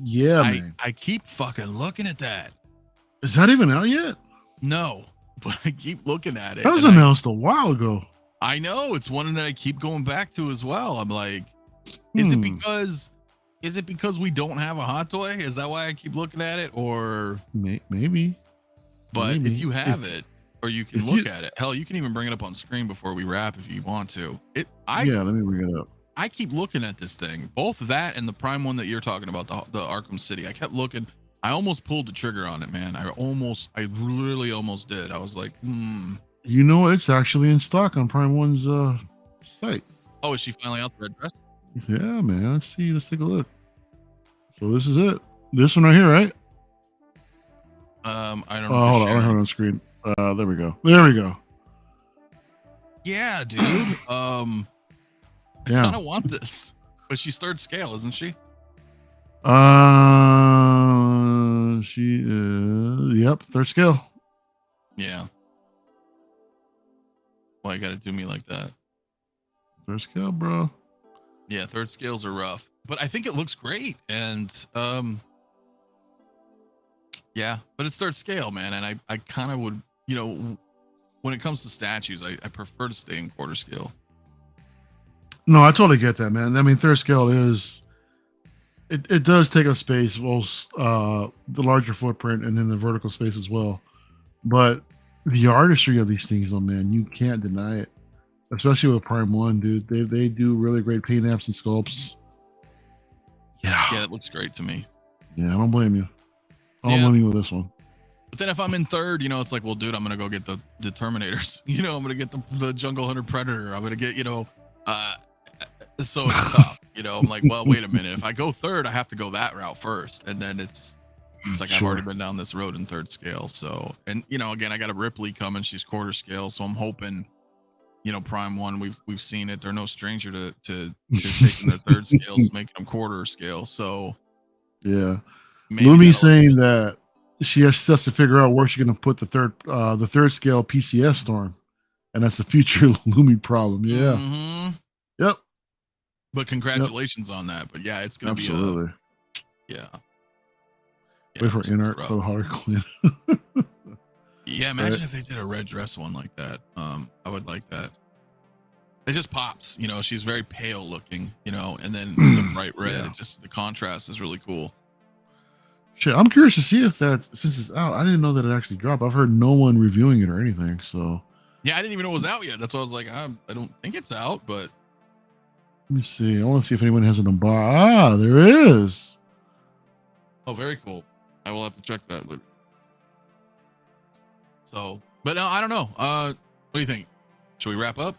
[SPEAKER 2] Yeah, man.
[SPEAKER 1] I keep fucking looking at that.
[SPEAKER 2] Is that even out yet?
[SPEAKER 1] No, but I keep looking at it.
[SPEAKER 2] That was announced a while ago.
[SPEAKER 1] I know, it's one that I keep going back to as well. I'm like, is it because we don't have a hot toy? Is that why I keep looking at it? Or
[SPEAKER 2] maybe.
[SPEAKER 1] But if you have it, or you can look at it, hell, you can even bring it up on screen before we wrap if you want to.
[SPEAKER 2] Let me bring it up.
[SPEAKER 1] I keep looking at this thing, both that and the Prime one that you're talking about, the Arkham City. I kept looking. I almost pulled the trigger on it, man. I really almost did. I was like,
[SPEAKER 2] It's actually in stock on Prime 1's site.
[SPEAKER 1] Oh, is she finally out the red dress?
[SPEAKER 2] Yeah, man. Let's see. Let's take a look. So this is it. This one right here, right?
[SPEAKER 1] I don't know.
[SPEAKER 2] Hold on. I don't have it on screen. There we go. There we go.
[SPEAKER 1] Yeah, dude. I kind of want this, but she's third scale, isn't she?
[SPEAKER 2] She is. Yep, third scale.
[SPEAKER 1] Yeah. Why you gotta do me like that?
[SPEAKER 2] Third scale, bro.
[SPEAKER 1] Yeah, third scales are rough, but I think it looks great, and yeah, but it's third scale, man, and I kind of would, when it comes to statues, I prefer to stay in quarter scale.
[SPEAKER 2] No, I totally get that, man. I mean, third scale is. It does take up space, the larger footprint, and then the vertical space as well. But the artistry of these things, man, you can't deny it. Especially with Prime 1, dude. They do really great paint apps and sculpts.
[SPEAKER 1] Yeah, it looks great to me.
[SPEAKER 2] Yeah, I don't blame you. I don't blame you with this one.
[SPEAKER 1] But then if I'm in third, it's like, well, dude, I'm gonna go get the Terminators. I'm gonna get the Jungle Hunter Predator. I'm gonna get, so it's tough. I'm like, well, wait a minute. If I go third, I have to go that route first, and then it's like I've already been down this road in third scale. So, and again, I got a Ripley coming. She's quarter scale, so I'm hoping, Prime 1. We've seen it. They're no stranger to taking their third scales and making them quarter scale. So,
[SPEAKER 2] yeah, Lumi's saying that she has to figure out where she's gonna put the third scale PCS storm. and that's a future looming problem. Yeah.
[SPEAKER 1] Mm-hmm.
[SPEAKER 2] Yep.
[SPEAKER 1] But congratulations on that. But yeah, it's gonna
[SPEAKER 2] Absolutely.
[SPEAKER 1] be yeah.
[SPEAKER 2] Wait for
[SPEAKER 1] it's
[SPEAKER 2] Inart
[SPEAKER 1] rough.
[SPEAKER 2] for Harley Quinn.
[SPEAKER 1] Yeah, imagine if they did a red dress one like that. I would like that. It just pops, you know. She's very pale looking, you know, and then the bright red.
[SPEAKER 2] Yeah.
[SPEAKER 1] It just the contrast is really cool.
[SPEAKER 2] Shit, I'm curious to see if that since it's out. I didn't know that it actually dropped. I've heard no one reviewing it or anything. So
[SPEAKER 1] Yeah, I didn't even know it was out yet. That's why I was like, I don't think it's out, but
[SPEAKER 2] let me see. I want to see if anyone has it on bar. Ah, there is.
[SPEAKER 1] oh, very cool. I will have to check that. But so, but no, I don't know. What do you think? Should we wrap up?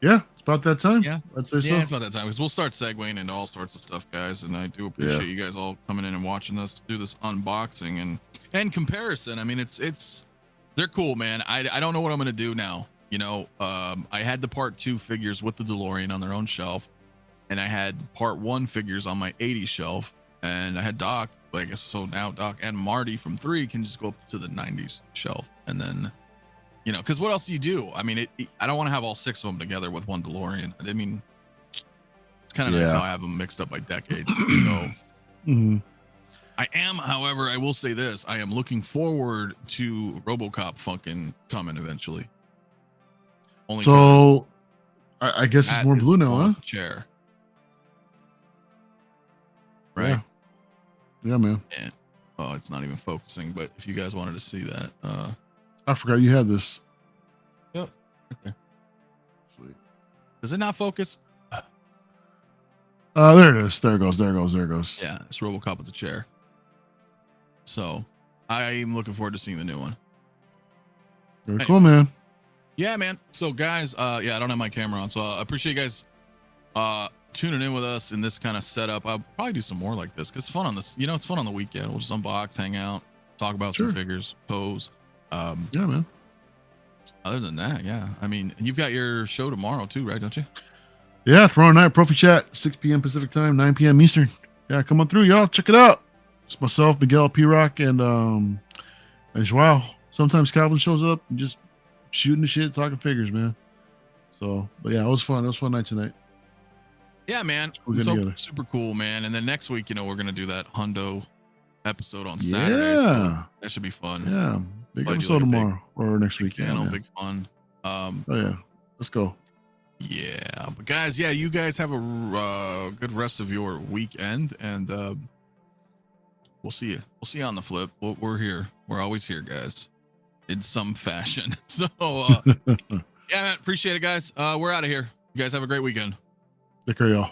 [SPEAKER 2] Yeah, it's about that time.
[SPEAKER 1] Yeah.
[SPEAKER 2] I'd say
[SPEAKER 1] Yeah,
[SPEAKER 2] so.
[SPEAKER 1] it's about that time because we'll start segueing into all sorts of stuff, guys. And I do appreciate you guys all coming in and watching us do this unboxing and comparison. I mean, it's they're cool, man. I don't know what I'm gonna do now. You know, I had the part 2 figures with the DeLorean on their own shelf, and I had part 1 figures on my 80s shelf, and I had Doc. I guess so now Doc and Marty from 3 can just go up to the 90s shelf, and then. You know, because what else do you do? I mean, I don't want to have all 6 of them together with one DeLorean. I mean, it's kind of nice how I have them mixed up by decades. So, I am, however, I will say this: I am looking forward to RoboCop fucking coming eventually. Only
[SPEAKER 2] so, I guess it's more blue now, huh?
[SPEAKER 1] Chair, right?
[SPEAKER 2] Yeah, man.
[SPEAKER 1] And, oh, it's not even focusing. But if you guys wanted to see that,
[SPEAKER 2] I forgot you had this.
[SPEAKER 1] Yep. Right there.
[SPEAKER 2] Sweet.
[SPEAKER 1] Does it not focus?
[SPEAKER 2] There it is. There it goes. There it goes. There it goes.
[SPEAKER 1] Yeah, it's RoboCop with the chair. So I'm looking forward to seeing the new one.
[SPEAKER 2] Very cool, man.
[SPEAKER 1] Yeah, man. So guys, yeah, I don't have my camera on, so I appreciate you guys tuning in with us in this kind of setup. I'll probably do some more like this because it's fun on this. You know, it's fun on the weekend. We'll just unbox, hang out, talk about some figures, pose.
[SPEAKER 2] Yeah, man.
[SPEAKER 1] Other than that, yeah. I mean, you've got your show tomorrow too, right? Don't you?
[SPEAKER 2] Yeah, tomorrow night, Profi Chat, 6 p.m. Pacific time, 9 p.m. Eastern. Yeah, come on through, y'all. Check it out. It's myself, Miguel, P-Rock, and Joao. Sometimes Calvin shows up and just shooting the shit, talking figures, man. So, but yeah, it was fun. It was a fun night tonight.
[SPEAKER 1] Yeah, man. So super cool, man. And then next week, you know, we're gonna do that Hundo episode on Saturday. So that should be fun.
[SPEAKER 2] Yeah, big episode tomorrow or next week.
[SPEAKER 1] Yeah, big fun.
[SPEAKER 2] Oh yeah, let's go.
[SPEAKER 1] Yeah, but guys, yeah, you guys have a good rest of your weekend, and we'll see you. We'll see you on the flip. We're here. We're always here, guys, in some fashion. So, yeah, man, appreciate it, guys. We're out of here. You guys have a great weekend.
[SPEAKER 2] Take care, y'all.